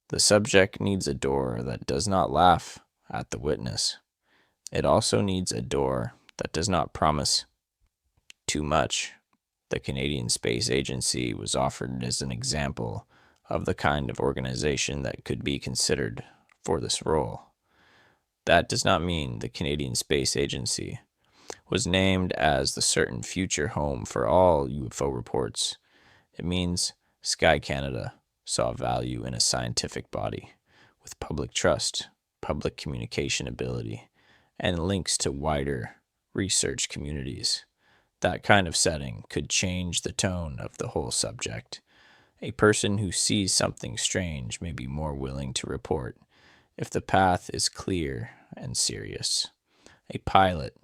The subject needs a door that does not laugh at the witness. It also needs a door that does not promise too much. The Canadian Space Agency was offered as an example of the kind of organization that could be considered for this role. That does not mean the Canadian Space Agency was named as the certain future home for all UFO reports. It means Sky Canada saw value in a scientific body with public trust, public communication ability, and links to wider research communities. That kind of setting could change the tone of the whole subject. A person who sees something strange may be more willing to report if the path is clear and serious. A pilot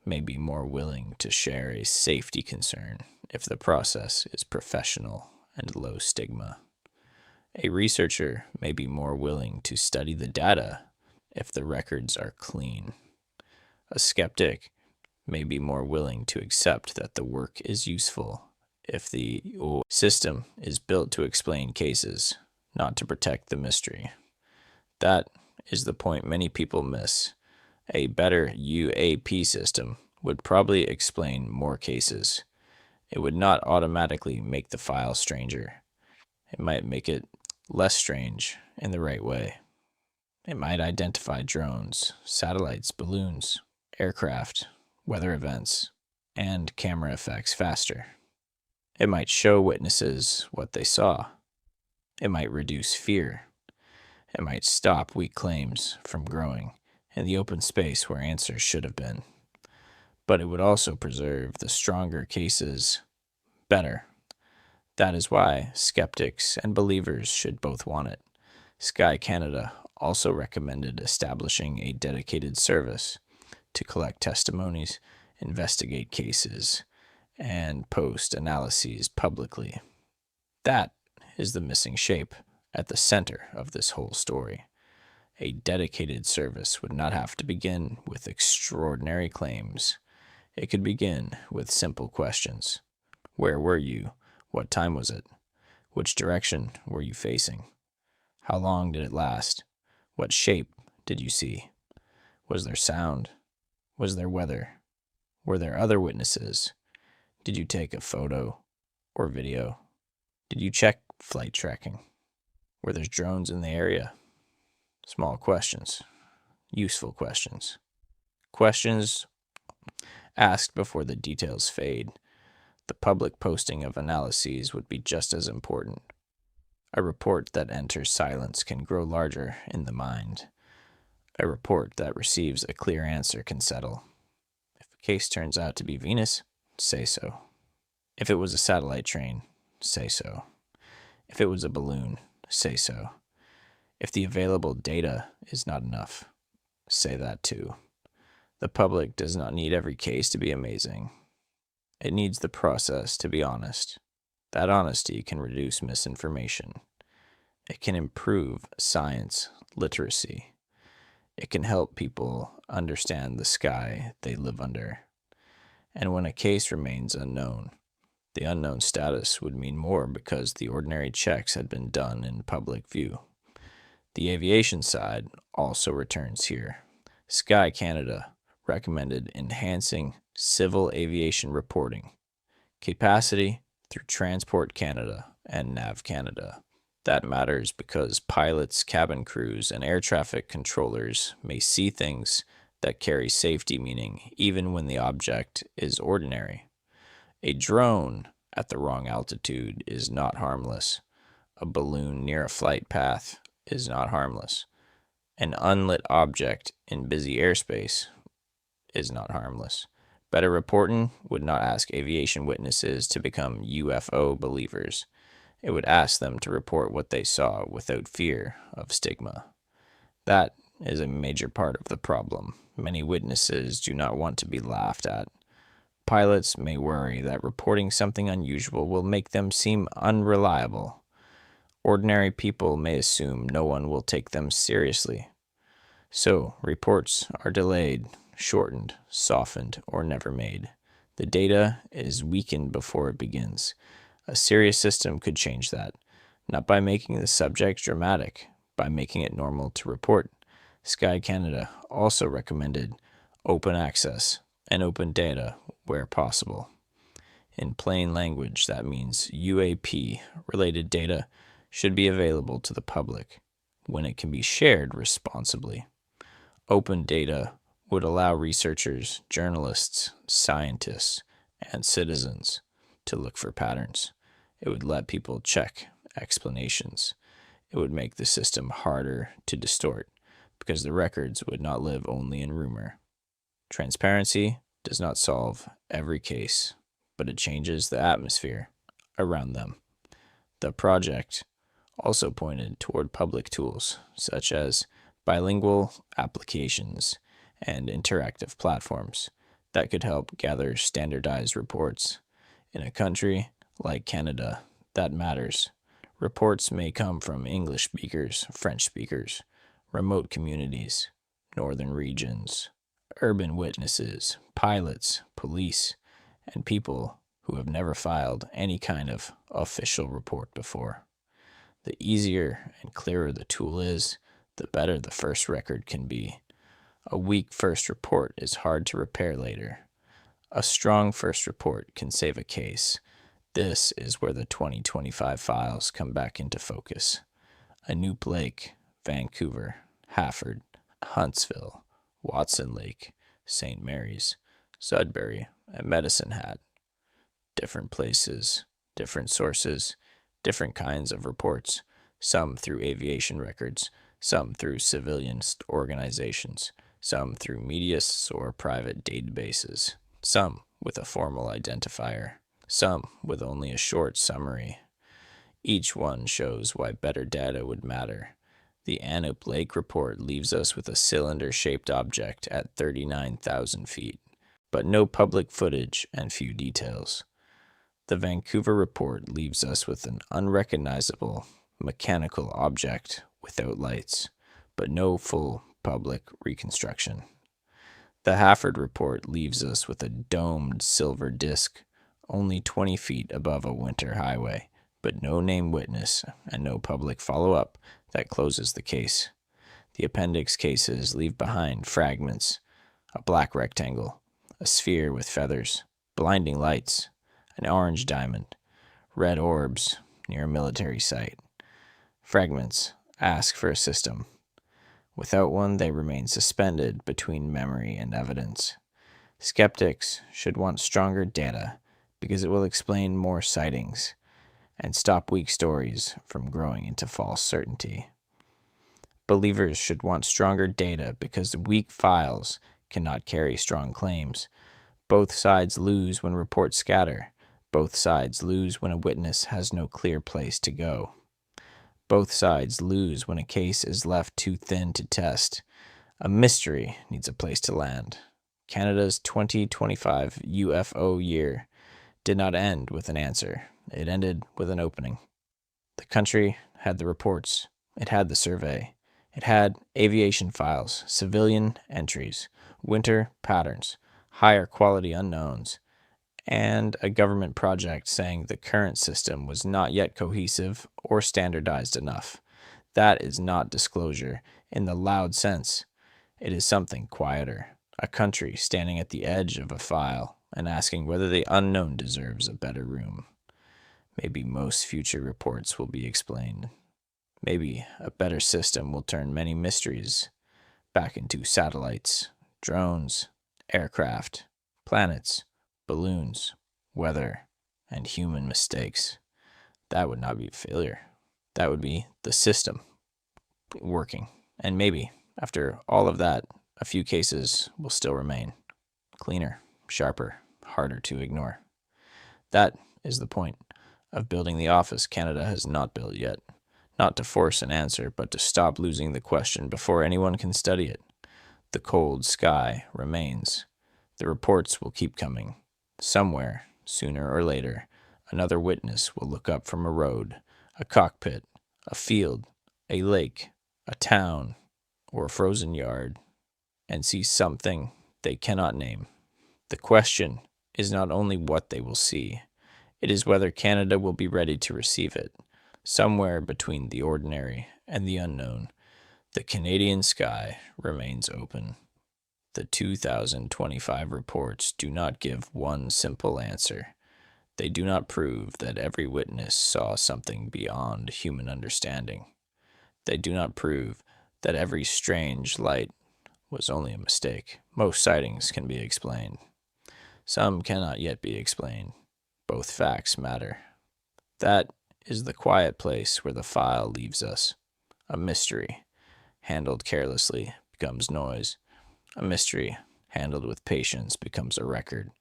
may be more willing to share a safety concern if the process is professional and low stigma. A researcher may be more willing to study the data if the records are clean. A skeptic may be more willing to accept that the work is useful if the system is built to explain cases, not to protect the mystery. That is the point many people miss. A better UAP system would probably explain more cases. It would not automatically make the file stranger. It might make it less strange in the right way. It might identify drones, satellites, balloons, aircraft, weather events, and camera effects faster. It might show witnesses what they saw. It might reduce fear. It might stop weak claims from growing in the open space where answers should have been. But it would also preserve the stronger cases better. That is why skeptics and believers should both want it. Sky Canada also recommended establishing a dedicated service to collect testimonies, investigate cases, and post analyses publicly. That is the missing shape at the center of this whole story. A dedicated service would not have to begin with extraordinary claims. It could begin with simple questions. Where were you? What time was it? Which direction were you facing? How long did it last? What shape did you see? Was there sound? Was there weather? Were there other witnesses? Did you take a photo or video? Did you check flight tracking? Were there drones in the area? Small questions. Useful questions. Questions asked before the details fade. The public posting of analyses would be just as important. A report that enters silence can grow larger in the mind. A report that receives a clear answer can settle. If a case turns out to be Venus, say so. If it was a satellite train, say so. If it was a balloon, say so. If the available data is not enough, say that too. The public does not need every case to be amazing. It needs the process to be honest. That honesty can reduce misinformation. It can improve science literacy. It can help people understand the sky they live under. And when a case remains unknown, the unknown status would mean more because the ordinary checks had been done in public view. The aviation side also returns here. Sky Canada recommended enhancing civil aviation reporting capacity through Transport Canada and Nav Canada. That matters because pilots, cabin crews, and air traffic controllers may see things that carry safety meaning even when the object is ordinary. A drone at the wrong altitude is not harmless. A balloon near a flight path is not harmless. An unlit object in busy airspace is not harmless. Better reporting would not ask aviation witnesses to become UFO believers. It would ask them to report what they saw without fear of stigma. That is a major part of the problem. Many witnesses do not want to be laughed at. Pilots may worry that reporting something unusual will make them seem unreliable. Ordinary people may assume no one will take them seriously. So, reports are delayed, shortened, softened, or never made. The data is weakened before it begins. A serious system could change that, not by making the subject dramatic, by making it normal to report. Sky Canada also recommended open access and open data where possible. In plain language, that means UAP-related data should be available to the public. when it can be shared responsibly. Open data would allow researchers, journalists, scientists, and citizens to look for patterns. It would let people check explanations. It would make the system harder to distort because the records would not live only in rumor. Transparency does not solve every case, but it changes the atmosphere around them. The project also pointed toward public tools such as bilingual applications and interactive platforms that could help gather standardized reports. In a country like Canada, that matters. Reports may come from English speakers, French speakers, remote communities, northern regions, urban witnesses, pilots, police, and people who have never filed any kind of official report before. The easier and clearer the tool is, the better the first record can be. A weak first report is hard to repair later. A strong first report can save a case. This is where the 2025 files come back into focus. Anoop Lake, Vancouver, Hafford, Huntsville, Watson Lake, St. Mary's, Sudbury, and Medicine Hat. Different places, different sources, different kinds of reports, some through aviation records, some through civilian organizations, some through medias or private databases, some with a formal identifier, some with only a short summary. Each one shows why better data would matter. The Anoop Lake report leaves us with a cylinder-shaped object at 39,000 feet, but no public footage and few details. The Vancouver report leaves us with an unrecognizable mechanical object without lights, but no full public reconstruction. The Hafford report leaves us with a domed silver disc only 20 feet above a winter highway, but no named witness and no public follow-up that closes the case. The appendix cases leave behind fragments, a black rectangle, a sphere with feathers, blinding lights, an orange diamond, red orbs near a military site. Fragments ask for a system. Without one, they remain suspended between memory and evidence. Skeptics should want stronger data because it will explain more sightings and stop weak stories from growing into false certainty. Believers should want stronger data because weak files cannot carry strong claims. Both sides lose when reports scatter. Both sides lose when a witness has no clear place to go. Both sides lose when a case is left too thin to test. A mystery needs a place to land. Canada's 2025 UFO year did not end with an answer. It ended with an opening. The country had the reports. It had the survey. It had aviation files, civilian entries, winter patterns, higher quality unknowns, and a government project saying the current system was not yet cohesive or standardized enough. That is not disclosure in the loud sense. It is something quieter. A country standing at the edge of a file and asking whether the unknown deserves a better room. Maybe most future reports will be explained. Maybe a better system will turn many mysteries back into satellites, drones, aircraft, planets, balloons, weather, and human mistakes. That would not be failure. That would be the system working. And maybe, after all of that, a few cases will still remain. Cleaner, sharper, harder to ignore. That is the point of building the office Canada has not built yet. Not to force an answer, but to stop losing the question before anyone can study it. The cold sky remains. The reports will keep coming. Somewhere, sooner or later, another witness will look up from a road, a cockpit, a field, a lake, a town, or a frozen yard, and see something they cannot name. The question is not only what they will see, it is whether Canada will be ready to receive it. Somewhere between the ordinary and the unknown, the Canadian sky remains open. The 2025 reports do not give one simple answer. They do not prove that every witness saw something beyond human understanding. They do not prove that every strange light was only a mistake. Most sightings can be explained. Some cannot yet be explained. Both facts matter. That is the quiet place where the file leaves us. A mystery, handled carelessly, becomes noise. A mystery, handled with patience, becomes a record.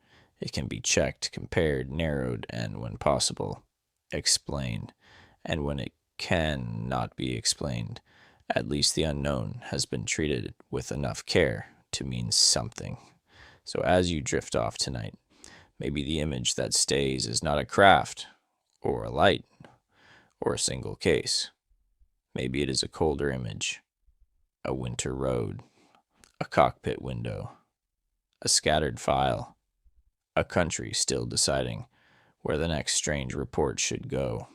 It can be checked, compared, narrowed, and, when possible, explained. And when it cannot be explained, at least the unknown has been treated with enough care to mean something. So as you drift off tonight, maybe the image that stays is not a craft, or a light, or a single case. Maybe it is a colder image, a winter road, a cockpit window, a scattered file, a country still deciding where the next strange report should go.